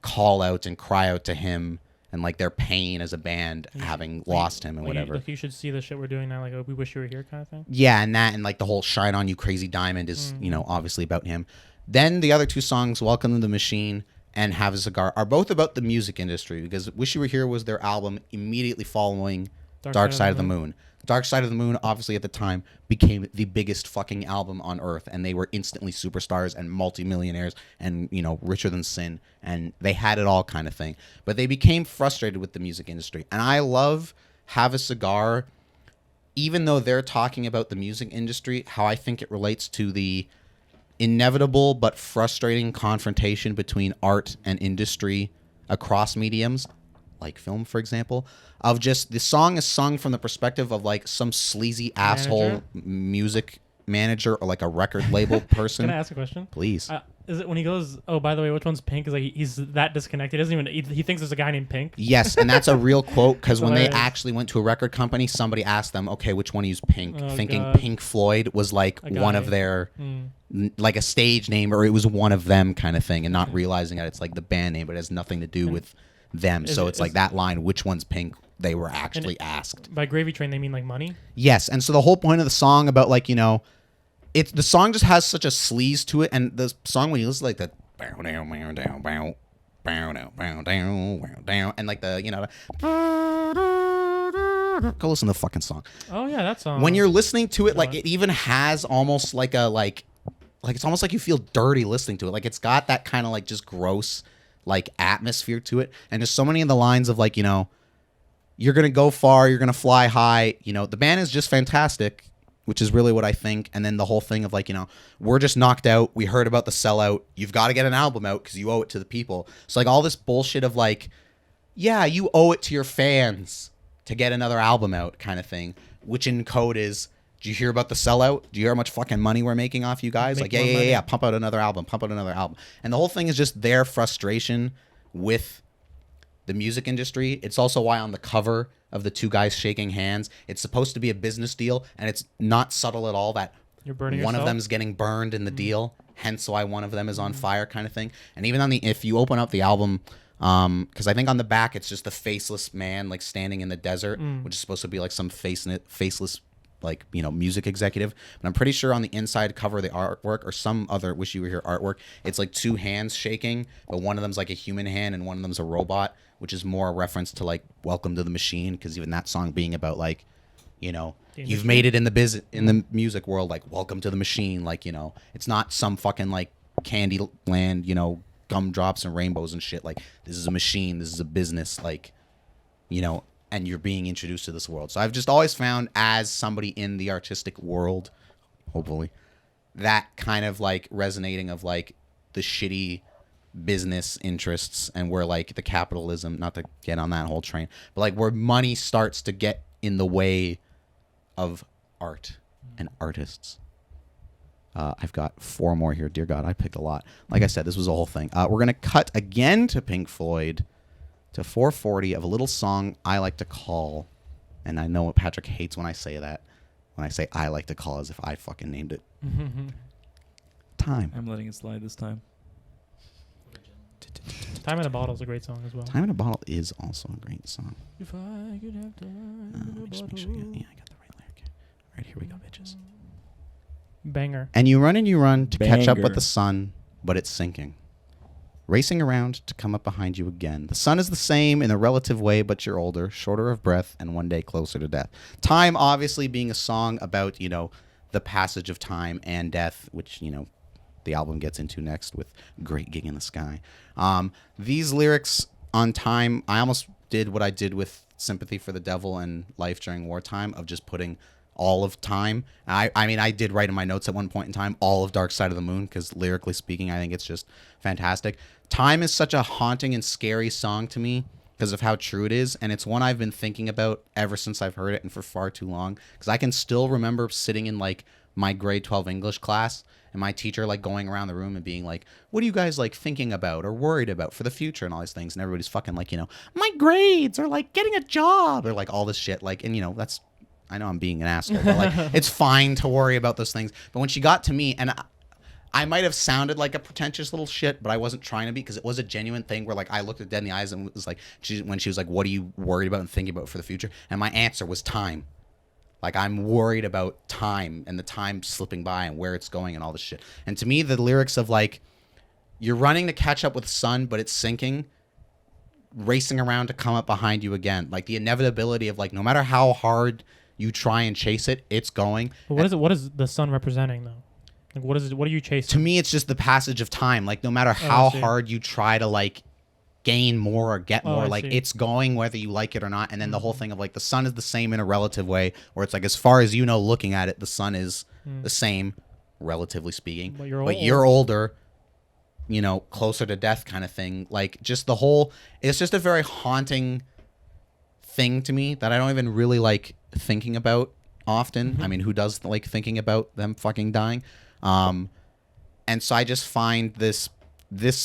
call out and cry out to him and like their pain as a band having lost him and whatever. You should see the shit we're doing now, like, oh, we wish you were here kind of thing. Yeah, and that and like the whole Shine On You Crazy Diamond is, you know, obviously about him. Then the other two songs, Welcome to the Machine and Have a Cigar, are both about the music industry because Wish You Were Here was their album immediately following Dark Side of the Moon. Dark Side of the Moon, obviously at the time, became the biggest fucking album on earth, and they were instantly superstars and multimillionaires and, you know, richer than sin, and they had it all kind of thing. But they became frustrated with the music industry. And I love Have a Cigar, even though they're talking about the music industry, how I think it relates to the inevitable but frustrating confrontation between art and industry across mediums, like film, for example, of just the song is sung from the perspective of like some sleazy asshole music manager or like a record label person. Can I ask a question? Please. Is it when he goes, oh, by the way, which one's Pink? Is like he's that disconnected. He doesn't even. He thinks there's a guy named Pink. Yes, and that's a real quote because when they Hilarious. actually went to a record company, somebody asked them, "Okay, which one used Pink?" Oh, thinking God. Pink Floyd was like A one guy. of their, like a stage name, or it was one of them kind of thing, and not realizing that it's like the band name, but it has nothing to do with them. So it's like that line, "Which one's Pink?" They were actually asked. By Gravy Train, they mean like money. Yes, and so the whole point of the song about like, you know, it's the song just has such a sleaze to it, and the song when you listen to like the bow down, bow down, bow, bow down, bow down, bow down, and like the, you know, go listen to the fucking song. Oh yeah, that song. When you're listening to it, like it even has almost like a like it's almost like you feel dirty listening to it. Like it's got that kind of like just gross like atmosphere to it, and there's so many of the lines of like, you know, you're gonna go far, you're gonna fly high. You know, the band is just fantastic, which is really what I think. And then the whole thing of like, you know, we're just knocked out. We heard about the sellout. You've got to get an album out because you owe it to the people. So like all this bullshit of like, yeah, you owe it to your fans to get another album out kind of thing, which in code is, do you hear about the sellout? Do you hear how much fucking money we're making off you guys? Make Like, more money. yeah, pump out another album, pump out another album. And the whole thing is just their frustration with the music industry. It's also why on the cover of the two guys shaking hands, it's supposed to be a business deal, and it's not subtle at all that You're burning one of yourself? them's getting burned in the deal, hence why one of them is on fire kind of thing. And even on the, if you open up the album, because I think on the back it's just a faceless man like standing in the desert, which is supposed to be like some faceless like, you know, music executive. But I'm pretty sure on the inside cover of the artwork or some other Wish You Were Here artwork, it's like two hands shaking, but one of them's like a human hand and one of them's a robot, which is more a reference to like Welcome to the Machine, because even that song being about like, you know, you've made it in the in the music world, like Welcome to the Machine, like, you know, it's not some fucking like Candyland, you know, gumdrops and rainbows and shit. Like, this is a machine, this is a business, like, you know, and you're being introduced to this world. So I've just always found, as somebody in the artistic world, hopefully, that kind of like resonating of like the shitty business interests and where like the capitalism, not to get on that whole train, but like where money starts to get in the way of art and artists. I've got 4 more here. Dear God, I picked a lot. Like I said, this was a whole thing. We're going to cut again to Pink Floyd, to 440 of a little song I like to call, and I know Patrick hates when I say that, when I say I like to call as if I fucking named it. Time. I'm letting it slide this time. Time in a Bottle is a great song as well. Time in a Bottle is also a great song. If I could have time in a Just make sure bottle. yeah, I got the right lyric. All right, here we go, bitches. Banger. And you run to catch up with Banger. the sun, but it's sinking. Racing around to come up behind you again. The sun is the same in a relative way, but you're older, shorter of breath, and one day closer to death. Time, obviously, being a song about, you know, the passage of time and death, which, you know, the album gets into next with Great Gig in the Sky. These lyrics on Time, I almost did what I did with Sympathy for the Devil and Life During Wartime, of just putting all of Time. I mean, I did write in my notes at one point in time all of Dark Side of the Moon, because lyrically speaking, I think it's just fantastic. Time is such a haunting and scary song to me because of how true it is, and it's one I've been thinking about ever since I've heard it, and for far too long, because I can still remember sitting in like my grade 12 English class and my teacher like going around the room and being like, what are you guys like thinking about or worried about for the future and all these things, and everybody's fucking like, you know, my grades or like getting a job or like all this shit, like, and you know, that's, I know I'm being an asshole, but like it's fine to worry about those things. But when she got to me, and I might have sounded like a pretentious little shit, but I wasn't trying to be, because it was a genuine thing where like I looked her dead in the eyes and was like, when she was like, what are you worried about and thinking about for the future? And my answer was time. Like, I'm worried about time and the time slipping by and where it's going and all this shit. And to me, the lyrics of like, you're running to catch up with the sun, but it's sinking, racing around to come up behind you again. Like the inevitability of like no matter how hard you try and chase it, it's going. But what is it? What is the sun representing though? Like what is it? What are you chasing? To me, it's just the passage of time. Like no matter I how see. hard you try to like gain more or get more, I like see. it's going whether you like it or not. And then the whole thing of like the sun is the same in a relative way, where it's like as far as you know, looking at it, the sun is the same, relatively speaking. But you're but old. you're older, you know, closer to death kind of thing. Like just the whole, it's just a very haunting thing to me that I don't even really like thinking about often. I mean, who does like thinking about them fucking dying? And so I just find this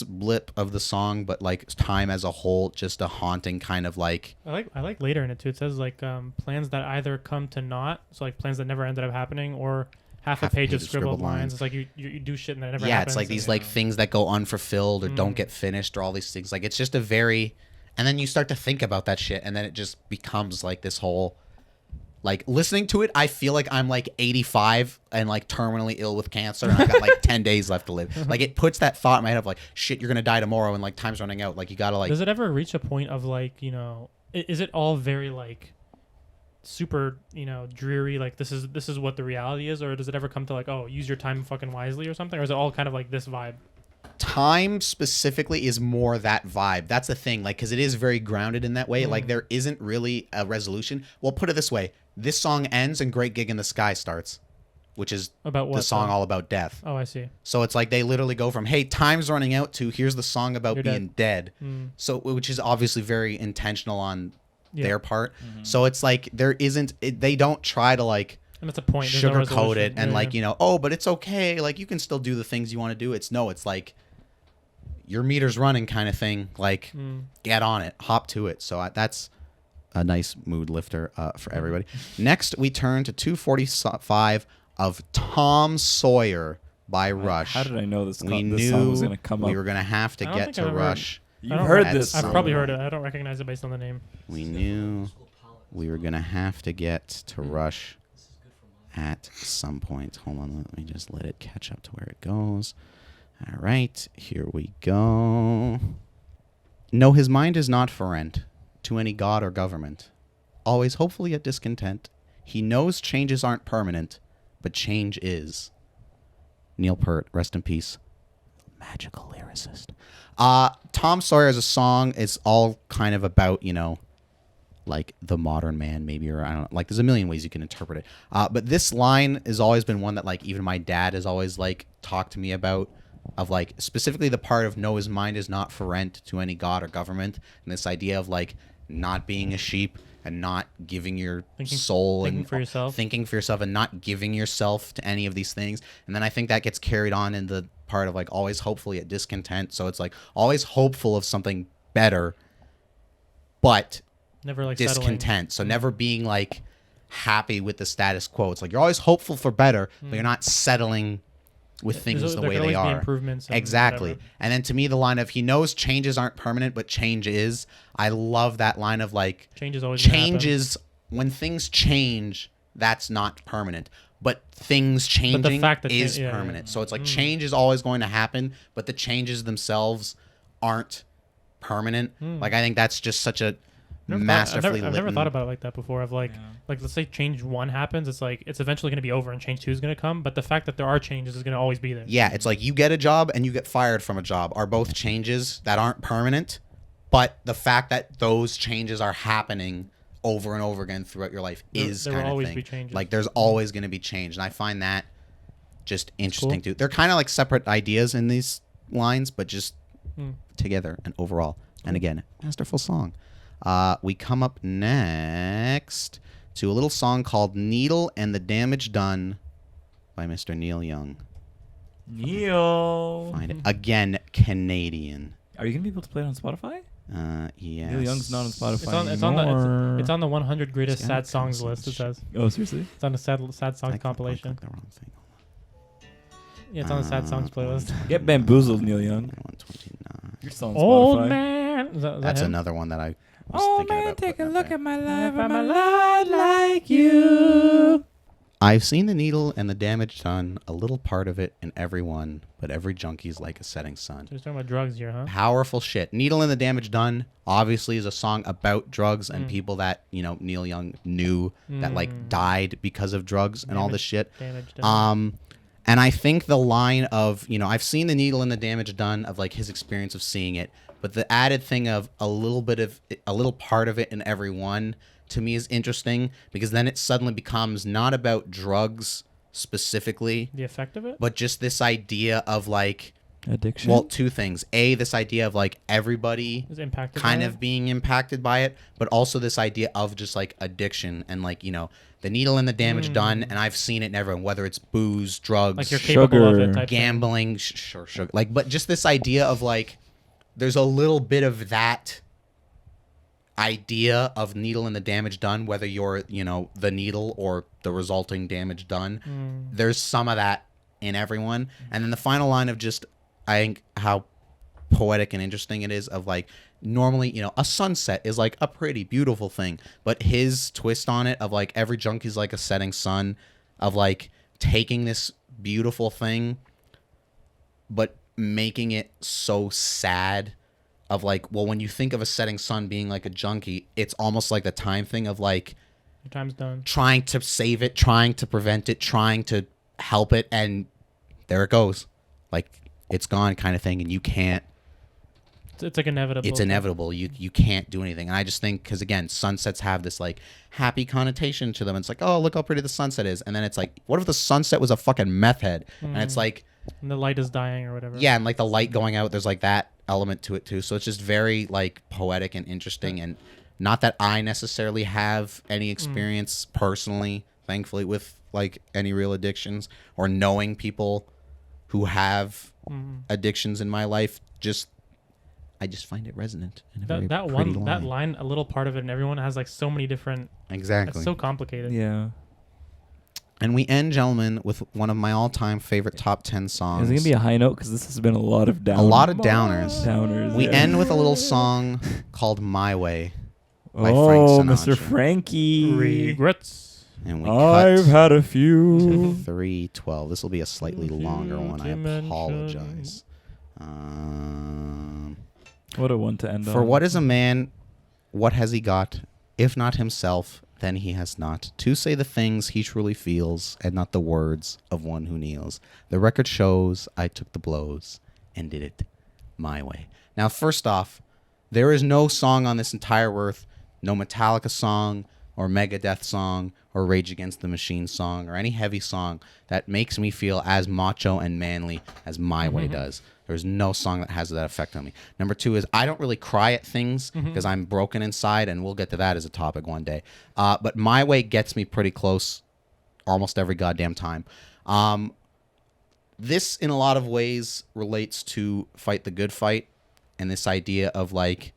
blip of the song, but like time as a whole, just a haunting kind of like. I like later in it too. It says like plans that either come to naught, so like plans that never ended up happening, or half a page of scribbled lines. It's like you do shit and that never Yeah, happens. it's like these like things that go unfulfilled or don't get finished or all these things. Like it's just a very, and then you start to think about that shit, and then it just becomes like this whole. Like listening to it, I feel like I'm like 85 and like terminally ill with cancer, and I got like 10 days left to live. Like it puts that thought in my head of like, shit, you're gonna die tomorrow, and like time's running out. Like you gotta like. Does it ever reach a point of like, you know, is it all very like super, you know, dreary? Like this is what the reality is, or does it ever come to like, oh, use your time fucking wisely or something, or is it all kind of like this vibe? Time specifically is more that vibe. That's the thing, like, because it is very grounded in that way. Like there isn't really a resolution. Well, put it this way: this song ends and "Great Gig in the Sky" starts, which is About what? the song though? all about death. Oh, I see. So it's like they literally go from "Hey, time's running out" to "Here's the song about You're being dead." So, which is obviously very intentional on their part. So it's like there isn't. They don't try to like. And that's a point. There's no Sugarcoat resolution. it and Yeah, like, you know, oh, but it's okay, like you can still do the things you want to do. It's like your meter's running kind of thing, like get on it, hop to it. So that's a nice mood lifter for everybody. Next we turn to 245 of Tom Sawyer by Rush. How did I know this We song knew was going to come up? we were gonna have to I don't get think to I've ever- Rush. You've I don't heard know. this I've I've probably song. heard it. I don't recognize it based on the name. We knew we were gonna have to get to Rush at some point. Hold on, let me just let it catch up to where it goes. All right, here we go. No, his mind is not for rent to any god or government. Always hopefully at discontent. He knows changes aren't permanent, but change is. Neil Peart, rest in peace. Magical lyricist. Tom Sawyer as a song is all kind of about, you know, like the modern man maybe, or I don't know, like there's a million ways you can interpret it. But this line has always been one that like even my dad has always like talked to me about, of like specifically the part of "No, his mind is not for rent to any god or government," and this idea of like not being a sheep and not giving your soul thinking and for yourself. thinking for yourself and not giving yourself to any of these things. And then I think that gets carried on in the part of like always hopefully at discontent. So it's like always hopeful of something better, but Never like discontent. So never being like happy with the status quo. It's like you're always hopeful for better, but you're not settling with things the way they are. Improvements. And Exactly. whatever. And then to me, the line of "he knows changes aren't permanent, but change is." I love that line of like Change is always gonna happen. changes when things change. That's not permanent, but things changing fact that is yeah, permanent. yeah. So it's like change is always going to happen, but the changes themselves aren't permanent. Like I think that's just such a masterfully I've never written- thought about it like that before. Of like let's say change one happens, it's like it's eventually going to be over and change two is going to come. But the fact that there are changes is going to always be there. Yeah, it's like you get a job and you get fired from a job are both changes that aren't permanent, but the fact that those changes are happening over and over again throughout your life is there will kind of always thing. be changes. Like there's always going to be change, and I find that just interesting too. They're kind of like separate ideas in these lines, but just together and overall. And again, masterful song. We come up next to a little song called "Needle and the Damage Done" by Mr. Neil Young. Neil. Find it again, Canadian. Are you going to be able to play it on Spotify? Yes. Neil Young's not on Spotify It's on the 100 greatest Yeah, sad songs some list. It shit. says Oh, seriously? it's on the sad I songs clicked compilation. the wrong thing. Yeah, it's on the sad songs playlist. Get bamboozled, Neil Young. 129. You're still on Old Spotify. man. Is that That's him? another one that I was Oh thinking man, about take a putting up look there. at my life and my life like you. I've seen the needle and the damage done, a little part of it in everyone, but every junkie's like a setting sun. So he's talking about drugs here, huh? Powerful shit. Needle and the Damage Done obviously is a song about drugs and people that, you know, Neil Young knew that like died because of drugs and all this shit. Damage done. And I think the line of, you know, I've seen the needle and the damage done of like his experience of seeing it, but the added thing of a little part of it in every one to me is interesting because then it suddenly becomes not about drugs specifically, The effect of it? but just this idea of like, Addiction. well, two things. A, this idea of like everybody Is impacted kind by of it? being impacted by it, but also this idea of just like addiction and like, you know, the needle and the damage done. And I've seen it in everyone, whether it's booze, drugs, Like you're capable of it Sugar. type thing. gambling, sure, like, but just this idea of like, there's a little bit of that idea of needle and the damage done, whether you're, you know, the needle or the resulting damage done. There's some of that in everyone. And then the final line of just, I think how poetic and interesting it is of like, normally, you know, a sunset is like a pretty beautiful thing, but his twist on it of like every junkie's like a setting sun, of like taking this beautiful thing but making it so sad, of like, well, when you think of a setting sun being like a junkie, it's almost like the time thing of like Your time's done. trying to save it, trying to prevent it, trying to help it, and there it goes, like it's gone kind of thing, and you can't. It's like inevitable. It's inevitable. You can't do anything. And I just think, because again, sunsets have this like happy connotation to them. It's like, oh, look how pretty the sunset is. And then it's like, what if the sunset was a fucking meth head? And it's like, And the light is dying or whatever. yeah, and like the light going out, there's like that element to it too. So it's just very like poetic and interesting. And not that I necessarily have any experience personally, thankfully, with like any real addictions or knowing people who have addictions in my life. I just find it resonant in a very That pretty one, that line, a little part of it, and everyone has like so many different. Exactly. It's so complicated. Yeah. And we end, gentlemen, with one of my all-time favorite top 10 songs. Is it gonna be a high note? Because this has been a lot of downers. A lot of downers. Downers. We yeah. end with a little song called "My Way" by Frank Oh, Sinatra. Mr. Frankie. Regrets. and we I've cut had a few. 3:12. This will be a slightly longer one. I Dimension. apologize. What a one to end on. For what is a man? What has he got? If not himself, then he has not. To say the things he truly feels, and not the words of one who kneels. The record shows I took the blows and did it my way. Now, first off, there is no song on this entire earth, no Metallica song or Megadeth song or Rage Against the Machine song or any heavy song that makes me feel as macho and manly as My Way does. There's no song that has that effect on me. Number two is I don't really cry at things because I'm broken inside, and we'll get to that as a topic one day. But My Way gets me pretty close almost every goddamn time. This, in a lot of ways, relates to Fight the Good Fight and this idea of, like,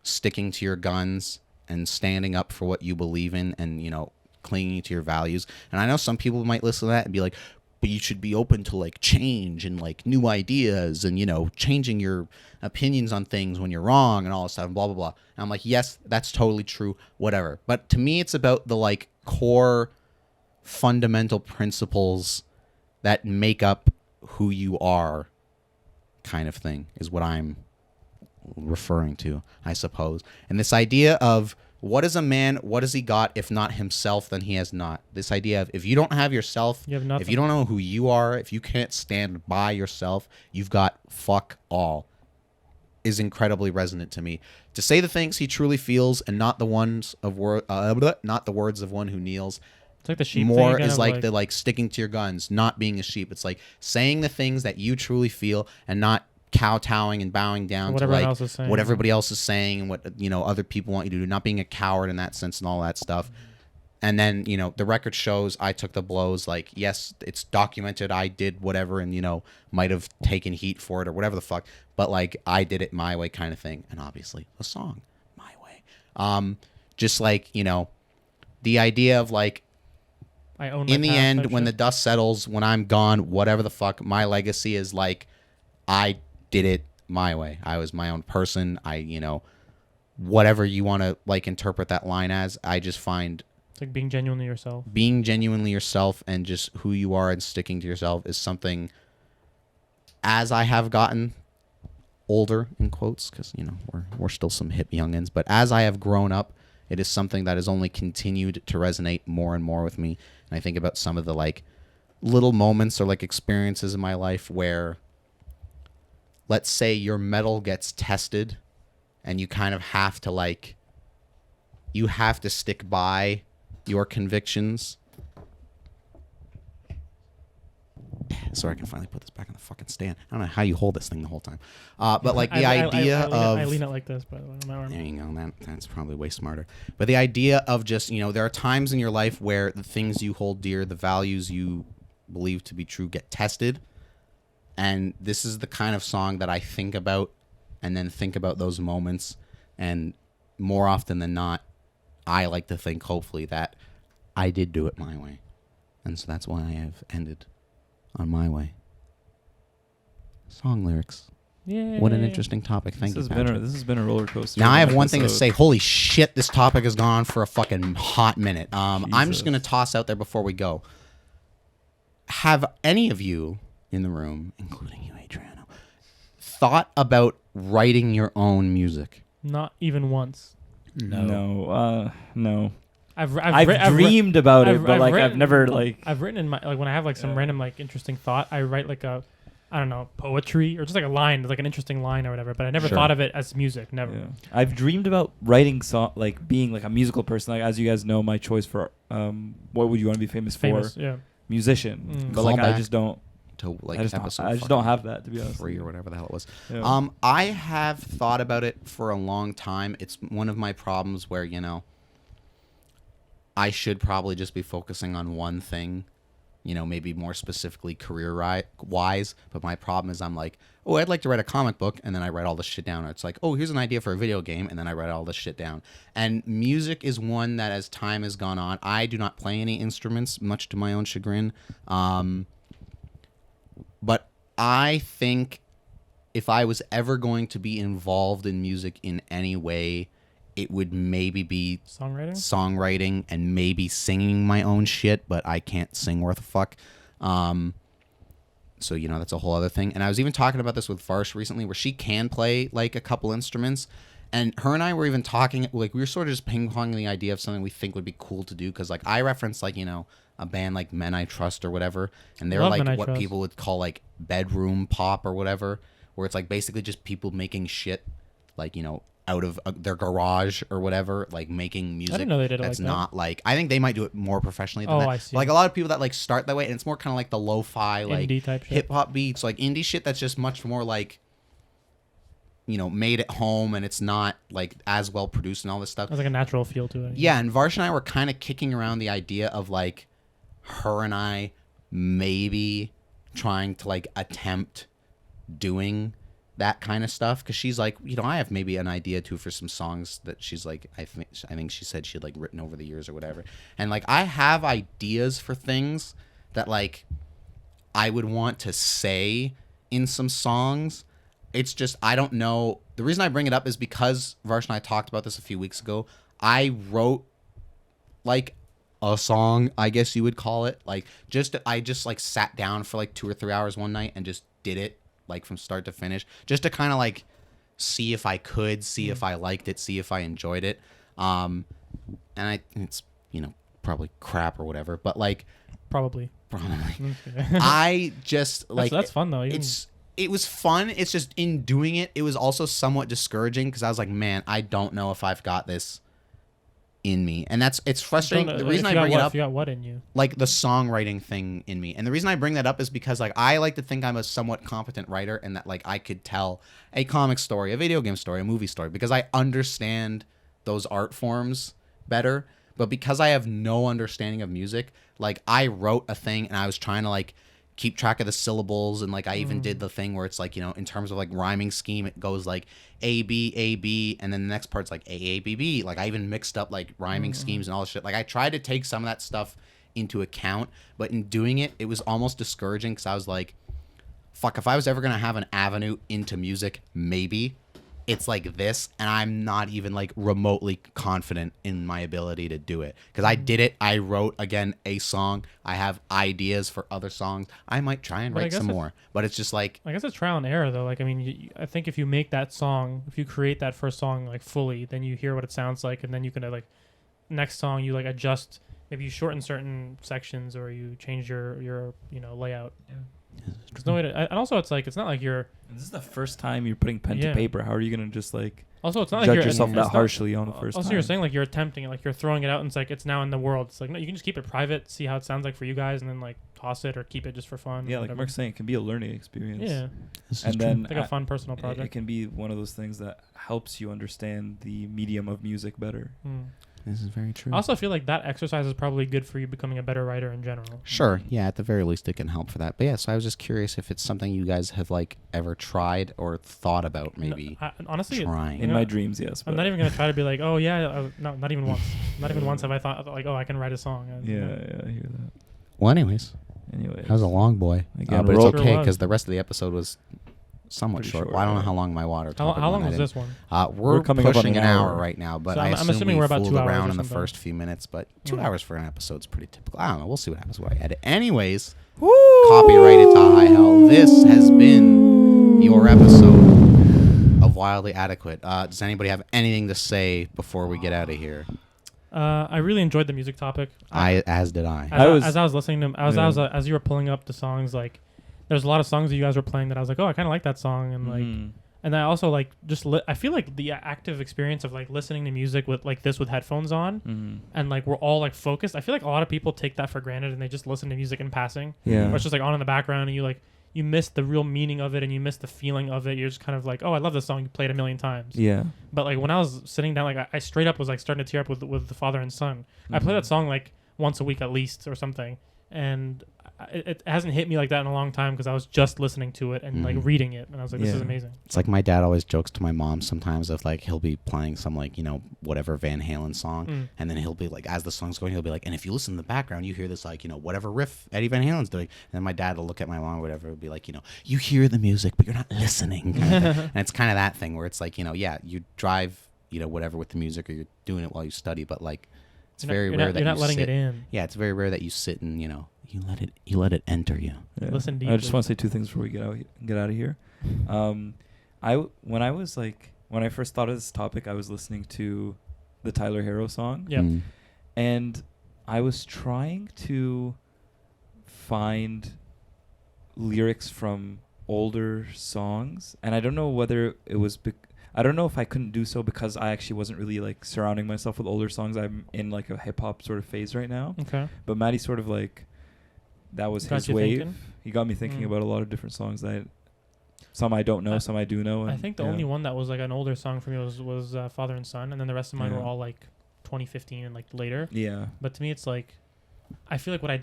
sticking to your guns and standing up for what you believe in and, you know, clinging to your values. And I know some people might listen to that and be like, but you should be open to like change and like new ideas and, you know, changing your opinions on things when you're wrong and all this stuff and blah, blah, blah. And I'm like, yes, that's totally true, whatever. But to me, it's about the like core fundamental principles that make up who you are kind of thing is what I'm referring to, I suppose. And this idea of what is a man? What has he got? If not himself, then he has not. This idea of if you don't have yourself, You have nothing. if you don't know who you are, if you can't stand by yourself, you've got fuck all, is incredibly resonant to me. To say the things he truly feels and not the ones of not the words of one who kneels. It's like the sheep More thing again is of, like the like sticking to your guns, not being a sheep. It's like saying the things that you truly feel and not kowtowing and bowing down What to everyone like else is saying. what everybody else is saying and what, you know, other people want you to do, not being a coward in that sense and all that stuff. And then, you know, the record shows I took the blows. Like, yes, it's documented I did whatever and, you know, might have taken heat for it or whatever the fuck, but like I did it my way kind of thing. And obviously the song My Way, just like, you know, the idea of like, I own my in the path end, type when the shit. dust settles, when I'm gone, whatever the fuck, my legacy is like, I did it my way. I was my own person. I, you know, whatever you want to like interpret that line as, I just find It's like being genuinely yourself. Being genuinely yourself and just who you are and sticking to yourself is something, as I have gotten older, in quotes, because, you know, we're still some hip youngins, but as I have grown up, it is something that has only continued to resonate more and more with me. And I think about some of the, like, little moments or, like, experiences in my life where, let's say your metal gets tested and you kind of have to, like, you have to stick by your convictions. So I can finally put this back on the fucking stand. I don't know how you hold this thing the whole time. But like the idea of... I lean it like this, by the way. On my arm. There you go. That's probably way smarter. But the idea of just, you know, there are times in your life where the things you hold dear, the values you believe to be true get tested. And this is the kind of song that I think about and then think about those moments. And more often than not, I like to think, hopefully, that I did do it my way. And so that's why I have ended on my way. Song lyrics. Yeah. What an interesting topic. Thank you, Patrick. This has been a roller coaster. Now I have one thing to say. Holy shit, this topic has gone on for a fucking hot minute. I'm just going to toss out there before we go. Have any of you in the room, including you, Adriano, thought about writing your own music? Not even once. No. I've dreamed about it, but like written, I've never like. I've written in my like when I have like some random like interesting thought, I write like a, I don't know, poetry or just like a line, like an interesting line or whatever. But I never thought of it as music. Never. Yeah. I've dreamed about writing like being like a musical person. Like as you guys know, my choice for what would you want to be famous for? Yeah. Musician. But like I just don't. To like I just episode don't have that, to be honest. 3 or whatever the hell it was. Yeah. I have thought about it for a long time. It's one of my problems where, you know, I should probably just be focusing on one thing, you know, maybe more specifically career-wise. But my problem is I'm like, oh, I'd like to write a comic book, and then I write all this shit down. Or it's like, oh, here's an idea for a video game, and then I write all this shit down. And music is one that as time has gone on, I do not play any instruments, much to my own chagrin. But I think if I was ever going to be involved in music in any way, it would maybe be songwriting and maybe singing my own shit, but I can't sing worth a fuck. So, you know, that's a whole other thing. And I was even talking about this with Varsh recently, where she can play like a couple instruments. And her and I were even talking, like, we were sort of just ping-ponging the idea of something we think would be cool to do. Because, like, I referenced, like, you know, a band like Men I Trust or whatever. And they're like what people would call, like, bedroom pop or whatever. Where it's, like, basically just people making shit, like, you know, out of their garage or whatever. Like, making music I didn't know they did it that's like that. not, like... I think they might do it more professionally than that. I see. But, like, a lot of people that, like, start that way. And it's more kind of like the lo-fi, like, indie type shit. hip-hop beats. Like, indie shit that's just much more, like... you know, made at home, and it's not like as well produced and all this stuff. There's like a natural feel to it. Yeah, and Varsh and I were kind of kicking around the idea of like her and I maybe trying to like attempt doing that kind of stuff, because she's like, you know, I have maybe an idea too for some songs that she's like, I think she said she'd like written over the years or whatever, and like I have ideas for things that like I would want to say in some songs. It's just, I don't know. The reason I bring it up is because Varsh and I talked about this a few weeks ago. I wrote like a song, I guess you would call it. Like I just like sat down for like 2 or 3 hours one night and just did it like from start to finish, just to kind of like see if I could, see if I liked it, see if I enjoyed it. And it's, you know, probably crap or whatever, but like probably. I just like that's fun though. It was fun. It's just in doing it, it was also somewhat discouraging because I was like, man, I don't know if I've got this in me. And it's frustrating. The reason I bring it up, you got what in you? Like the songwriting thing in me. And the reason I bring that up is because like I like to think I'm a somewhat competent writer and that like I could tell a comic story, a video game story, a movie story, because I understand those art forms better. But because I have no understanding of music, like I wrote a thing and I was trying to like keep track of the syllables, and like I even did the thing where it's like, you know, in terms of like rhyming scheme, it goes like A B, and then the next part's like A B B. Like I even mixed up like rhyming schemes and all this shit. Like I tried to take some of that stuff into account, but in doing it, it was almost discouraging because I was like, fuck, if I was ever gonna have an avenue into music, maybe it's like this, and I'm not even like remotely confident in my ability to do it. Because I did it. I wrote, again, a song. I have ideas for other songs. I might try and But I write guess some it's- more. But it's just like, I guess it's trial and error though. Like I mean, I think if you make that song, if you create that first song like fully, then you hear what it sounds like, and then you can like next song you like adjust. Maybe you shorten certain sections or you change your layout. Yeah. There's no way to, and also it's like it's not like you're. This is the first time you're putting pen Yeah. to paper. How are you gonna just like Also, it's not like judge you're yourself it's that not- harshly on the first Also, time? you're saying like you're attempting it, like you're throwing it out, and it's like it's now in the world. It's like no, you can just keep it private, see how it sounds like for you guys, and then like toss it or keep it just for fun. Yeah, like whatever. Mark's saying, it can be a learning experience. Yeah, And then like a fun personal it project. can be one of those things that helps you understand the medium of music better. this is very true. I also feel like that exercise is probably good for you becoming a better writer in general. Sure, yeah, at the very least it can help for that. But yeah, so I was just curious if it's something you guys have like ever tried or thought about maybe Honestly, trying. In know, my dreams, yes. I'm But not even gonna try to be like, oh yeah, no, not even once. Not even once have I thought like, oh, I can write a song. Yeah, I hear that. Well, anyways, Anyways, that was a long boy. Again, But it's roll- okay Sure was. because the rest of the episode was somewhat Pretty short. short, Well, I don't know yeah. how long my water. How topic long went. I was didn't- this one? We're coming up on pushing an an hour hour. right now, but So I I'm assume assuming we we're about fooled 2 hours around or in the something. first few minutes. But 2 Mm. hours for an episode is pretty typical. I don't know. We'll see what happens when I edit. Anyways, copyrighted to high hell. This has been your episode of Wildly Adequate. Does anybody have anything to say before we get out of here? I really enjoyed the music topic. As did I. As I was listening to, as you were pulling up the songs, like there's a lot of songs that you guys were playing that I was like, oh, I kind of like that song, and like, Mhm. and I also like just I feel like the active experience of like listening to music with like this with headphones on, Mhm. and like we're all like focused. I feel like a lot of people take that for granted and they just listen to music in passing, Yeah. or it's just like on in the background, and you miss the real meaning of it and you miss the feeling of it. You're just kind of like, oh, I love this song. You played 1,000,000 times. Yeah. But like when I was sitting down, like I straight up was like starting to tear up with the father and son. I play Mhm. that song like once a week at least or something, and it hasn't hit me like that in a long time because I was just listening to it and like Mhm. reading it, and I was like, this is Yeah. amazing. It's like my dad always jokes to my mom sometimes of like he'll be playing some like whatever Van Halen song, Mm. and then he'll be like, as the song's going, he'll be like, and if you listen in the background, you hear this like whatever riff Eddie Van Halen's doing, and then my dad will look at my mom or whatever, and be like, you hear the music but you're not listening, kind of thing. And it's kind of that thing where it's like yeah, you drive whatever with the music or you're doing it while you study, but like it's very rare that you're not you letting sit. it in. Yeah, it's very rare that you sit and you let it enter you. Yeah. Listen I deeply. just want to say two things before we get out of here. When I first thought of this topic, I was listening to the Tyler Herro song. Yeah. Mm. And I was trying to find lyrics from older songs, and I don't know whether it was I don't know if I couldn't do so because I actually wasn't really like surrounding myself with older songs. I'm in like a hip hop sort of phase right now. Okay. But Matty sort of like that was Got his you wave. thinking? He got me thinking Mm. about a lot of different songs that some I don't know, some I do know. I and think the yeah. only one that was like an older song for me was Father and Son, and then the rest of mine Yeah. were all like 2015 and like later. Yeah. But to me, it's like I feel like what I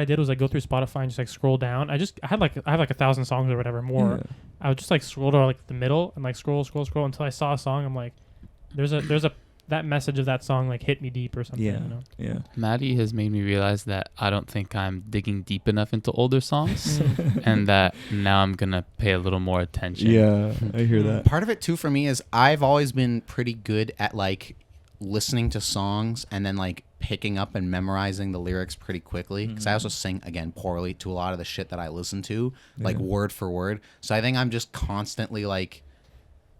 did was like go through Spotify and just like scroll down. I have like 1,000 songs or whatever more. Yeah. I would just like scroll to like the middle and like scroll until I saw a song. I'm like, there's a that message of that song like hit me deep or something. Yeah. You know? Yeah. Maddie has made me realize that I don't think I'm digging deep enough into older songs, and that now I'm gonna pay a little more attention. Yeah, I hear Mm. that. Part of it too for me is I've always been pretty good at like listening to songs and then like picking up and memorizing the lyrics pretty quickly because I also sing again poorly to a lot of the shit that I listen to, like Yeah. word for word. So I think I'm just constantly like,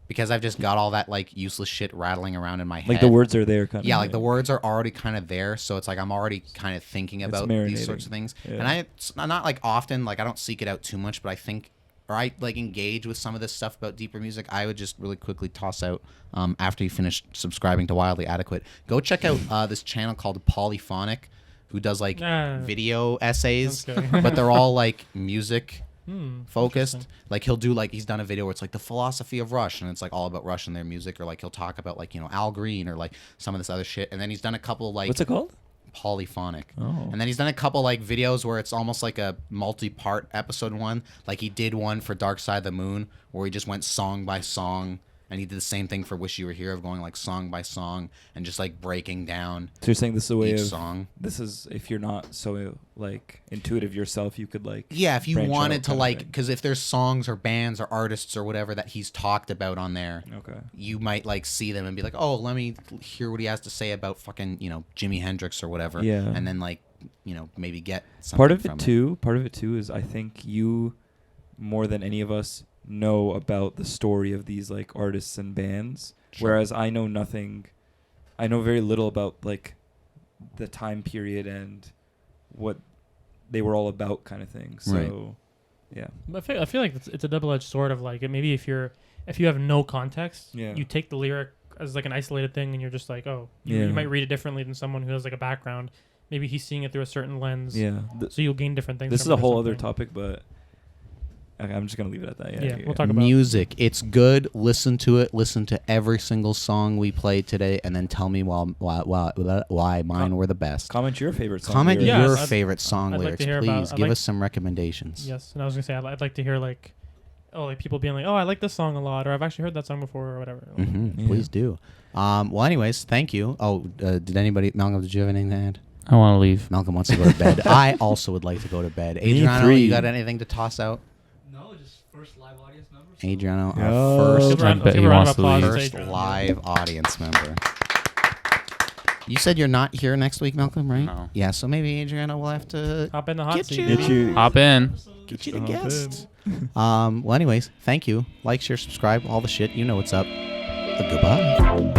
because I've just got all that like useless shit rattling around in my head. Like the words are there, kind of. Yeah, like the words are already kind of there, so it's like I'm already kind of thinking It's about marinating. these sorts of things. Yeah. And it's not like often, like I don't seek it out too much, but I think, or I like engage with some of this stuff about deeper music. I would just really quickly toss out after you finish subscribing to Wildly Adequate. Go check out this channel called Polyphonic, who does like video essays, Okay. but they're all like music focused. Interesting. Like he'll do like he's done a video where it's like the philosophy of Rush, and it's like all about Rush and their music, or like he'll talk about like Al Green or like some of this other shit. And then he's done a couple like What's it called? Polyphonic. Oh. And then he's done a couple like videos where it's almost like a multi-part episode one. Like he did one for Dark Side of the Moon where he just went song by song And he did the same thing for Wish You Were Here, of going like song by song and just like breaking down So you're saying this is a way each of song. this is if you're not so like intuitive yourself, you could like Yeah, if you branch wanted out to kind of like, thing. because if there's songs or bands or artists or whatever that he's talked about on there, Okay. you might like see them and be like, oh, let me hear what he has to say about fucking, Jimi Hendrix or whatever. Yeah. And then like, maybe get something Part of from it too is I think you more than any of us know about the story of these like artists and bands, Sure. whereas I know nothing. I know very little about like the time period and what they were all about, kind of thing. So, Right. yeah, But I feel like it's a double-edged sword of like maybe if you have no context, Yeah. you take the lyric as like an isolated thing, and you're just like, oh, you Yeah. might read it differently than someone who has like a background. Maybe he's seeing it through a certain lens. yeah. So you'll gain different things. This is from a it or whole other something. topic, but okay, I'm just gonna leave it at that. Yeah, We'll talk about Music. It's good. Listen to it. Listen to every single song we played today, and then tell me why mine were the best. Comment your favorite song. Comment lyrics. Yes, your I'd- favorite song I'd like to lyrics, hear about- please. I'd Give like- us some recommendations. Yes, and I was gonna say I'd like to hear like, like people being like, oh, I like this song a lot, or I've actually heard that song before, or whatever. Like, Yeah. Please do. Well, anyways, thank you. Oh, did anybody, Malcolm? Did you have anything to add? I want to leave. Malcolm wants to go to bed. I also would like to go to bed. Adriano, three. you got anything to toss out? No, just first live audience member. so- Adriano, Oh. our Give first, a round- I bet let's give he a round wants of to applause leave. to first Adrian. live audience member. You said you're not here next week, Malcolm, right? No. Yeah, so maybe Adriano will have to Hop in the hot Get seat. you. baby. Get you. Hop in. get you to Hop in. guest. Well, anyways, thank you. Like, share, subscribe, all the shit. You know what's up. Goodbye.